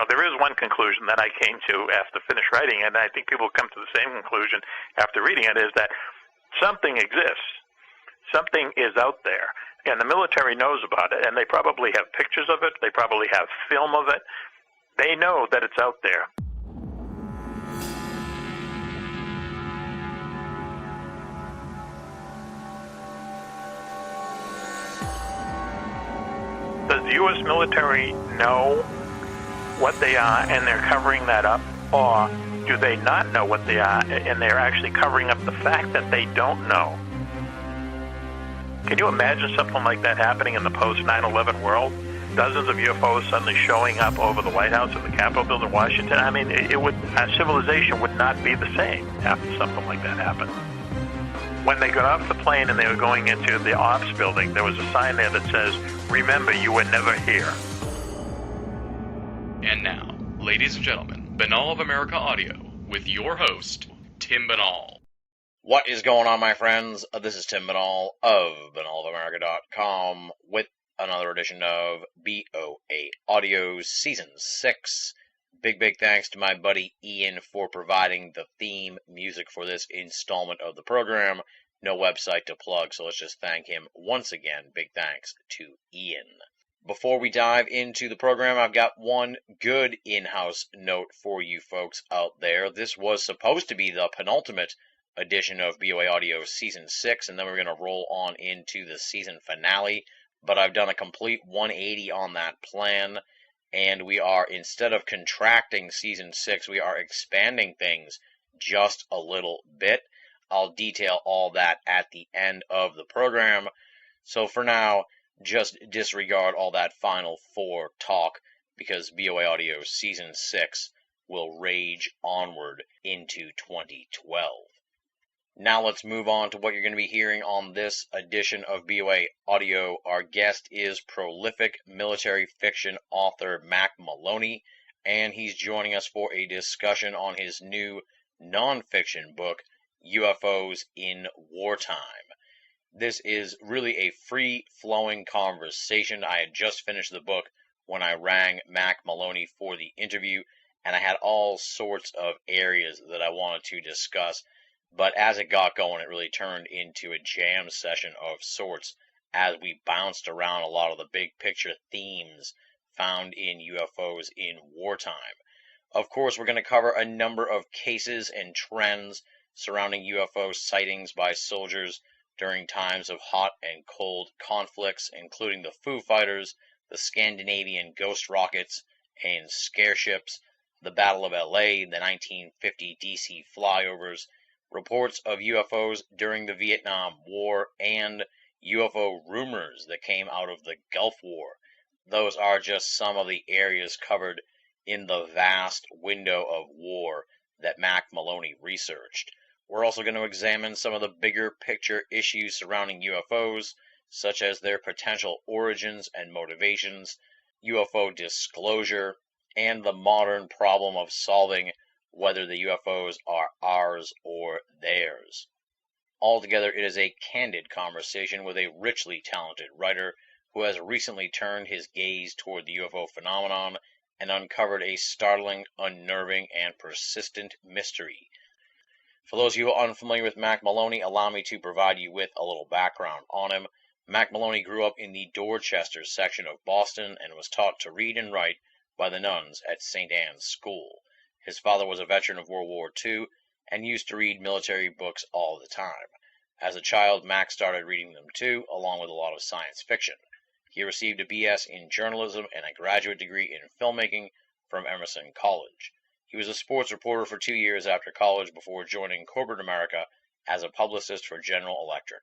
there is one conclusion that I came to after finish writing, and I think people come to the same conclusion after reading it, is that something exists. Something is out there, and the military knows about it, and they probably have pictures of it. They probably have film of it. They know that it's out there. Does the U.S. military know what they are and they're covering that up? Or do they not know what they are and they're actually covering up the fact that they don't know? Can you imagine something like that happening in the post-9/11 world? Dozens of UFOs suddenly showing up over the White House and the Capitol building in Washington? I mean, our civilization would not be the same after something like that happened. When they got off the plane and they were going into the ops building, there was a sign there that says, "Remember, you were never here." And now, ladies and gentlemen, Banal of America Audio with your host, Tim Banal. What is going on, my friends? This is Tim Banal of banalofamerica.com with another edition of BOA Audio Season 6. Big thanks to my buddy Ian for providing the theme music for this installment of the program. No website to plug, so let's just thank him once again. Big thanks to Ian. Before we dive into the program, I've got one good in-house note for you folks out there. This was supposed to be the penultimate edition of BOA Audio Season 6, and then we're going to roll on into the season finale, but I've done a complete 180 on that plan, and we are, instead of contracting Season 6, we are expanding things just a little bit. I'll detail all that at the end of the program, so for now, just disregard all that Final Four talk, because BOA Audio Season 6 will rage onward into 2012. Now let's move on to what you're going to be hearing on this edition of BOA Audio. Our guest is prolific military fiction author Mac Maloney, and he's joining us for a discussion on his new nonfiction book, UFOs in Wartime. This is really a free-flowing conversation. I had just finished the book when I rang Mac Maloney for the interview, and I had all sorts of areas that I wanted to discuss. But as it got going, it really turned into a jam session of sorts as we bounced around a lot of the big picture themes found in UFOs in wartime. Of course, we're going to cover a number of cases and trends surrounding UFO sightings by soldiers during times of hot and cold conflicts, including the Foo Fighters, the Scandinavian ghost rockets and scare ships, the Battle of LA, the 1950 DC flyovers, reports of UFOs during the Vietnam War, and UFO rumors that came out of the Gulf War. Those are just some of the areas covered in the vast window of war that Mac Maloney researched. We're also going to examine some of the bigger picture issues surrounding UFOs, such as their potential origins and motivations, UFO disclosure, and the modern problem of solving whether the UFOs are ours or theirs. Altogether, it is a candid conversation with a richly talented writer who has recently turned his gaze toward the UFO phenomenon and uncovered a startling, unnerving, and persistent mystery. For those of you who are unfamiliar with Mac Maloney, allow me to provide you with a little background on him. Mac Maloney grew up in the Dorchester section of Boston and was taught to read and write by the nuns at St. Anne's School. His father was a veteran of World War II and used to read military books all the time. As a child, Mac started reading them too, along with a lot of science fiction. He received a BS in journalism and a graduate degree in filmmaking from Emerson College. He was a sports reporter for 2 years after college before joining corporate America as a publicist for General Electric.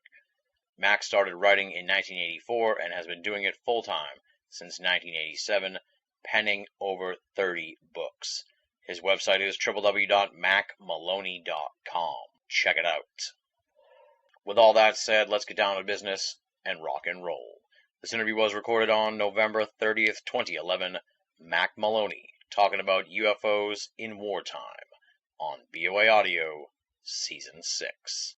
Mac started writing in 1984 and has been doing it full-time since 1987, penning over 30 books. His website is www.macmaloney.com. Check it out. With all that said, let's get down to business and rock and roll. This interview was recorded on November 30th, 2011. Mac Maloney talking about UFOs in wartime on BOA Audio Season 6.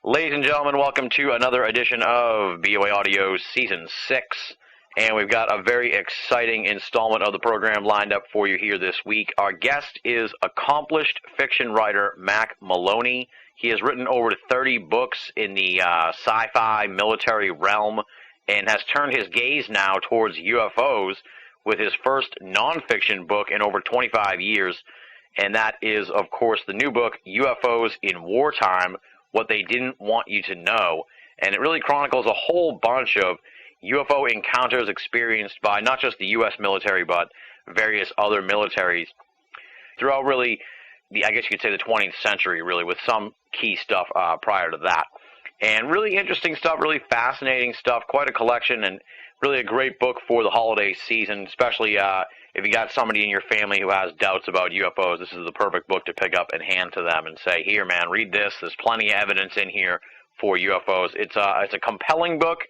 Ladies and gentlemen, welcome to another edition of BOA Audio Season 6. and we've got a very exciting installment of the program lined up for you here this week. Our guest is accomplished fiction writer Mac Maloney. He has written over 30 books in the sci-fi military realm and has turned his gaze now towards UFOs with his first nonfiction book in over 25 years, and that is, of course, the new book, UFOs in Wartime, What They Didn't Want You to Know. And it really chronicles a whole bunch of UFO encounters experienced by not just the U.S. military, but various other militaries throughout really, I guess you could say the 20th century, really, with some key stuff prior to that. And really interesting stuff, really fascinating stuff, quite a collection, and really a great book for the holiday season, especially if you got somebody in your family who has doubts about UFOs. This is the perfect book to pick up and hand to them and say, here, man, read this. There's plenty of evidence in here for UFOs. It's a compelling book.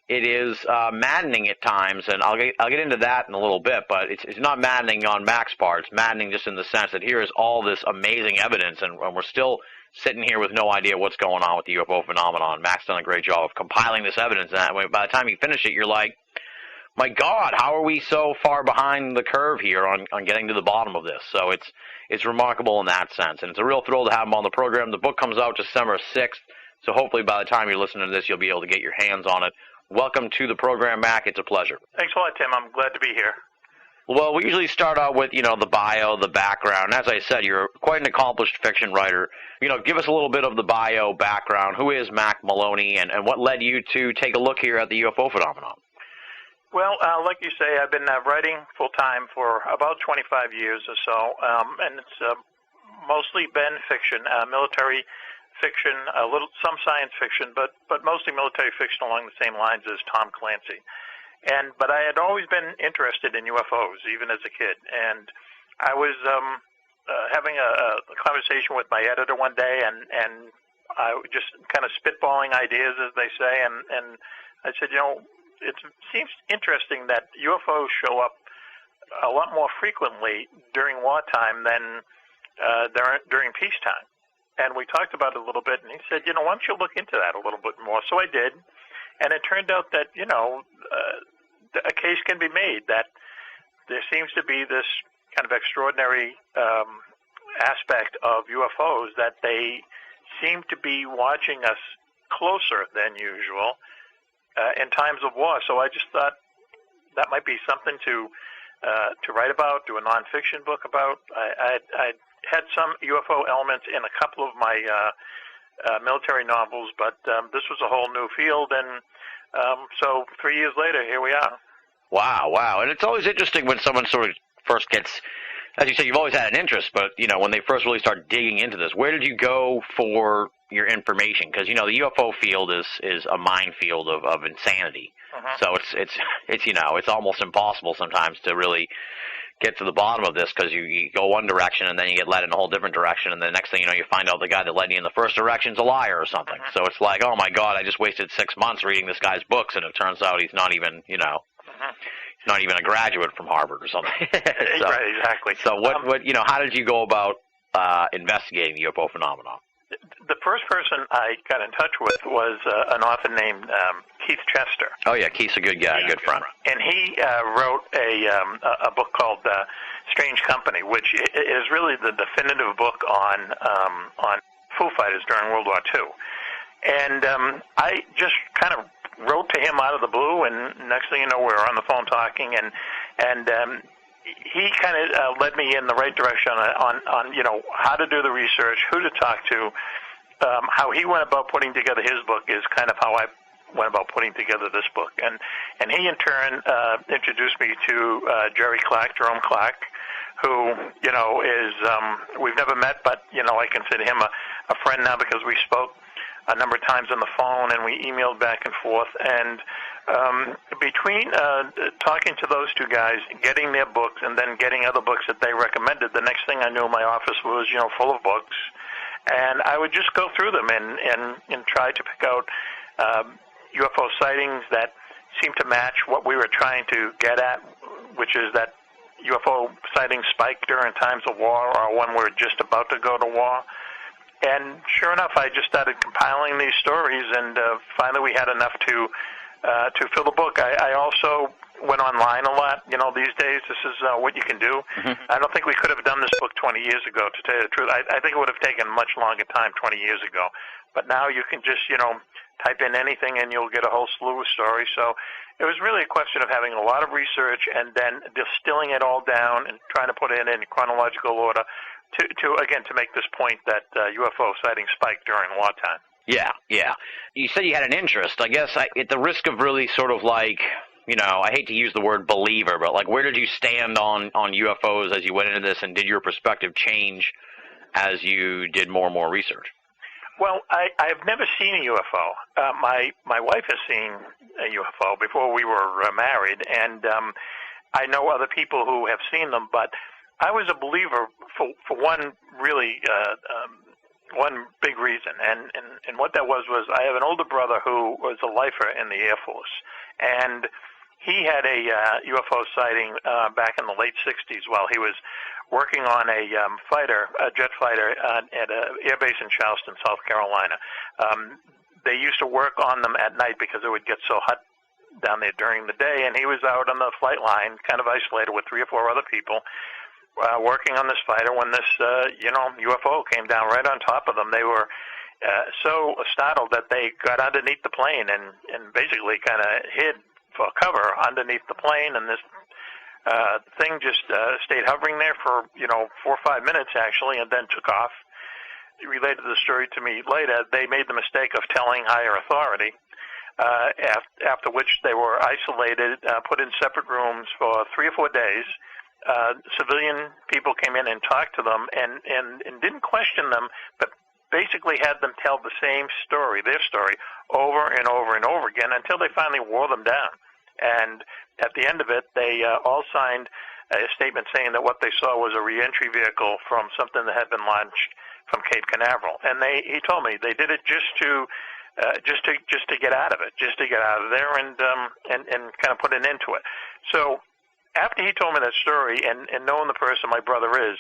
It is maddening at times, and I'll get into that in a little bit, but it's not maddening on Mac's part. It's maddening just in the sense that here is all this amazing evidence, and we're still sitting here with no idea what's going on with the UFO phenomenon. Mac's done a great job of compiling this evidence, and by the time you finish it, you're like, my God, how are we so far behind the curve here on getting to the bottom of this? So it's remarkable in that sense, and it's a real thrill to have him on the program. The book comes out December 6th, so hopefully by the time you're listening to this, you'll be able to get your hands on it. Welcome to the program, Mac. It's a pleasure. Thanks a lot, Tim. I'm glad to be here. Well, we usually start out with, the bio, the background. As I said, you're quite an accomplished fiction writer. Give us a little bit of the bio background. Who is Mac Maloney, and what led you to take a look here at the UFO phenomenon? Well, like you say, I've been writing full-time for about 25 years or so, and it's mostly been fiction, military fiction, some science fiction, but mostly military fiction along the same lines as Tom Clancy. But I had always been interested in UFOs, even as a kid. And I was having a conversation with my editor one day, and I was just kind of spitballing ideas, as they say. And I said, it seems interesting that UFOs show up a lot more frequently during wartime than during peacetime. And we talked about it a little bit, and he said, why don't you look into that a little bit more? So I did. And it turned out that, a case can be made that there seems to be this kind of extraordinary aspect of UFOs, that they seem to be watching us closer than usual in times of war. So I just thought that might be something to write about, do a nonfiction book about. I had some UFO elements in a couple of my military novels, but this was a whole new field, and so 3 years later, here we are. Wow. And it's always interesting when someone sort of first gets, as you say, you've always had an interest, but, when they first really start digging into this, where did you go for your information? Because, the UFO field is a minefield of insanity. Uh-huh. So it's almost impossible sometimes to really get to the bottom of this, because you go one direction and then you get led in a whole different direction, and the next thing you know, you find out the guy that led you in the first direction is a liar or something. Uh-huh. So it's like, oh my God, I just wasted 6 months reading this guy's books, and it turns out he's not even, he's not even a graduate from Harvard or something. So, right, exactly. So how did you go about investigating the UFO phenomenon? The first person I got in touch with was an author named Keith Chester. Oh yeah, Keith's a good guy, good friend. And he wrote a book called Strange Company, which is really the definitive book on Foo Fighters during World War II. And I just kind of wrote to him out of the blue, and next thing you know, we were on the phone talking, and he kind of led me in the right direction on how to do the research, who to talk to. How he went about putting together his book is kind of how I went about putting together this book. And he in turn introduced me to Jerome Clark, who is we've never met, but I consider him a friend now, because we spoke a number of times on the phone, and we emailed back and forth. And between talking to those two guys, getting their books, and then getting other books that they recommended, the next thing I knew, my office was full of books, and I would just go through them and try to pick out UFO sightings that seemed to match what we were trying to get at, which is that UFO sightings spike during times of war or when we're just about to go to war. And sure enough, I just started compiling these stories, and finally we had enough to to fill the book. I also went online a lot. These days, this is what you can do. I don't think we could have done this book 20 years ago, to tell you the truth. I think it would have taken a much longer time 20 years ago. But now you can just, type in anything and you'll get a whole slew of stories. So it was really a question of having a lot of research and then distilling it all down and trying to put it in chronological order to make this point that UFO sightings spiked during wartime. Yeah. You said you had an interest. I guess at the risk of really sort of like, I hate to use the word believer, but like, where did you stand on UFOs as you went into this, and did your perspective change as you did more and more research? Well, I've never seen a UFO. My wife has seen a UFO before we were married, and I know other people who have seen them, but I was a believer for one really one big reason, and what that was I have an older brother who was a lifer in the Air Force, and he had a UFO sighting back in the late 60s while he was working on a jet fighter at an air base in Charleston, South Carolina. They used to work on them at night because it would get so hot down there during the day, and he was out on the flight line, kind of isolated with 3 or 4 other people, working on this fighter when this, UFO came down right on top of them. They were so startled that they got underneath the plane and basically kind of hid for cover underneath the plane, and this thing just stayed hovering there for 4 or 5 minutes actually, and then took off. He related the story to me later. They made the mistake of telling higher authority, after which they were isolated, put in separate rooms for 3 or 4 days. Civilian people came in and talked to them and didn't question them, but basically had them tell the same story, their story, over and over and over again until they finally wore them down. And at the end of it, they all signed a statement saying that what they saw was a reentry vehicle from something that had been launched from Cape Canaveral. And he told me they did it just to get out of it, just to get out of there and kind of put an end to it. So after he told me that story, and knowing the person my brother is,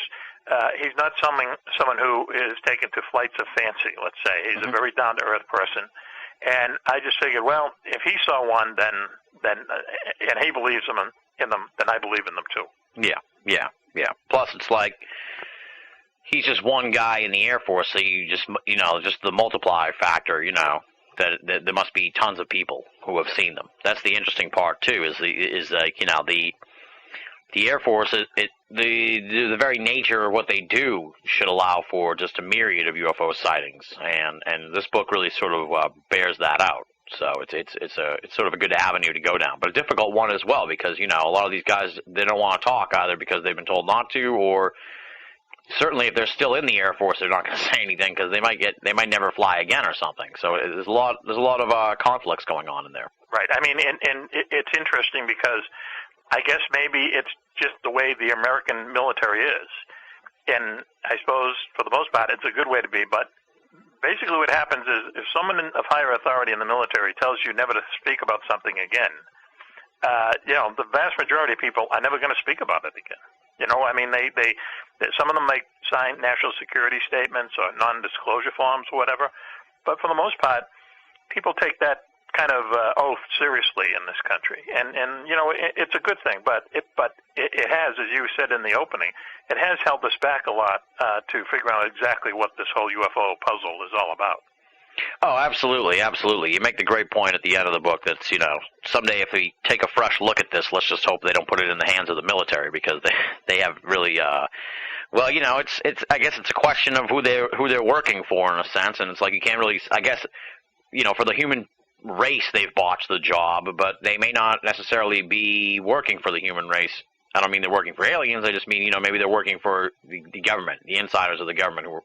he's not someone who is taken to flights of fancy, let's say. He's a very down-to-earth person. And I just figured, well, if he saw one, then and he believes in them, then I believe in them too. Yeah. Plus, it's like he's just one guy in the Air Force, so you just the multiplier factor, that there must be tons of people who have seen them. That's the interesting part too. Is like the Air Force, the very nature of what they do should allow for just a myriad of UFO sightings, and this book really sort of bears that out. So it's sort of a good avenue to go down, but a difficult one as well, because a lot of these guys, they don't want to talk either because they've been told not to, or certainly if they're still in the Air Force, they're not going to say anything because they might never fly again or something. So there's a lot of conflicts going on in there. Right. I mean, and it's interesting because I guess maybe it's just the way the American military is. And I suppose, for the most part, it's a good way to be. But basically what happens is if someone of higher authority in the military tells you never to speak about something again, the vast majority of people are never going to speak about it again. I mean, they some of them might sign national security statements or non-disclosure forms or whatever. But for the most part, people take that kind of oath seriously in this country, and it's a good thing. But it has, as you said in the opening, it has held us back a lot to figure out exactly what this whole UFO puzzle is all about. Oh, absolutely. You make the great point at the end of the book that's, someday if we take a fresh look at this, let's just hope they don't put it in the hands of the military, because they have really, it's I guess it's a question of who they're working for in a sense, and it's like you can't really, I guess, for the human race they've botched the job, but they may not necessarily be working for the human race. I don't mean they're working for aliens, I just mean, maybe they're working for the government, the insiders of the government who,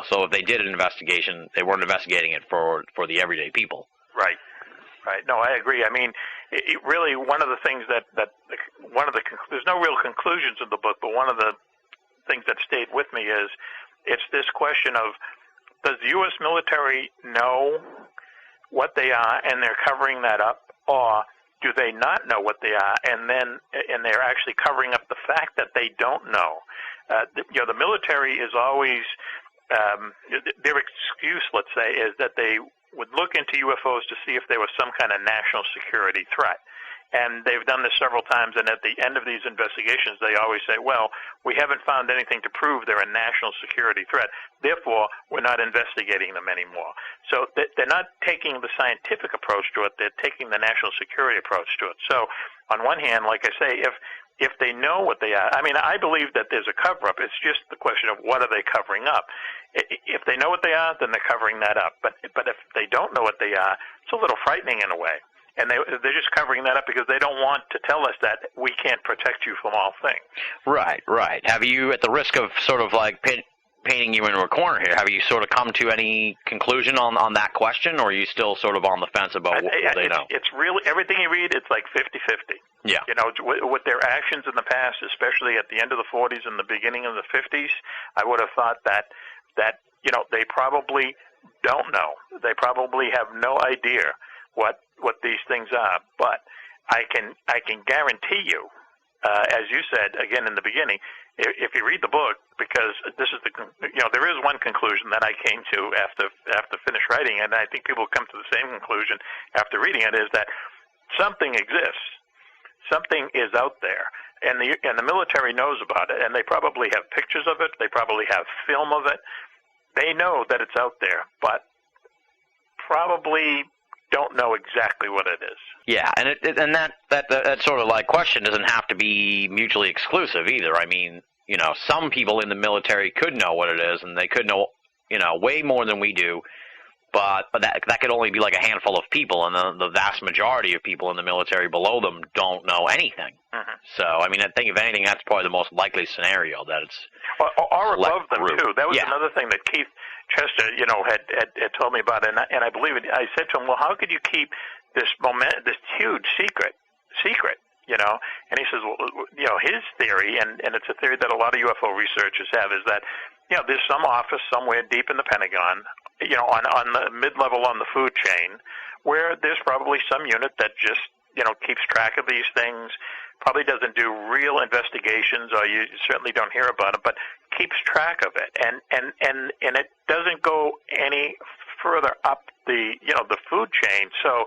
so if they did an investigation, they weren't investigating it for the everyday people. Right. No, I agree. I mean, it really, one of the things there's no real conclusions in the book, but one of the things that stayed with me is it's this question of, does the U.S. military know what they are and they're covering that up, or do they not know what they are and they're actually covering up the fact that they don't know? The military is always their excuse, let's say, is that they would look into UFOs to see if there was some kind of national security threat. And they've done this several times, and at the end of these investigations, they always say, well, we haven't found anything to prove they're a national security threat. Therefore, we're not investigating them anymore. So they're not taking the scientific approach to it. They're taking the national security approach to it. So on one hand, like I say, if they know what they are, I mean, I believe that there's a cover-up. It's just the question of what are they covering up. If they know what they are, then they're covering that up. But if they don't know what they are, it's a little frightening in a way. And they're just covering that up because they don't want to tell us that we can't protect you from all things. Right. Have you, at the risk of sort of like painting you into a corner here, have you sort of come to any conclusion on that question, or are you still sort of on the fence about what they know? It's really, everything you read, it's like 50-50. Yeah. You know, with their actions in the past, especially at the end of the 40s and the beginning of the 50s, I would have thought that you know, they probably don't know. They probably have no idea what these things are. But I can guarantee you, as you said again in the beginning, if you read the book, because this is there is one conclusion that I came to after finished writing, and I think people come to the same conclusion after reading it, is that something exists, something is out there, and the military knows about it, and they probably have pictures of it, they probably have film of it, they know that it's out there, but probably don't know exactly what it is. Yeah, and that sort of like question doesn't have to be mutually exclusive either. I mean, you know, some people in the military could know what it is, and they could know, you know, way more than we do. But that could only be like a handful of people, and the vast majority of people in the military below them don't know anything. Mm-hmm. So, I mean, I think if anything, that's probably the most likely scenario, that it's or above them group. Too. That was another thing that Keith Chester, you know, had told me about, and I believe it. I said to him, well, how could you keep this huge secret, you know? And he says, well, you know, his theory, and it's a theory that a lot of UFO researchers have, is that, you know, there's some office somewhere deep in the Pentagon, you know, on the mid-level on the food chain, where there's probably some unit that just, you know, keeps track of these things, probably doesn't do real investigations, or you certainly don't hear about it, but keeps track of it, and it doesn't go any further up the food chain. So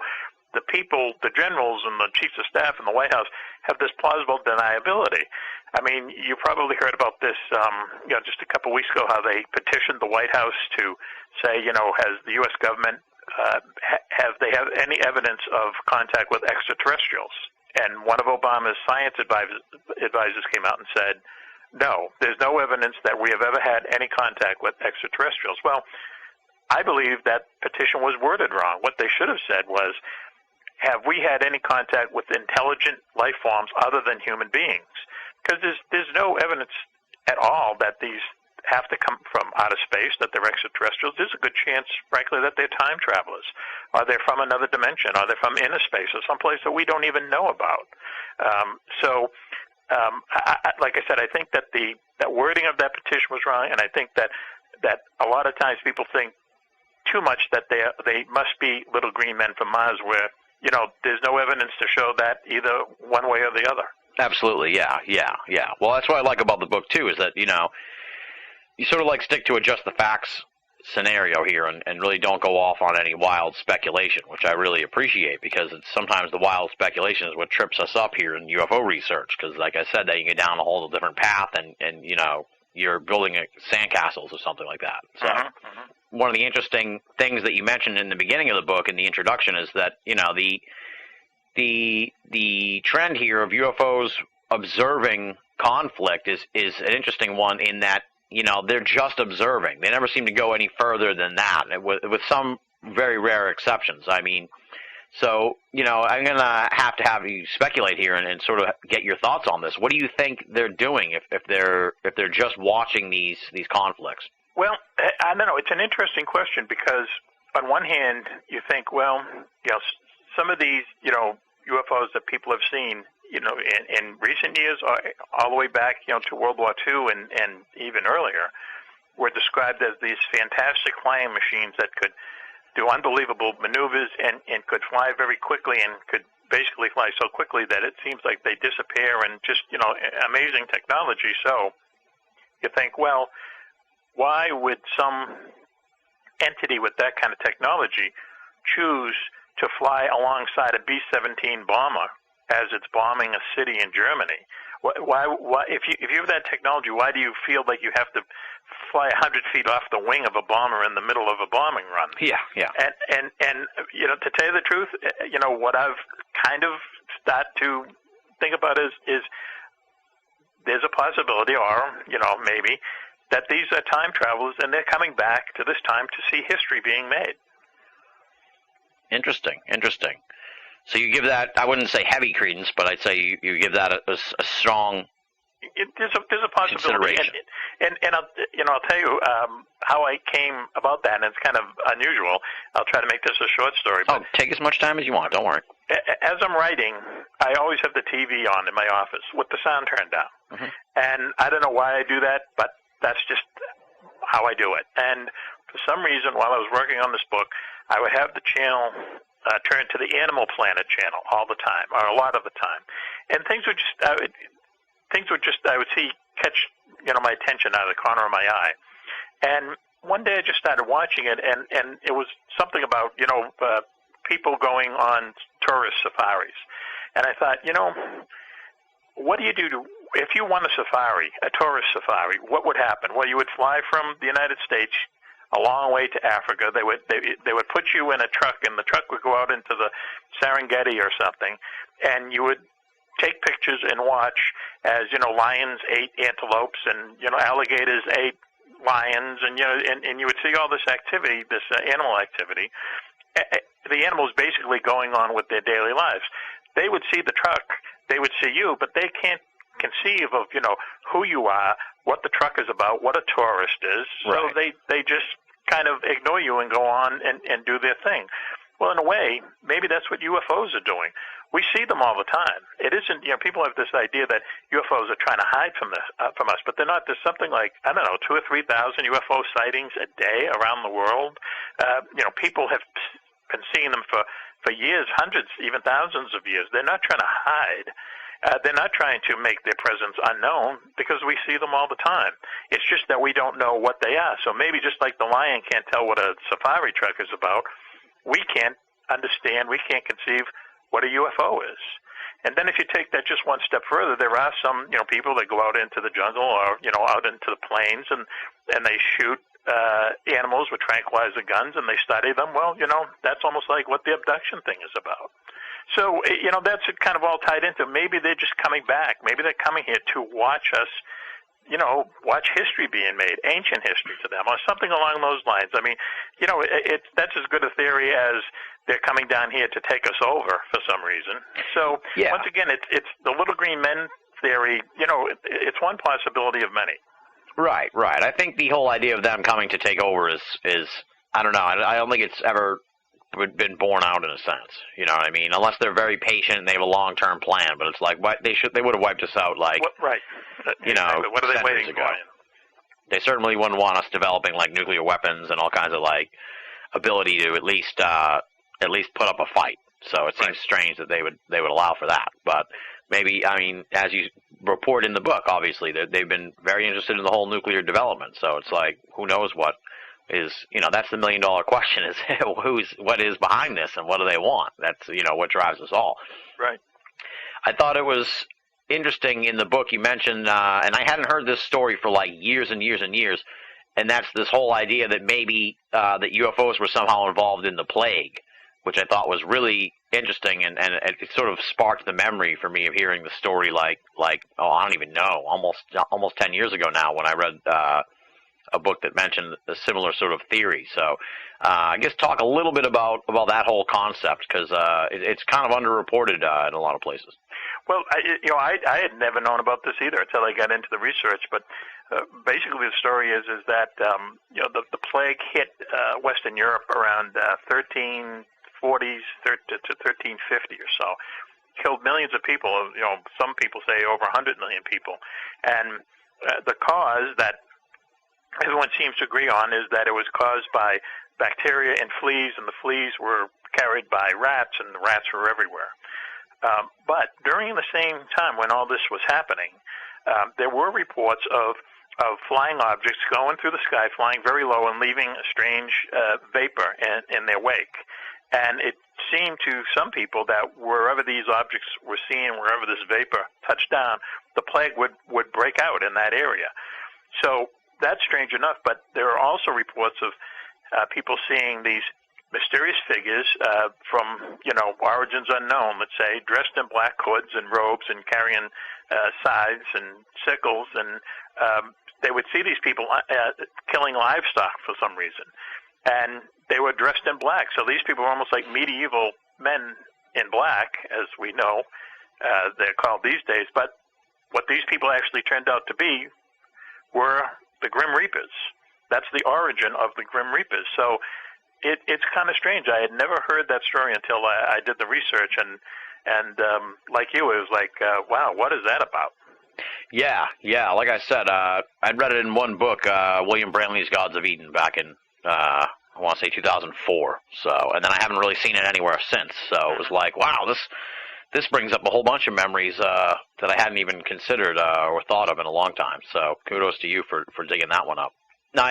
the people, the generals and the chiefs of staff in the White House have this plausible deniability. I mean, you probably heard about this, you know, just a couple weeks ago, how they petitioned the White House to say, you know, has the U.S. government have any evidence of contact with extraterrestrials? And one of Obama's science advisors came out and said, no, there's no evidence that we have ever had any contact with extraterrestrials. Well, I believe that petition was worded wrong. What they should have said was, have we had any contact with intelligent life forms other than human beings? Because there's no evidence at all that these have to come from outer space, that they're extraterrestrials. There's a good chance, frankly, that they're time travelers, or they're from another dimension, or they're from inner space, or someplace that we don't even know about. Like I said, I think that that wording of that petition was wrong, and I think that a lot of times people think too much that they must be little green men from Mars, where, you know, there's no evidence to show that either one way or the other. Absolutely, yeah. Well, that's what I like about the book, too, is that, you know, you sort of like stick to a just the facts scenario here and really don't go off on any wild speculation, which I really appreciate, because it's sometimes the wild speculation is what trips us up here in UFO research, because like I said, that you can get down a whole different path and you know, you're building sandcastles or something like that. So one of the interesting things that you mentioned in the beginning of the book in the introduction is that, you know, the trend here of UFOs observing conflict is an interesting one, in that, you know, they're just observing. They never seem to go any further than that, with some very rare exceptions. I mean, so, you know, I'm going to have you speculate here and sort of get your thoughts on this. What do you think they're doing if they're just watching these conflicts? Well, I don't know. It's an interesting question, because on one hand, you think, well, you know, some of these, you know, UFOs that people have seen, you know, in recent years, all the way back, you know, to World War II and even earlier, were described as these fantastic flying machines that could do unbelievable maneuvers and could fly very quickly, and could basically fly so quickly that it seems like they disappear, and just, you know, amazing technology. So you think, well, why would some entity with that kind of technology choose to fly alongside a B-17 bomber as it's bombing a city in Germany? Why, if you have that technology, why do you feel like you have to fly 100 feet off the wing of a bomber in the middle of a bombing run? Yeah. And to tell you the truth, what I've kind of started to think about is there's a possibility, or maybe, that these are time travelers and they're coming back to this time to see history being made. Interesting. So you give that, I wouldn't say heavy credence, but I'd say you give that a strong there's a possibility, and I'll tell you how I came about that, and it's kind of unusual. I'll try to make this a short story. But take as much time as you want. Don't worry. As I'm writing, I always have the TV on in my office with the sound turned down, and I don't know why I do that, but that's just how I do it. And for some reason, while I was working on this book, I would have the channel turn to the Animal Planet channel all the time, or a lot of the time, and things would just I would see catch my attention out of the corner of my eye. And one day I just started watching it, and it was something about people going on tourist safaris, and I thought, what do you do if you want a safari, a tourist safari? What would happen? Well, you would fly from the United States a long way to Africa. They would put you in a truck, and the truck would go out into the Serengeti or something, and you would take pictures and watch as lions ate antelopes, and alligators ate lions, and and you would see all this activity, this animal activity. The animals basically going on with their daily lives. They would see the truck, they would see you, but they can't conceive of who you are, what the truck is about, what a tourist is. Right. So they just kind of ignore you and go on and do their thing. Well, in a way, maybe that's what UFOs are doing. We see them all the time. It isn't, people have this idea that UFOs are trying to hide from us, but they're not. There's something like, 2,000 or 3,000 UFO sightings a day around the world. People have been seeing them for years, hundreds, even thousands of years. They're not trying to hide. They're not trying to make their presence unknown, because we see them all the time. It's just that we don't know what they are. So maybe just like the lion can't tell what a safari truck is about, we can't understand, we can't conceive what a UFO is. And then if you take that just one step further, there are some people that go out into the jungle or out into the plains and they shoot animals with tranquilizer guns and they study them. Well, that's almost like what the abduction thing is about. So that's kind of all tied into, maybe they're just coming back. Maybe they're coming here to watch us, watch history being made, ancient history to them, or something along those lines. I mean, that's as good a theory as they're coming down here to take us over for some reason. So once again, it's the little green men theory. It's one possibility of many. Right. I think the whole idea of them coming to take over is I don't know. I don't think it's ever been borne out in a sense. You know what I mean? Unless they're very patient and they have a long-term plan. But it's like, they would have wiped us out right. What are they waiting for? They certainly wouldn't want us developing like nuclear weapons and all kinds of like ability to at least put up a fight. So it seems strange that they would allow for that. But maybe, I mean, as you report in the book, obviously they've been very interested in the whole nuclear development. So it's like, who knows what is, that's the $1 million question, is what is behind this and what do they want? That's, what drives us all. Right. I thought it was interesting in the book you mentioned, and I hadn't heard this story for like years and years and years, and that's this whole idea that maybe that UFOs were somehow involved in the plague, which I thought was really interesting, and it sort of sparked the memory for me of hearing the story like I don't even know, almost 10 years ago now, when I read a book that mentioned a similar sort of theory. So I guess talk a little bit about that whole concept, because it's kind of underreported in a lot of places. Well, I had never known about this either until I got into the research. But basically, the story is that the plague hit Western Europe around 1340s to 1350 or so, killed millions of people. Some people say over 100 million people, and the cause that everyone seems to agree on is that it was caused by bacteria and fleas, and the fleas were carried by rats, and the rats were everywhere. But during the same time when all this was happening, there were reports of flying objects going through the sky, flying very low and leaving a strange vapor in their wake. And it seemed to some people that wherever these objects were seen, wherever this vapor touched down, the plague would break out in that area. So that's strange enough, but there are also reports of people seeing these mysterious figures from, origins unknown, let's say, dressed in black hoods and robes and carrying scythes and sickles, and they would see these people killing livestock for some reason. And they were dressed in black, so these people were almost like medieval men in black, as we know they're called these days. But what these people actually turned out to be were the Grim Reapers. That's the origin of the Grim Reapers. So it's kind of strange. I had never heard that story until I did the research, and like you, it was like, wow, what is that about? Yeah. Like I said, I'd read it in one book, William Brantley's Gods of Eden, back in I want to say 2004. So, and then I haven't really seen it anywhere since. So it was like, wow, this brings up a whole bunch of memories that I hadn't even considered or thought of in a long time. So kudos to you for digging that one up. Now,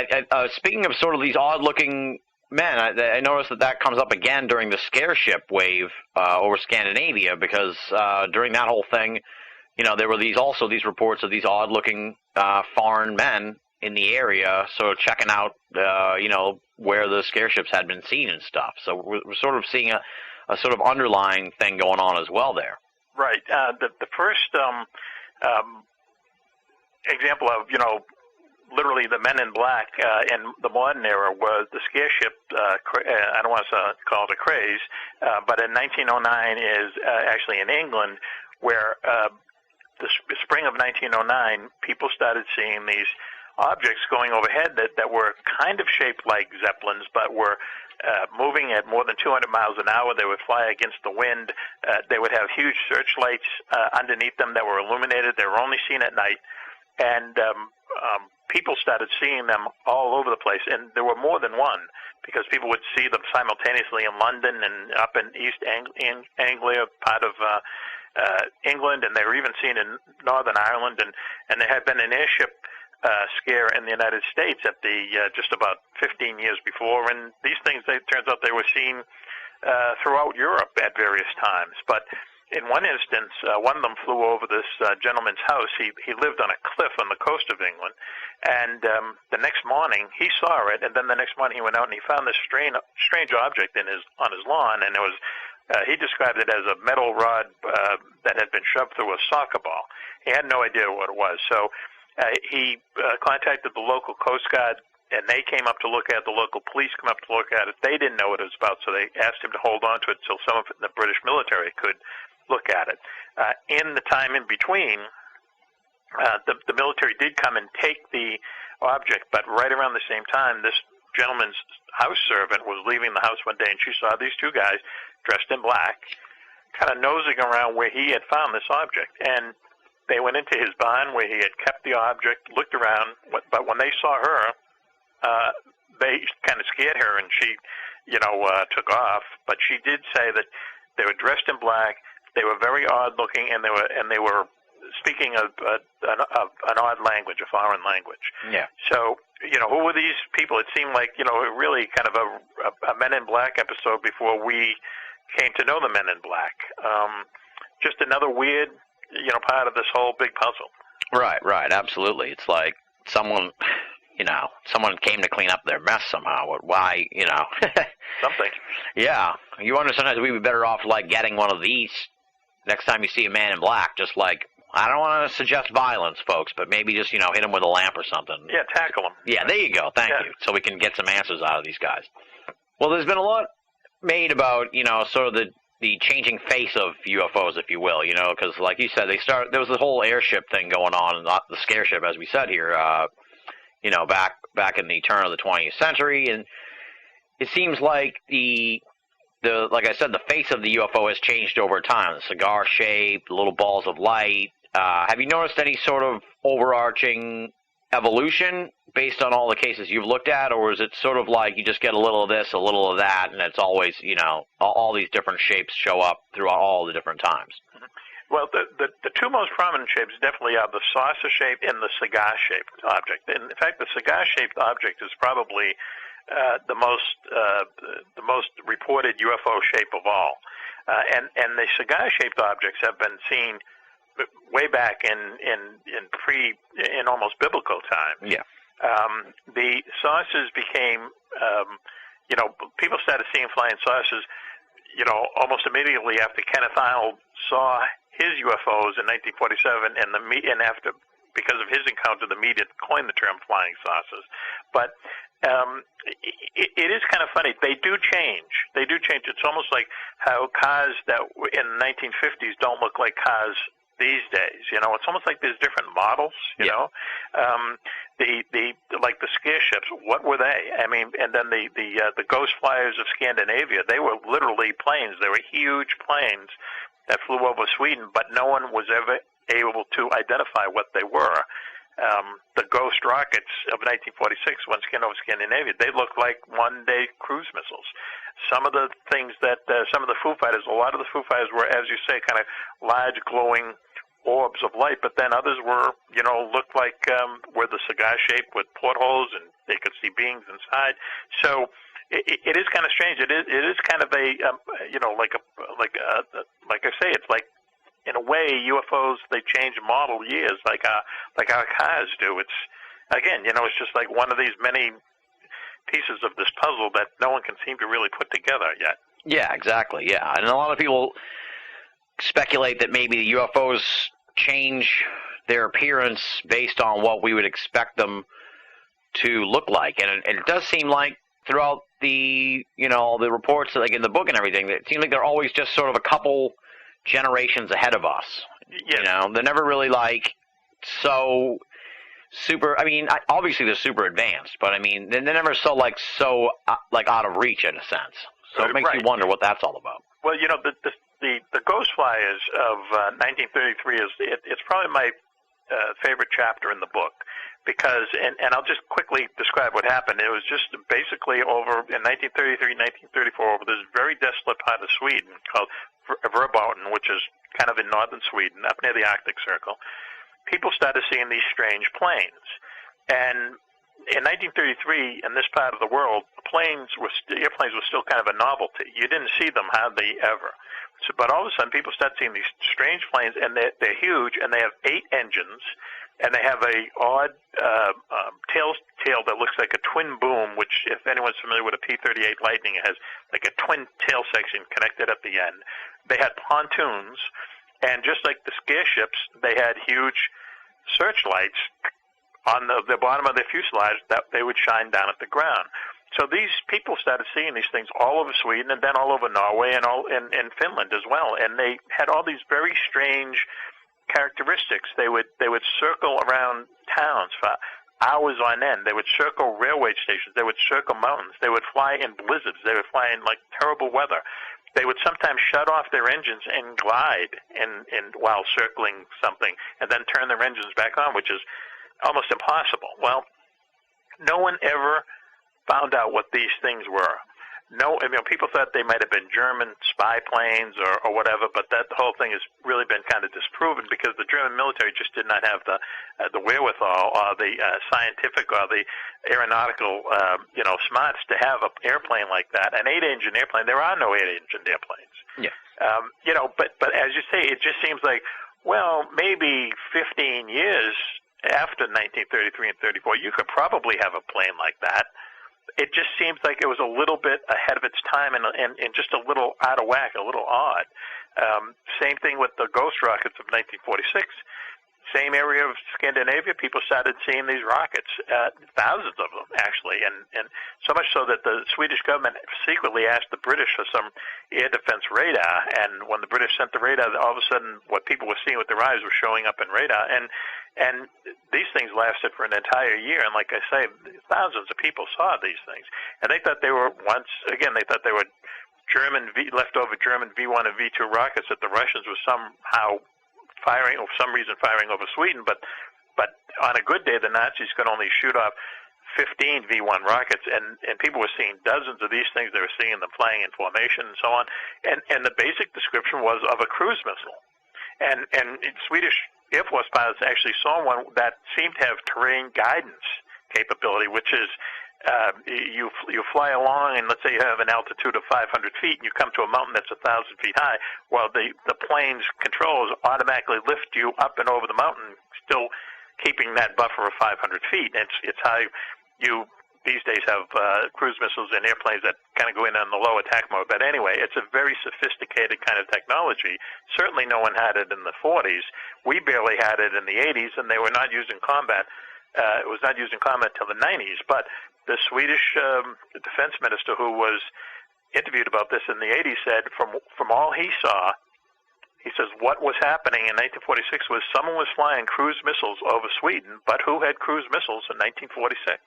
speaking of sort of these odd-looking men, I noticed that comes up again during the scare ship wave over Scandinavia, because during that whole thing, there were these reports of these odd-looking foreign men in the area, sort of checking out, where the scare ships had been seen and stuff. So we're sort of seeing a sort of underlying thing going on as well there. Right. The first example of, literally the men in black in the modern era was the scare ship, I don't want to call it a craze, but in 1909 is actually in England, where the spring of 1909, people started seeing these objects going overhead that were kind of shaped like Zeppelins, but were moving at more than 200 miles an hour. They would fly against the wind. They would have huge searchlights underneath them that were illuminated. They were only seen at night. And people started seeing them all over the place. And there were more than one, because people would see them simultaneously in London and up in East Anglia, part of England, and they were even seen in Northern Ireland. And there had been an airship scare in the United States at the just about 15 years before, and these things, it turns out they were seen throughout Europe at various times. But in one instance, one of them flew over this gentleman's house. He lived on a cliff on the coast of England, and the next morning he saw it, and then the next morning he went out and he found this strange object on his lawn, and it was he described it as a metal rod that had been shoved through a soccer ball. He had no idea what it was, so he contacted the local Coast Guard, and they came up to look at it. The local police came up to look at it. They didn't know what it was about, so they asked him to hold on to it until some of the British military could look at it. In the time in between, the military did come and take the object, but right around the same time, this gentleman's house servant was leaving the house one day, and she saw these two guys dressed in black kind of nosing around where he had found this object. And they went into his barn where he had kept the object, looked around, but when they saw her, they kind of scared her, and she, took off. But she did say that they were dressed in black, they were very odd looking, and they were speaking an odd language, a foreign language. Yeah. So, who were these people? It seemed like, really kind of a Men in Black episode before we came to know the Men in Black. Just another weird, part of this whole big puzzle. Right, absolutely. It's like someone came to clean up their mess somehow. Why, Something. Yeah. You wonder sometimes we'd be better off, like, getting one of these next time you see a man in black. Just like, I don't want to suggest violence, folks, but maybe just, hit him with a lamp or something. Yeah, tackle him. Yeah, there you go. Thank you. So we can get some answers out of these guys. Well, there's been a lot made about, sort of the changing face of UFOs, if you will, because like you said, there was the whole airship thing going on, not the scare ship, as we said here, back in the turn of the 20th century, and it seems like like I said, the face of the UFO has changed over time. The cigar shape, the little balls of light. Have you noticed any sort of overarching evolution based on all the cases you've looked at, or is it sort of like you just get a little of this, a little of that, and it's always, all these different shapes show up throughout all the different times? Well, the two most prominent shapes definitely are the saucer-shaped and the cigar-shaped object. And in fact, the cigar-shaped object is probably the most reported UFO shape of all. And the cigar-shaped objects have been seen way back in almost biblical times. Yeah. The saucers became, people started seeing flying saucers, almost immediately after Kenneth Arnold saw his UFOs in 1947, and after, because of his encounter, the media coined the term flying saucers. But it is kind of funny. They do change. It's almost like how cars that in the 1950s don't look like cars these days. It's almost like there's different models. The scare ships. What were they? I mean, and then the ghost flyers of Scandinavia. They were literally planes. They were huge planes that flew over Sweden, but no one was ever able to identify what they were. The ghost rockets of 1946, once again over Scandinavia, they looked like one-day cruise missiles. Some of the things that, some of the Foo Fighters, a lot of the Foo Fighters were, as you say, kind of large glowing orbs of light, but then others were, looked like were the cigar shape with portholes, and they could see beings inside. So it is kind of strange. It is kind of a, like I say, it's like, in a way, UFOs, they change model years like our cars do. It's, again, it's just like one of these many pieces of this puzzle that no one can seem to really put together yet. Yeah, exactly, yeah. And a lot of people speculate that maybe the UFOs change their appearance based on what we would expect them to look like. And it does seem like throughout the, the reports, like in the book and everything, it seems like they're always just sort of a couple generations ahead of us. Yes. They're never really like so super. I mean, obviously they're super advanced, but I mean, they're never so out of reach in a sense. So it makes you wonder what that's all about. Well, the Ghost Flyers of 1933 it's probably my favorite chapter in the book, because and I'll just quickly describe what happened. It was just basically over in 1933, 1934, over this very desolate part of Sweden called Verboten, which is kind of in northern Sweden, up near the Arctic Circle. People started seeing these strange planes. And in 1933, in this part of the world, airplanes were still kind of a novelty. You didn't see them hardly ever. So, but all of a sudden, people start seeing these strange planes, and they're huge, and they have 8 engines, and they have a odd tail that looks like a twin boom, which, if anyone's familiar with a P-38 Lightning, it has like a twin tail section connected at the end. They had pontoons, and just like the scare ships, they had huge searchlights on the bottom of their fuselage that they would shine down at the ground. So these people started seeing these things all over Sweden, and then all over Norway, and all in Finland as well. And they had all these very strange characteristics. They would circle around towns for hours on end. They would circle railway stations. They would circle mountains. They would fly in blizzards. They would fly in like terrible weather. They would sometimes shut off their engines and glide while circling something, and then turn their engines back on, which is almost impossible. Well, no one ever found out what these things were. No, people thought they might have been German spy planes or whatever, but that whole thing has really been kind of disproven, because the German military just did not have the wherewithal or the scientific or the aeronautical smarts to have an airplane like that, an 8-engine airplane. There are no 8-engine airplanes. Yeah. But as you say, it just seems like, well, maybe 15 years after 1933 and 34, you could probably have a plane like that. It just seems like it was a little bit ahead of its time and just a little out of whack, a little odd. Same thing with the ghost rockets of 1946. Same area of Scandinavia, people started seeing these rockets, thousands of them, actually, and so much so that the Swedish government secretly asked the British for some air defense radar, and when the British sent the radar, all of a sudden what people were seeing with their eyes was showing up in radar, and these things lasted for an entire year, and like I say, thousands of people saw these things, and they thought they were, leftover German V-1 and V-2 rockets that the Russians were somehow firing over Sweden, but on a good day, the Nazis could only shoot off 15 V-1 rockets, and people were seeing dozens of these things. They were seeing them flying in formation and so on, and the basic description was of a cruise missile, and Swedish Air Force pilots actually saw one that seemed to have terrain guidance capability, which is you fly along, and let's say you have an altitude of 500 feet, and you come to a mountain that's 1,000 feet high. Well, the plane's controls automatically lift you up and over the mountain, still keeping that buffer of 500 feet. It's how you these days have cruise missiles and airplanes that kind of go in on the low attack mode. But anyway, it's a very sophisticated kind of technology. Certainly no one had it in the 40s. We barely had it in the 80s, and they were not used in combat. It was not used in combat till the 90s. But the Swedish defense minister who was interviewed about this in the 80s said from all he saw, he says what was happening in 1946 was someone was flying cruise missiles over Sweden, but who had cruise missiles in 1946?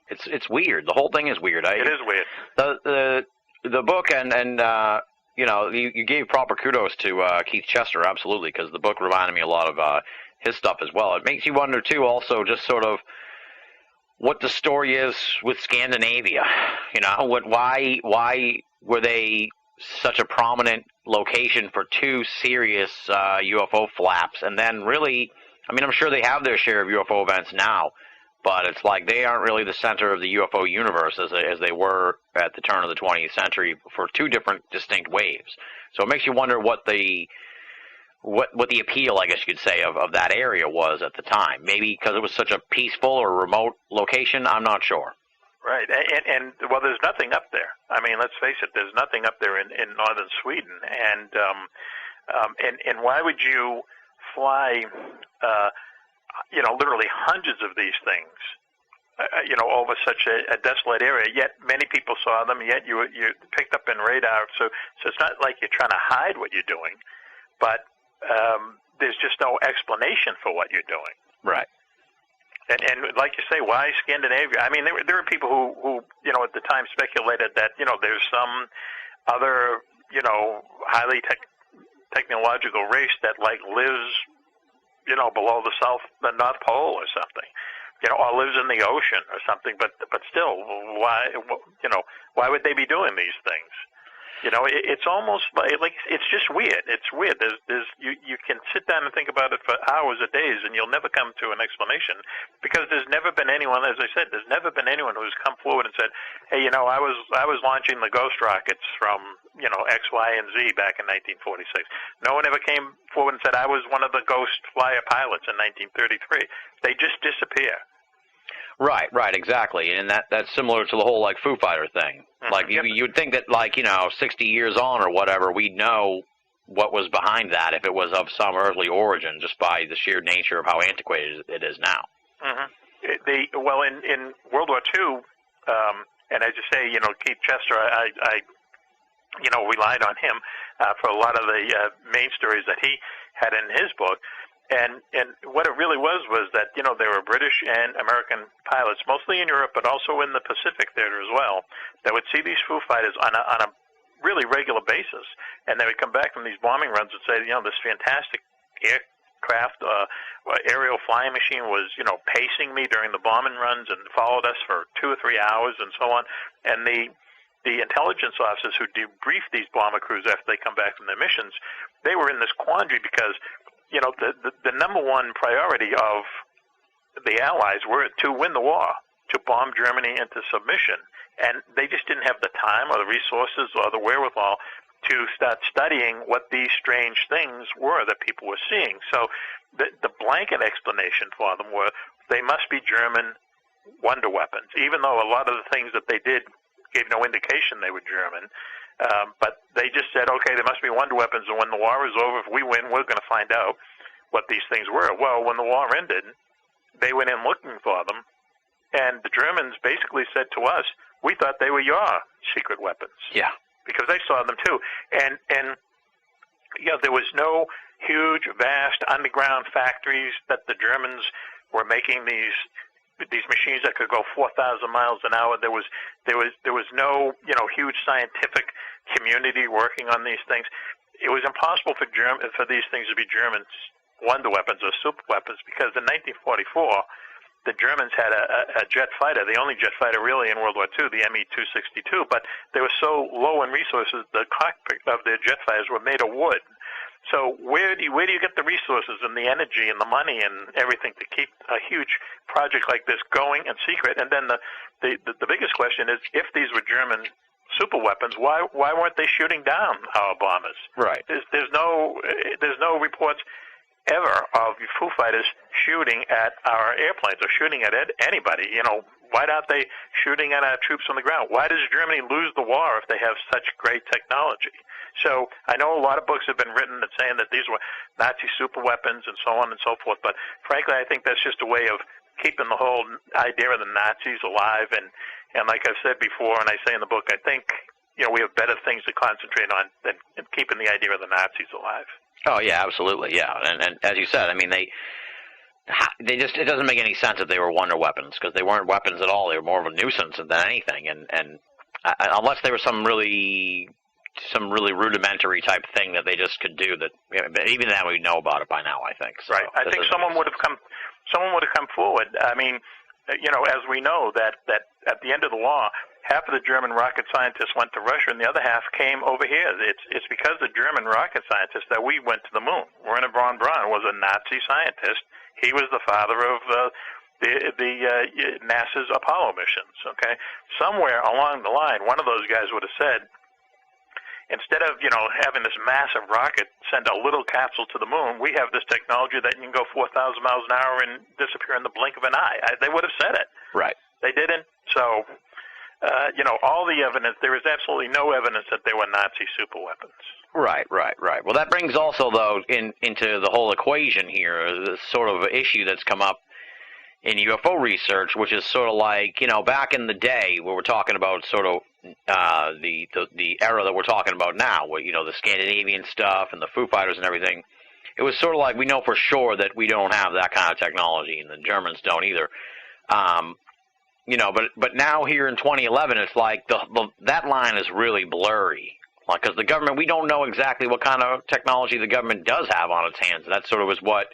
It's weird. The whole thing is weird. It is weird. The book and you know, you gave proper kudos to Keith Chester, absolutely, because the book reminded me a lot of his stuff as well. It makes you wonder too, also, just sort of what the story is with Scandinavia. You know, why were they such a prominent location for two serious UFO flaps, and then really, I mean, I'm sure they have their share of UFO events now. But it's like they aren't really the center of the UFO universe as they were at the turn of the 20th century for two different distinct waves. So it makes you wonder what the appeal, I guess you could say, of that area was at the time. Maybe because it was such a peaceful or remote location, I'm not sure. Right, and well, there's nothing up there. I mean, let's face it, there's nothing up there in northern Sweden. And why would you fly literally hundreds of these things, over such a desolate area. Yet many people saw them. Yet you picked up in radar. So it's not like you're trying to hide what you're doing, but there's just no explanation for what you're doing. Right. And like you say, why Scandinavia? I mean, there were people who at the time speculated that there's some other highly technological race that lives below the North Pole or something, or lives in the ocean or something. But still, why would they be doing these things? It's almost like it's just weird. It's weird. You can sit down and think about it for hours or days, and you'll never come to an explanation because there's never been anyone, as I said, there's never been anyone who's come forward and said, hey, I was launching the Ghost rockets from X, Y, and Z back in 1946. No one ever came forward and said I was one of the Ghost flyer pilots in 1933. They just disappear. Right, exactly, and that's similar to the whole Foo Fighter thing. Like you'd think that 60 years on or whatever, we'd know what was behind that if it was of some earthly origin, just by the sheer nature of how antiquated it is now. Mm-hmm. In World War II, and as you say, Keith Chester, I relied on him for a lot of the main stories that he had in his book. And what it really was that, there were British and American pilots, mostly in Europe, but also in the Pacific theater as well, that would see these Foo Fighters on a really regular basis. And they would come back from these bombing runs and say, this fantastic aircraft, aerial flying machine was, pacing me during the bombing runs and followed us for 2 or 3 hours and so on. And the intelligence officers who debrief these bomber crews after they come back from their missions, they were in this quandary because the number one priority of the Allies were to win the war, to bomb Germany into submission. And they just didn't have the time or the resources or the wherewithal to start studying what these strange things were that people were seeing. So the blanket explanation for them were they must be German wonder weapons, even though a lot of the things that they did gave no indication they were German. But they just said, okay, there must be wonder weapons, and when the war is over, if we win, we're going to find out what these things were. Well, when the war ended, they went in looking for them, and the Germans basically said to us, we thought they were your secret weapons. Yeah. Because they saw them too. And there was no huge, vast underground factories that the Germans were making these machines that could go 4,000 miles an hour. There was no huge scientific community working on these things. It was impossible for these things to be German wonder weapons or super weapons because in 1944 the Germans had a jet fighter, the only jet fighter really in World War II, the Me-262, but they were so low in resources, the cockpit of their jet fighters were made of wood. So where do you get the resources and the energy and the money and everything to keep a huge project like this going in secret? And then the biggest question is, if these were German super weapons, why weren't they shooting down our bombers? Right. There's no reports ever of Foo Fighters shooting at our airplanes or shooting at anybody. Why aren't they shooting at our troops on the ground? Why does Germany lose the war if they have such great technology? So I know a lot of books have been written that saying that these were Nazi super weapons and so on and so forth, but frankly, I think that's just a way of keeping the whole idea of the Nazis alive. And like I've said before, and I say in the book, I think we have better things to concentrate on than keeping the idea of the Nazis alive. Oh yeah, absolutely, yeah. And as you said, I mean, they just, it doesn't make any sense if they were wonder weapons, because they weren't weapons at all. They were more of a nuisance than anything, and unless they were some really rudimentary type thing that they just could do, that even that we know about it by now, I think. So right. I think someone would have come forward. I mean, as we know that at the end of the war, half of the German rocket scientists went to Russia, and the other half came over here. It's because of German rocket scientists that we went to the moon. Werner von Braun was a Nazi scientist. He was the father of NASA's Apollo missions. Okay, somewhere along the line, one of those guys would have said, instead of having this massive rocket send a little capsule to the moon, we have this technology that you can go 4,000 miles an hour and disappear in the blink of an eye. They would have said it. Right. They didn't. So, all the evidence, there is absolutely no evidence that they were Nazi super weapons. Right. Well, that brings also, though, into the whole equation here, this sort of issue that's come up in UFO research, which is sort of like, back in the day, where we're talking about sort of the era that we're talking about now, where, the Scandinavian stuff and the Foo Fighters and everything. It was sort of like, we know for sure that we don't have that kind of technology, and the Germans don't either. But now here in 2011, it's like that line is really blurry. Because the government, we don't know exactly what kind of technology the government does have on its hands. That sort of is what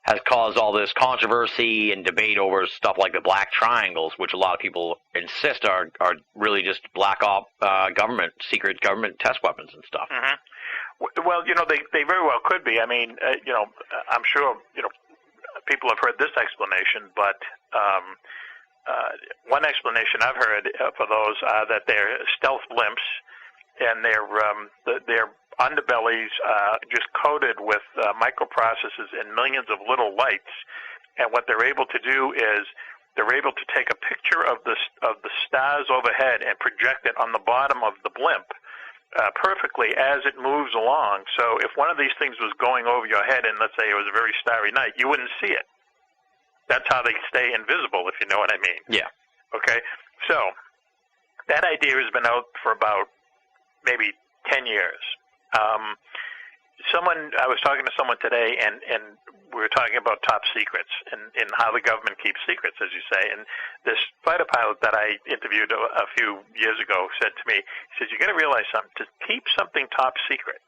has caused all this controversy and debate over stuff like the black triangles, which a lot of people insist are really just black op secret government test weapons and stuff. Mm-hmm. Well, they very well could be. I mean, I'm sure, people have heard this explanation, but one explanation I've heard for those are that they're stealth blimps, and their underbellies just coated with microprocessors and millions of little lights. And what they're able to do is they're able to take a picture of the stars overhead and project it on the bottom of the blimp perfectly as it moves along. So if one of these things was going over your head, and let's say it was a very starry night, you wouldn't see it. That's how they stay invisible, if you know what I mean. Yeah. Okay? So that idea has been out for about maybe 10 years. I was talking to someone today, and we were talking about top secrets and how the government keeps secrets, as you say. And this fighter pilot that I interviewed a few years ago said to me, he says, you got to realize something. To keep something top secret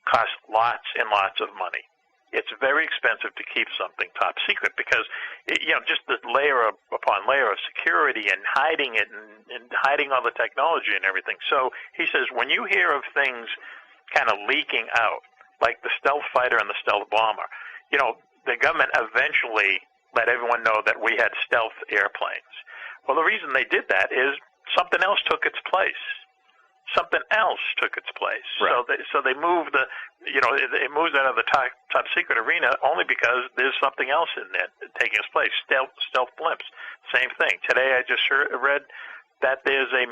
costs lots and lots of money. It's very expensive to keep something top secret because, just the layer upon layer of security and hiding it and hiding all the technology and everything. So he says, when you hear of things kind of leaking out, like the stealth fighter and the stealth bomber, the government eventually let everyone know that we had stealth airplanes. Well, the reason they did that is something else took its place. Something else took its place. Right. So they moved it moves out of the top secret arena only because there's something else in there taking its place. Stealth blimps, same thing. Today I just read that there's a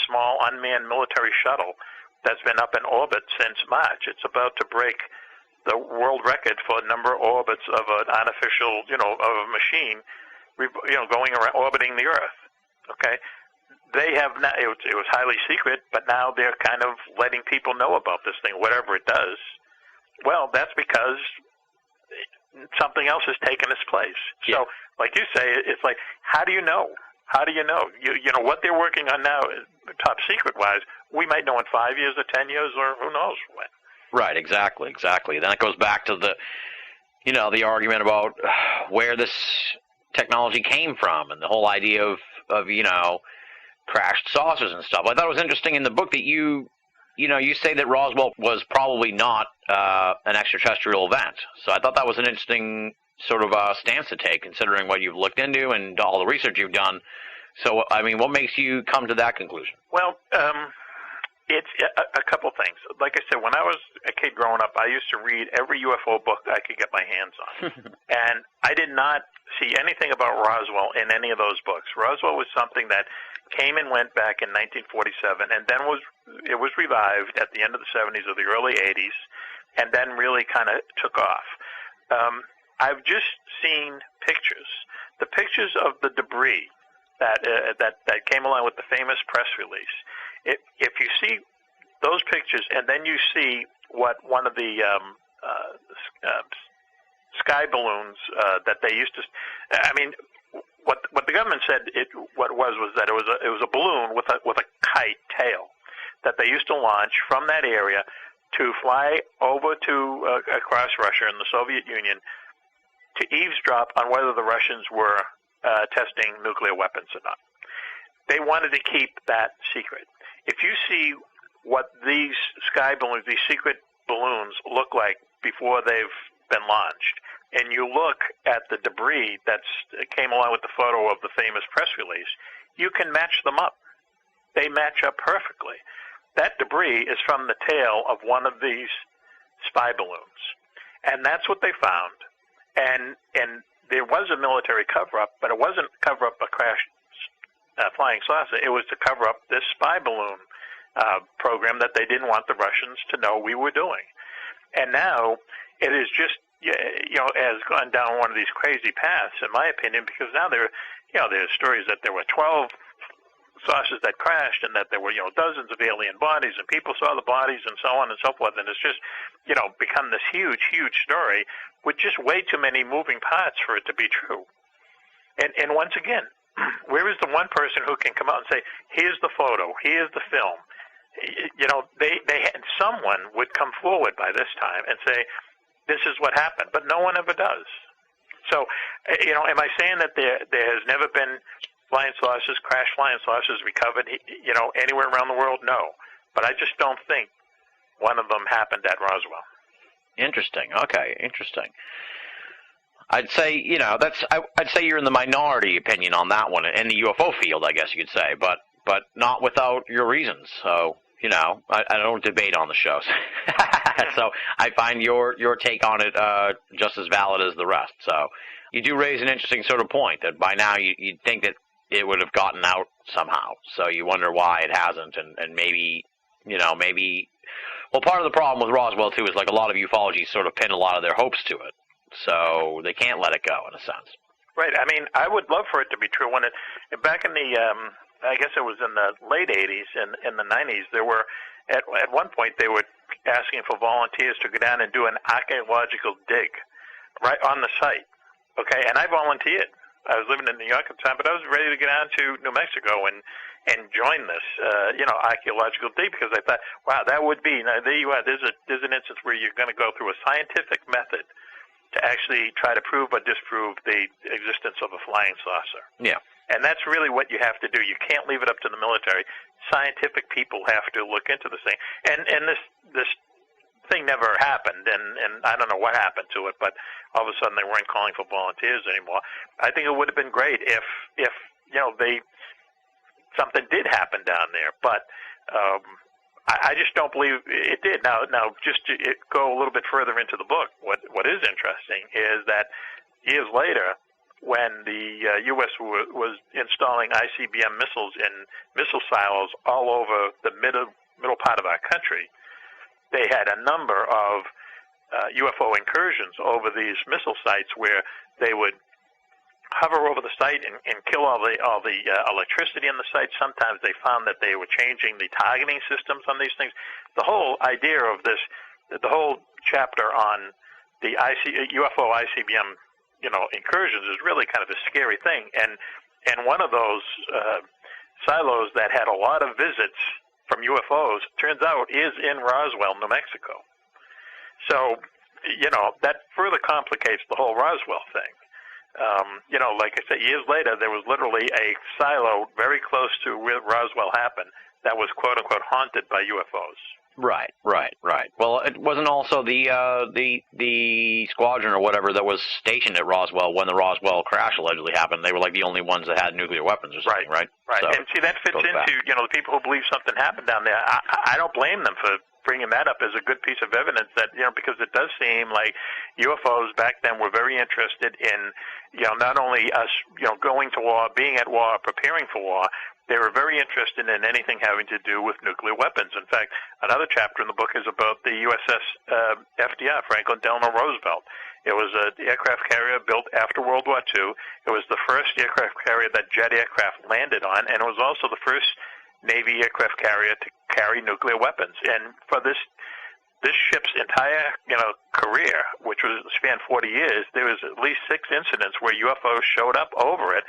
small unmanned military shuttle that's been up in orbit since March. It's about to break the world record for a number of orbits of an artificial, of a machine, going around orbiting the Earth. Okay. They have now, it was highly secret, but now they're kind of letting people know about this thing, whatever it does. Well, that's because something else has taken its place. Yeah. So, like you say, it's like, how do you know? How do you know? You know what they're working on now, top secret wise. We might know in 5 years or 10 years or who knows when. Right. Exactly. Then it goes back to the argument about where this technology came from and the whole idea of crashed saucers and stuff. I thought it was interesting in the book that you you say that Roswell was probably not an extraterrestrial event. So I thought that was an interesting sort of stance to take, considering what you've looked into and all the research you've done. So, I mean, what makes you come to that conclusion? Well, it's a couple things. Like I said, when I was a kid growing up, I used to read every UFO book I could get my hands on. And I did not see anything about Roswell in any of those books. Roswell was something that came and went back in 1947, and then it was revived at the end of the 70s or the early 80s, and then really kind of took off. I've just seen pictures. The pictures of the debris that came along with the famous press release. If you see those pictures, and then you see what one of the sky balloons that they used to, I mean, what the government said what it was that it was a balloon with a kite tail that they used to launch from that area to fly over to across Russia and the Soviet Union to eavesdrop on whether the Russians were testing nuclear weapons or not. They wanted to keep that secret. If you see what these sky balloons, these secret balloons, look like before they've been launched, and you look at the debris that came along with the photo of the famous press release, you can match them up. They match up perfectly. That debris is from the tail of one of these spy balloons, and that's what they found. And there was a military cover-up, but it wasn't cover-up a crashed flying saucer. It was to cover up this spy balloon program that they didn't want the Russians to know we were doing. And now it is just, has gone down one of these crazy paths, in my opinion, because now there's stories that there were 12 saucers that crashed and that there were, dozens of alien bodies and people saw the bodies and so on and so forth. And it's just, become this huge, huge story with just way too many moving parts for it to be true. And once again, where is the one person who can come out and say, here's the photo, here's the film? They had someone would come forward by this time and say, this is what happened, but no one ever does. So, am I saying that there has never been flying saucers, crashed flying saucers recovered, anywhere around the world? No. But I just don't think one of them happened at Roswell. Interesting. Okay, interesting. I'd say, I'd say you're in the minority opinion on that one, in the UFO field, I guess you could say, but not without your reasons. So, I don't debate on the shows. So I find your take on it just as valid as the rest. So you do raise an interesting sort of point that by now you'd think that it would have gotten out somehow. So you wonder why it hasn't, and maybe, well, part of the problem with Roswell, too, is like a lot of ufologists sort of pin a lot of their hopes to it. So they can't let it go, in a sense. Right. I mean, I would love for it to be true. Back in the, I guess it was in the late 80s and in the 90s, there were, at one point, they were asking for volunteers to go down and do an archaeological dig right on the site. Okay, and I volunteered. I was living in New York at the time, but I was ready to get down to New Mexico and join this, archaeological dig, because I thought, wow, that would be, now there you are, there's an instance where you're going to go through a scientific method to actually try to prove or disprove the existence of a flying saucer. Yeah. And that's really what you have to do. You can't leave it up to the military. Scientific people have to look into this thing. And this thing never happened, and I don't know what happened to it, but all of a sudden they weren't calling for volunteers anymore. I think it would have been great if something did happen down there, but I just don't believe it did. Now, just to go a little bit further into the book, what is interesting is that years later, when the U.S. was installing ICBM missiles in missile silos all over the middle part of our country, they had a number of UFO incursions over these missile sites where they would hover over the site and kill all the electricity in the site. Sometimes they found that they were changing the targeting systems on these things. The whole idea of this, the whole chapter on the UFO ICBM, incursions is really kind of a scary thing. And one of those silos that had a lot of visits from UFOs, turns out, is in Roswell, New Mexico. So, that further complicates the whole Roswell thing. Like I said, years later, there was literally a silo very close to where Roswell happened that was, quote-unquote, haunted by UFOs. Right. Well, it wasn't also the squadron or whatever that was stationed at Roswell when the Roswell crash allegedly happened. They were like the only ones that had nuclear weapons or something, right? Right. So, and see, that fits into, the people who believe something happened down there. I don't blame them for bringing that up as a good piece of evidence that, because it does seem like UFOs back then were very interested in, not only us, going to war, being at war, preparing for war. They were very interested in anything having to do with nuclear weapons. In fact, another chapter in the book is about the USS FDR, Franklin Delano Roosevelt. It was an aircraft carrier built after World War II. It was the first aircraft carrier that jet aircraft landed on, and it was also the first Navy aircraft carrier to carry nuclear weapons. And for this ship's entire, career, which was spanned 40 years, there was at least 6 incidents where UFOs showed up over it,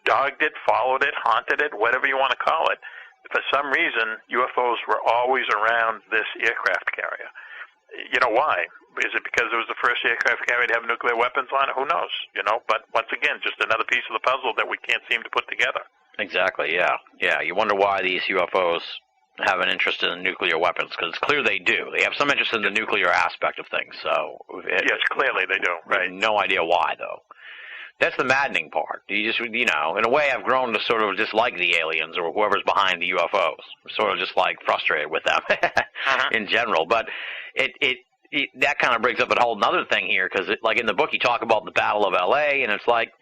dogged it, followed it, haunted it, whatever you want to call it. For some reason, UFOs were always around this aircraft carrier. You know why? Is it because it was the first aircraft carrier to have nuclear weapons on it? Who knows? But once again, just another piece of the puzzle that we can't seem to put together. Exactly, yeah. You wonder why these UFOs have an interest in nuclear weapons, because it's clear they do. They have some interest in the nuclear aspect of things. So yes, clearly they do. Right. No idea why, though. That's the maddening part. You just, in a way, I've grown to sort of dislike the aliens or whoever's behind the UFOs. I'm sort of just like frustrated with them in general. But it that kind of brings up a whole other thing here, because like in the book you talk about the Battle of L.A. and it's like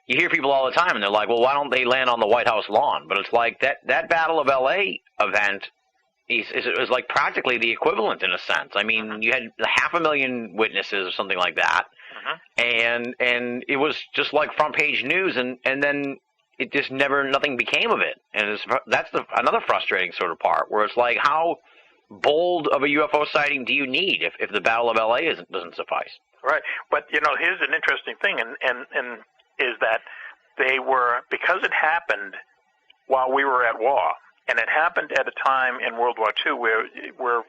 you hear people all the time and they're like, well, why don't they land on the White House lawn? But it's like that Battle of L.A. event is like practically the equivalent in a sense. I mean, you had 500,000 witnesses or something like that. And it was just like front page news, and then it just nothing became of it. And that's another frustrating sort of part, where it's like, how bold of a UFO sighting do you need if the Battle of L.A. doesn't suffice? Right. But, here's an interesting thing, and is that they were, because it happened while we were at war, and it happened at a time in World War II where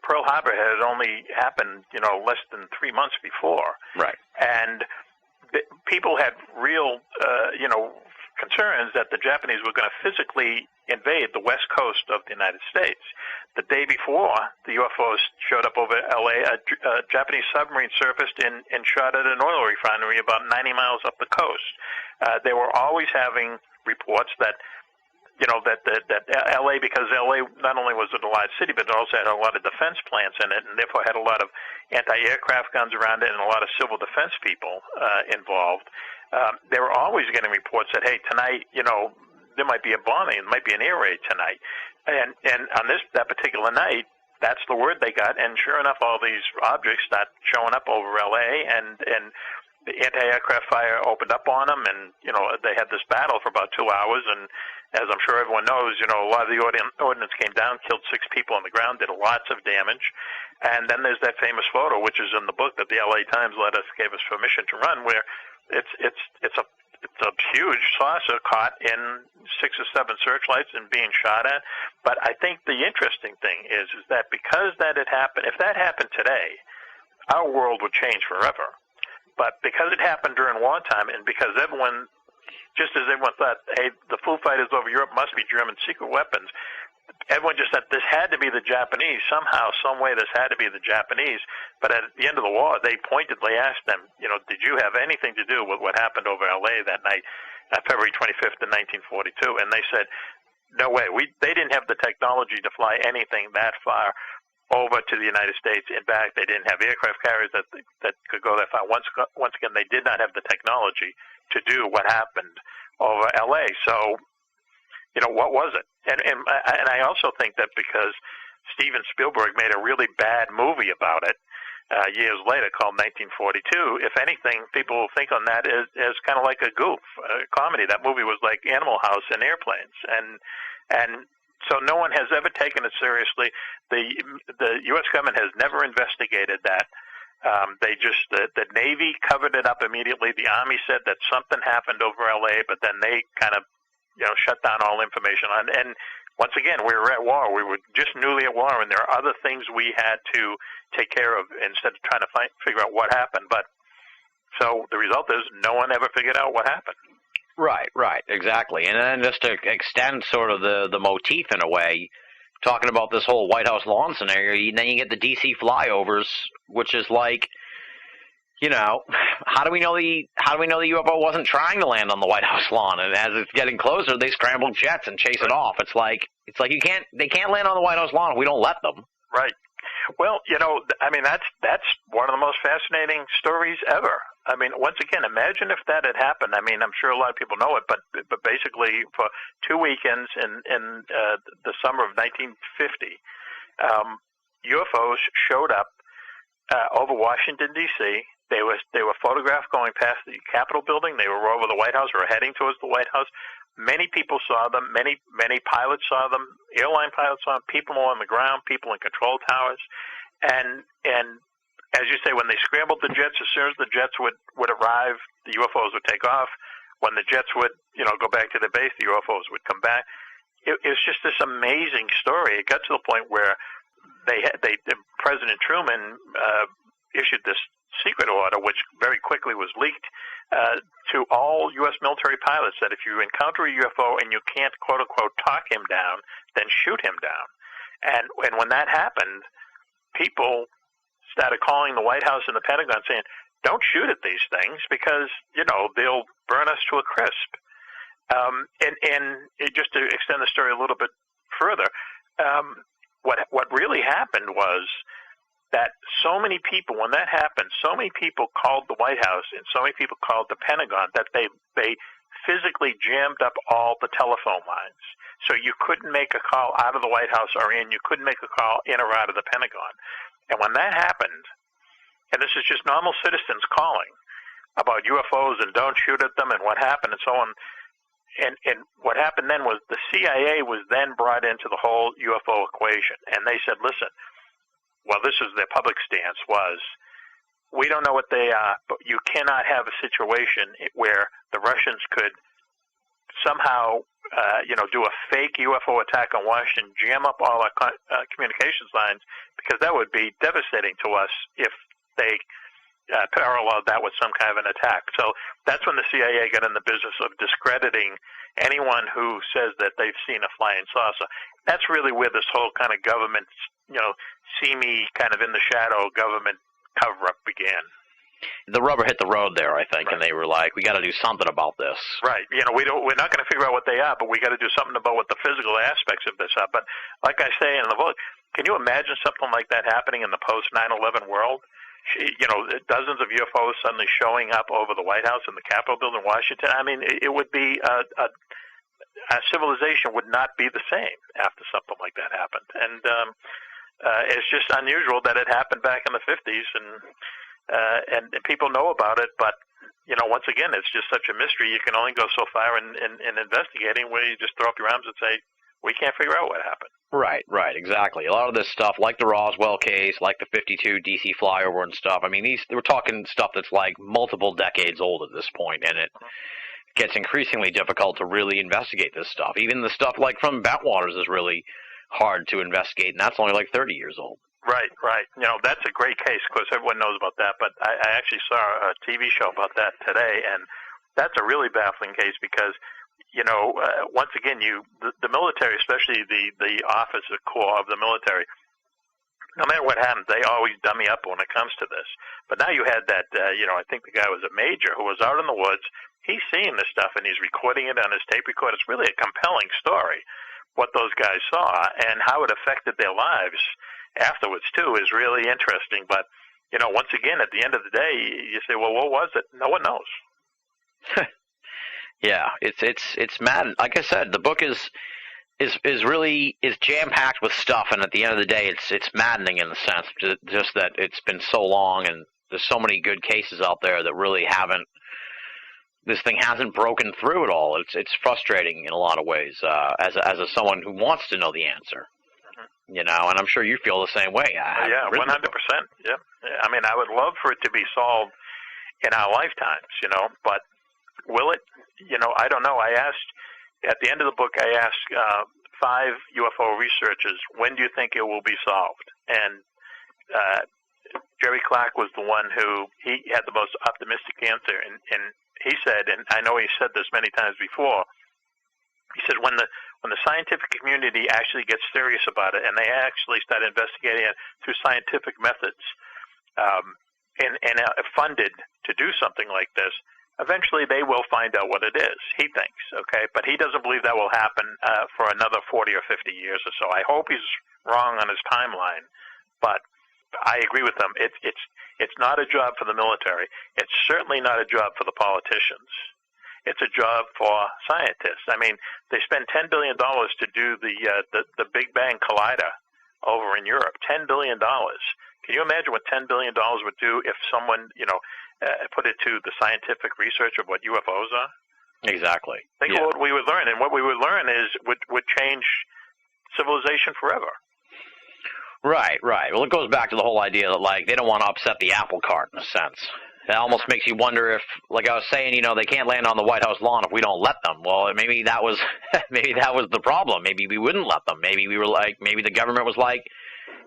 Pearl Harbor had only happened, less than 3 months before. Right. And people had real, concerns that the Japanese were going to physically invade the west coast of the United States. The day before, the UFOs showed up over L.A., a Japanese submarine surfaced and shot at an oil refinery about 90 miles up the coast. They were always having reports that that L.A., because L.A. not only was it a large city, but it also had a lot of defense plants in it, and therefore had a lot of anti-aircraft guns around it and a lot of civil defense people involved. They were always getting reports that, hey, tonight, there might be a bombing, there might be an air raid tonight. And on that particular night, that's the word they got, and sure enough, all these objects start showing up over L.A., and the anti-aircraft fire opened up on them, and, they had this battle for about 2 hours, and as I'm sure everyone knows, a lot of the ordnance came down, killed 6 people on the ground, did lots of damage. And then there's that famous photo, which is in the book that the LA Times gave us permission to run, where it's a huge saucer caught in 6 or 7 searchlights and being shot at. But I think the interesting thing is that because that had happened, if that happened today, our world would change forever. But because it happened during wartime, and because everyone, just as everyone thought, hey, the Foo Fighters over Europe must be German secret weapons, everyone just said this had to be the Japanese. Somehow, some way, this had to be the Japanese. But at the end of the war, they pointedly asked them, did you have anything to do with what happened over L.A. that night, February 25th of 1942? And they said, no way. They didn't have the technology to fly anything that far over to the United States. In fact, they didn't have aircraft carriers that could go that far. Once again, they did not have the technology to do what happened over L.A. So, what was it? And I also think that because Steven Spielberg made a really bad movie about it years later called 1942, if anything, people will think on that as kind of like a goof, a comedy. That movie was like Animal House and airplanes. And so no one has ever taken it seriously. The U.S. government has never investigated that. The Navy covered it up immediately. The Army said that something happened over L.A., but then they kind of, shut down all information on. And once again, we were at war. We were just newly at war, and there are other things we had to take care of instead of trying to figure out what happened. But so the result is no one ever figured out what happened. Right, exactly. And then just to extend sort of the motif in a way, talking about this whole White House lawn scenario, then you get the D.C. flyovers, which is like, you know, how do we know the UFO wasn't trying to land on the White House lawn? And as it's getting closer, they scramble jets and chase it off. It's like they can't land on the White House lawn if we don't let them. Right. Well, you know, I mean, that's one of the most fascinating stories ever. I mean, once again, imagine if that had happened. I mean, I'm sure a lot of people know it, but basically for 2 weekends in the summer of 1950, UFOs showed up over Washington, D.C. They were photographed going past the Capitol building. They were over the White House or heading towards the White House. Many people saw them. Many pilots saw them. Airline pilots saw them. People on the ground. People in control towers. And as you say, when they scrambled the jets, as soon as the jets would arrive, the UFOs would take off. When the jets would go back to the base, the UFOs would come back. It's just this amazing story. It got to the point where President Truman issued this secret order, which very quickly was leaked to all U.S. military pilots, that if you encounter a UFO and you can't, quote unquote, talk him down, then shoot him down. And when that happened, people started calling the White House and the Pentagon saying, don't shoot at these things because, they'll burn us to a crisp. Just to extend the story a little bit further, what really happened was that so many people, when that happened, so many people called the White House and so many people called the Pentagon that they physically jammed up all the telephone lines. So you couldn't make a call out of the White House or in. You couldn't make a call in or out of the Pentagon. And when that happened, and this is just normal citizens calling about UFOs and don't shoot at them and what happened and so on, and what happened then was the CIA was then brought into the whole UFO equation. And they said, listen, well, this is their public stance was, we don't know what they are, but you cannot have a situation where the Russians could somehow, do a fake UFO attack on Washington, jam up all our communications lines, because that would be devastating to us if they paralleled that with some kind of an attack. So that's when the CIA got in the business of discrediting anyone who says that they've seen a flying saucer. That's really where this whole kind of government, see me kind of in the shadow government cover-up began. The rubber hit the road there, I think, right. And they were like, we got to do something about this. Right. We're not going to figure out what they are, but we got to do something about what the physical aspects of this are. But like I say in the book, can you imagine something like that happening in the post 9/11 world? Dozens of UFOs suddenly showing up over the White House and the Capitol building in Washington. I mean, it would be our civilization would not be the same after something like that happened. And it's just unusual that it happened back in the 50s, and people know about it. But once again, it's just such a mystery. You can only go so far in investigating, where you just throw up your arms and say, we can't figure out what happened. Right, exactly. A lot of this stuff, like the Roswell case, like the 52 D.C. flyover and stuff, I mean, we're talking stuff that's like multiple decades old at this point, and it gets increasingly difficult to really investigate this stuff. Even the stuff like from Bentwaters is really hard to investigate, and that's only like 30 years old. Right. That's a great case. Of course, everyone knows about that, but I actually saw a TV show about that today, and that's a really baffling case because, once again, the military, especially the officer corps of the military, no matter what happens, they always dummy up when it comes to this. But now you had that, I think the guy was a major who was out in the woods. He's seeing this stuff, and he's recording it on his tape recorder. It's really a compelling story, what those guys saw, and how it affected their lives afterwards, too, is really interesting. But, once again, at the end of the day, you say, well, what was it? No one knows. Yeah, it's mad. Like I said, the book is really jam packed with stuff, and at the end of the day, it's maddening in the sense just that it's been so long, and there's so many good cases out there that really haven't. This thing hasn't broken through at all. It's frustrating in a lot of ways as someone who wants to know the answer. Mm-hmm. And I'm sure you feel the same way. Yeah, 100%. Yeah, I mean, I would love for it to be solved in our lifetimes, but will it? I don't know. I asked, at the end of the book, I asked 5 UFO researchers, when do you think it will be solved? And Jerry Clark was the one who, he had the most optimistic answer. And he said, and I know he said this many times before, He said when the scientific community actually gets serious about it and they actually start investigating it through scientific methods, and funded to do something like this, eventually they will find out what it is, he thinks, okay? But he doesn't believe that will happen for another 40 or 50 years or so. I hope he's wrong on his timeline, but I agree with him. It's not a job for the military. It's certainly not a job for the politicians. It's a job for scientists. I mean, they spend $10 billion to do the Big Bang Collider over in Europe. $10 billion. Can you imagine what $10 billion would do if someone, put it to the scientific research of what UFOs are? Exactly. Think of what we would learn, and what we would learn is would change civilization forever. Right. Well, it goes back to the whole idea that, like, they don't want to upset the apple cart in a sense. It almost makes you wonder if, like I was saying, they can't land on the White House lawn if we don't let them. Well, maybe that was the problem. Maybe we wouldn't let them. Maybe maybe the government was like,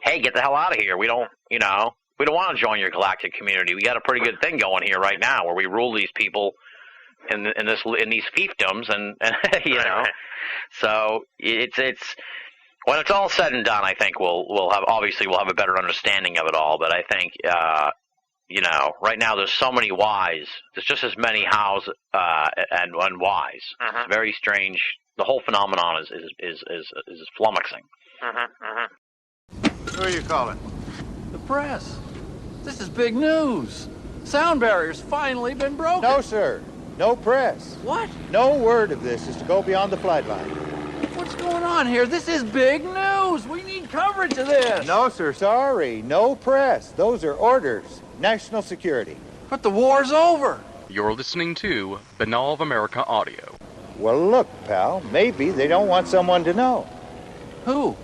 hey, get the hell out of here. We don't want to join your galactic community. We got a pretty good thing going here right now where we rule these people in these fiefdoms, and So it's when it's all said and done, I think we'll have a better understanding of it all. But I think right now there's so many whys. There's just as many hows and whys. It's very strange. The whole phenomenon is flummoxing. Who are you calling? The press. This is big news. Sound barrier's finally been broken. No, sir. No press. What? No word of this is to go beyond the flight line. What's going on here? This is big news. We need coverage of this. No, sir. Sorry. No press. Those are orders. National security. But the war's over. You're listening to Banal of America Audio. Well, look, pal. Maybe they don't want someone to know. Who?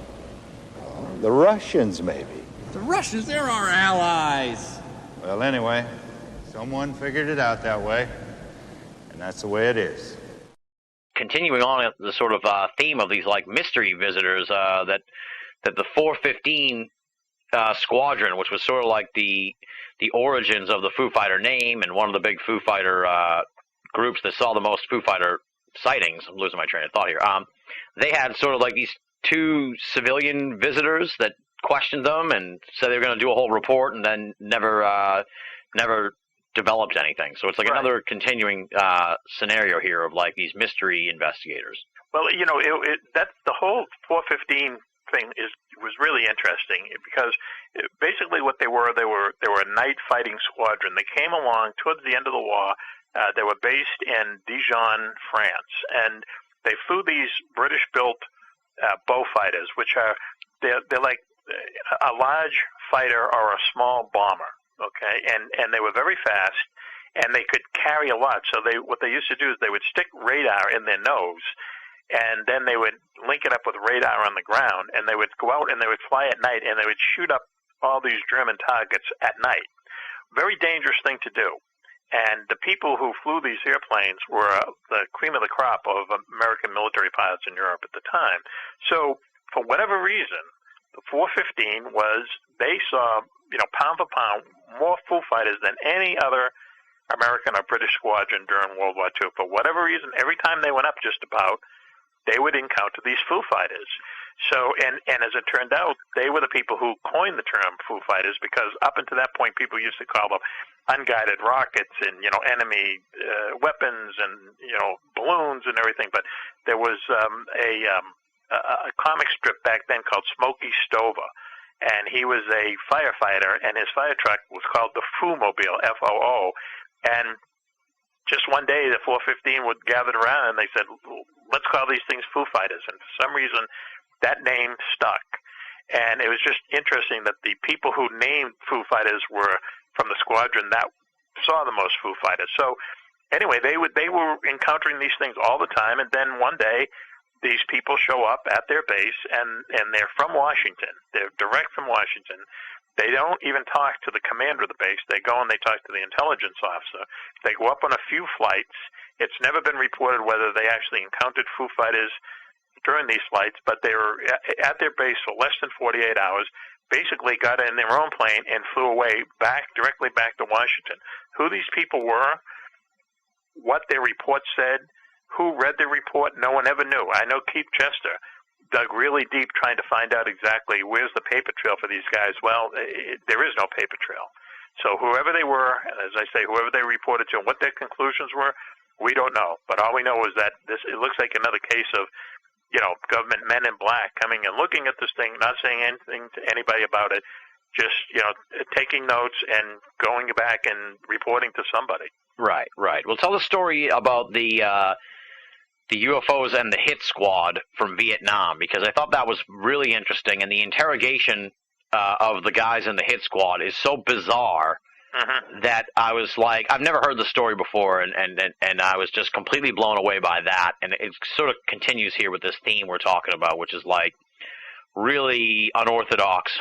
The Russians, maybe. The Russians, they're our allies. Well, anyway, someone figured it out that way, and that's the way it is. Continuing on the sort of theme of these mystery visitors, that the 415 squadron, which was sort of like the origins of the Foo Fighter name and one of the big Foo Fighter groups that saw the most Foo Fighter sightings. I'm losing my train of thought here. They had sort of like these two civilian visitors that questioned them and said they were going to do a whole report, and then never developed anything. So it's like another continuing scenario here of these mystery investigators. Well, that's the whole 415 thing was really interesting because basically what they were a night fighting squadron. They came along towards the end of the war. They were based in Dijon, France, and they flew these British-built BoA fighters, which they're like a large fighter or a small bomber. Okay, and they were very fast, and they could carry a lot. So what they used to do is they would stick radar in their nose, and then they would link it up with radar on the ground, and they would go out and they would fly at night, and they would shoot up all these German targets at night. Very dangerous thing to do. And the people who flew these airplanes were the cream of the crop of American military pilots in Europe at the time. So for whatever reason, the 415 they saw, pound for pound, more Foo Fighters than any other American or British squadron during World War II. For whatever reason, every time they went up just about, they would encounter these Foo Fighters. So, and as it turned out, they were the people who coined the term Foo Fighters, because up until that point, people used to call them unguided rockets and, enemy weapons and, balloons and everything. But there was a comic strip back then called Smokey Stover, and he was a firefighter, and his fire truck was called the Foo-mobile, F-O-O. And just one day, the 415 would gather around, and they said, let's call these things Foo Fighters. And for some reason, that name stuck. And it was just interesting that the people who named Foo Fighters were from the squadron that saw the most Foo Fighters. So anyway, they were encountering these things all the time, and then one day, these people show up at their base, and they're from Washington. They're direct from Washington. They don't even talk to the commander of the base. They go and they talk to the intelligence officer. They go up on a few flights. It's never been reported whether they actually encountered Foo Fighters during these flights, but they were at their base for less than 48 hours, basically got in their own plane and flew away directly back to Washington. Who these people were, what their report said, who read the report, no one ever knew. I know Keith Chester dug really deep trying to find out exactly where's the paper trail for these guys. Well, there is no paper trail. So whoever they were, as I say, whoever they reported to and what their conclusions were, we don't know. But all we know is that it looks like another case of, government men in black coming and looking at this thing, not saying anything to anybody about it, just, taking notes and going back and reporting to somebody. Right. Well, tell the story about the UFOs and the hit squad from Vietnam, because I thought that was really interesting, and the interrogation of the guys in the hit squad is so bizarre that I was like, I've never heard the story before, and I was just completely blown away by that, and it sort of continues here with this theme we're talking about, which is like really unorthodox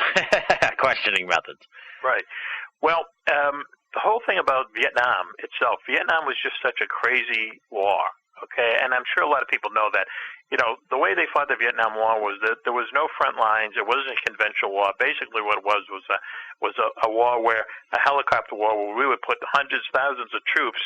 questioning methods. Right. Well, the whole thing about Vietnam itself, Vietnam was just such a crazy war, okay? And I'm sure a lot of people know that. The way they fought the Vietnam War was that there was no front lines. It wasn't a conventional war. Basically what it was a war where a helicopter war where we would put hundreds, thousands of troops,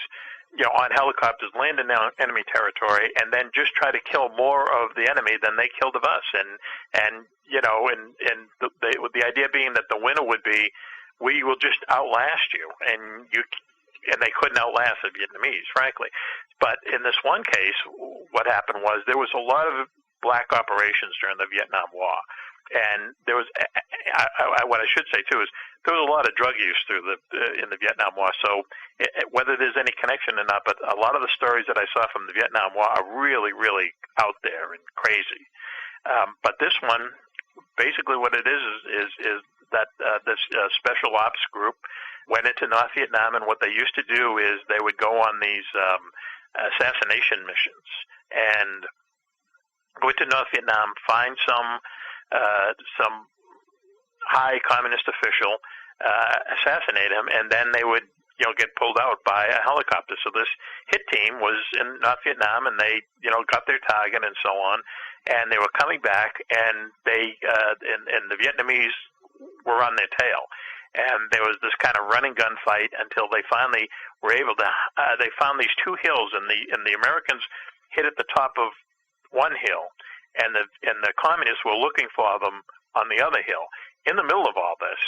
on helicopters, land in enemy territory, and then just try to kill more of the enemy than they killed of us. And the idea being that the winner would be, we will just outlast you, and they couldn't outlast the Vietnamese, frankly. But in this one case, what happened was there was a lot of black operations during the Vietnam War. And there was, what I should say too is, there was a lot of drug use in the Vietnam War. So whether there's any connection or not, but a lot of the stories that I saw from the Vietnam War are really, really out there and crazy. But this one, basically what it is that this special ops group went into North Vietnam, and what they used to do is they would go on these assassination missions and go into North Vietnam, find some high communist official, assassinate him, and then they would get pulled out by a helicopter. So this hit team was in North Vietnam, and they got their target and so on, and they were coming back, and they and the Vietnamese were on their tail. And there was this kind of running gun fight until they finally were able to. They found these two hills, and the Americans hit at the top of one hill, and the communists were looking for them on the other hill. In the middle of all this,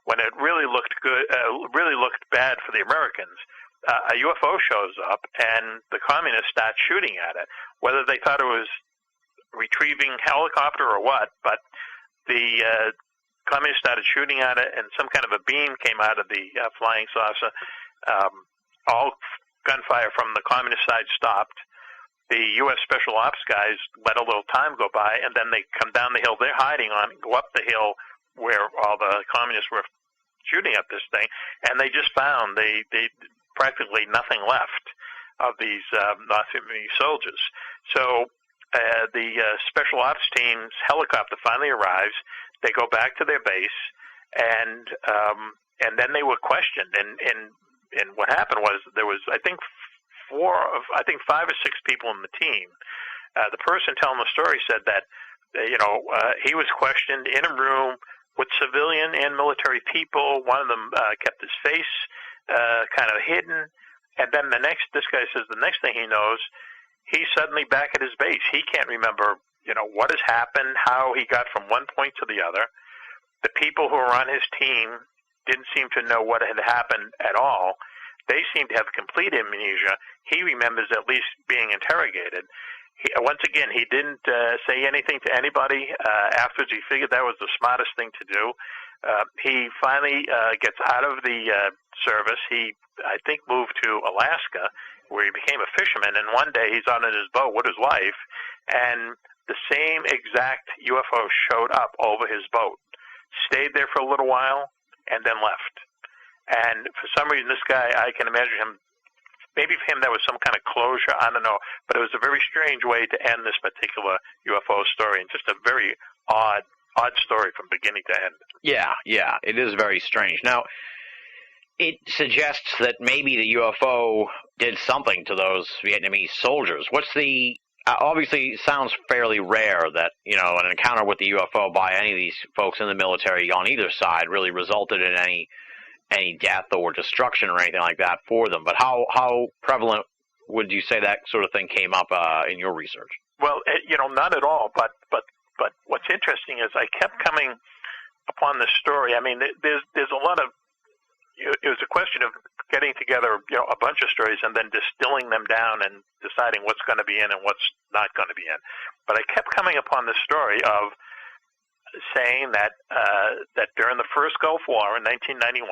when it really looked good, really looked bad for the Americans, a UFO shows up, and the communists start shooting at it. Whether they thought it was retrieving helicopter or what, but the communists started shooting at it, and some kind of a beam came out of the flying saucer. All gunfire from the communist side stopped. The U.S. Special Ops guys let a little time go by, and then they come down the hill they're hiding on, go up the hill where all the communists were shooting at this thing, and they just found they practically nothing left of these North Vietnamese soldiers. So the Special Ops team's helicopter finally arrives. They go back to their base, and then they were questioned. And what happened was there was, I think 5 or 6 people in the team. The person telling the story said that he was questioned in a room with civilian and military people. One of them kept his face kind of hidden, and then this guy says the next thing he knows, he's suddenly back at his base. He can't remember what has happened, how he got from one point to the other. The people who were on his team didn't seem to know what had happened at all. They seem to have complete amnesia. He remembers at least being interrogated. Once again, he didn't say anything to anybody. Afterwards, he figured that was the smartest thing to do. He finally gets out of the service. He, I think, moved to Alaska, where he became a fisherman. And one day, he's on his boat with his wife, and the same exact UFO showed up over his boat, stayed there for a little while, and then left. And for some reason, this guy, I can imagine him, maybe for him that was some kind of closure, I don't know, but it was a very strange way to end this particular UFO story, and just a very odd story from beginning to end. Yeah, it is very strange. Now, it suggests that maybe the UFO did something to those Vietnamese soldiers. What's the... obviously, it sounds fairly rare that, an encounter with the UFO by any of these folks in the military on either side really resulted in any death or destruction or anything like that for them. But how prevalent would you say that sort of thing came up in your research? Well, not at all. But what's interesting is I kept coming upon this story. I mean, there's a lot of. It was a question of getting together, a bunch of stories and then distilling them down and deciding what's going to be in and what's not going to be in. But I kept coming upon this story of saying that that during the first Gulf War in 1991,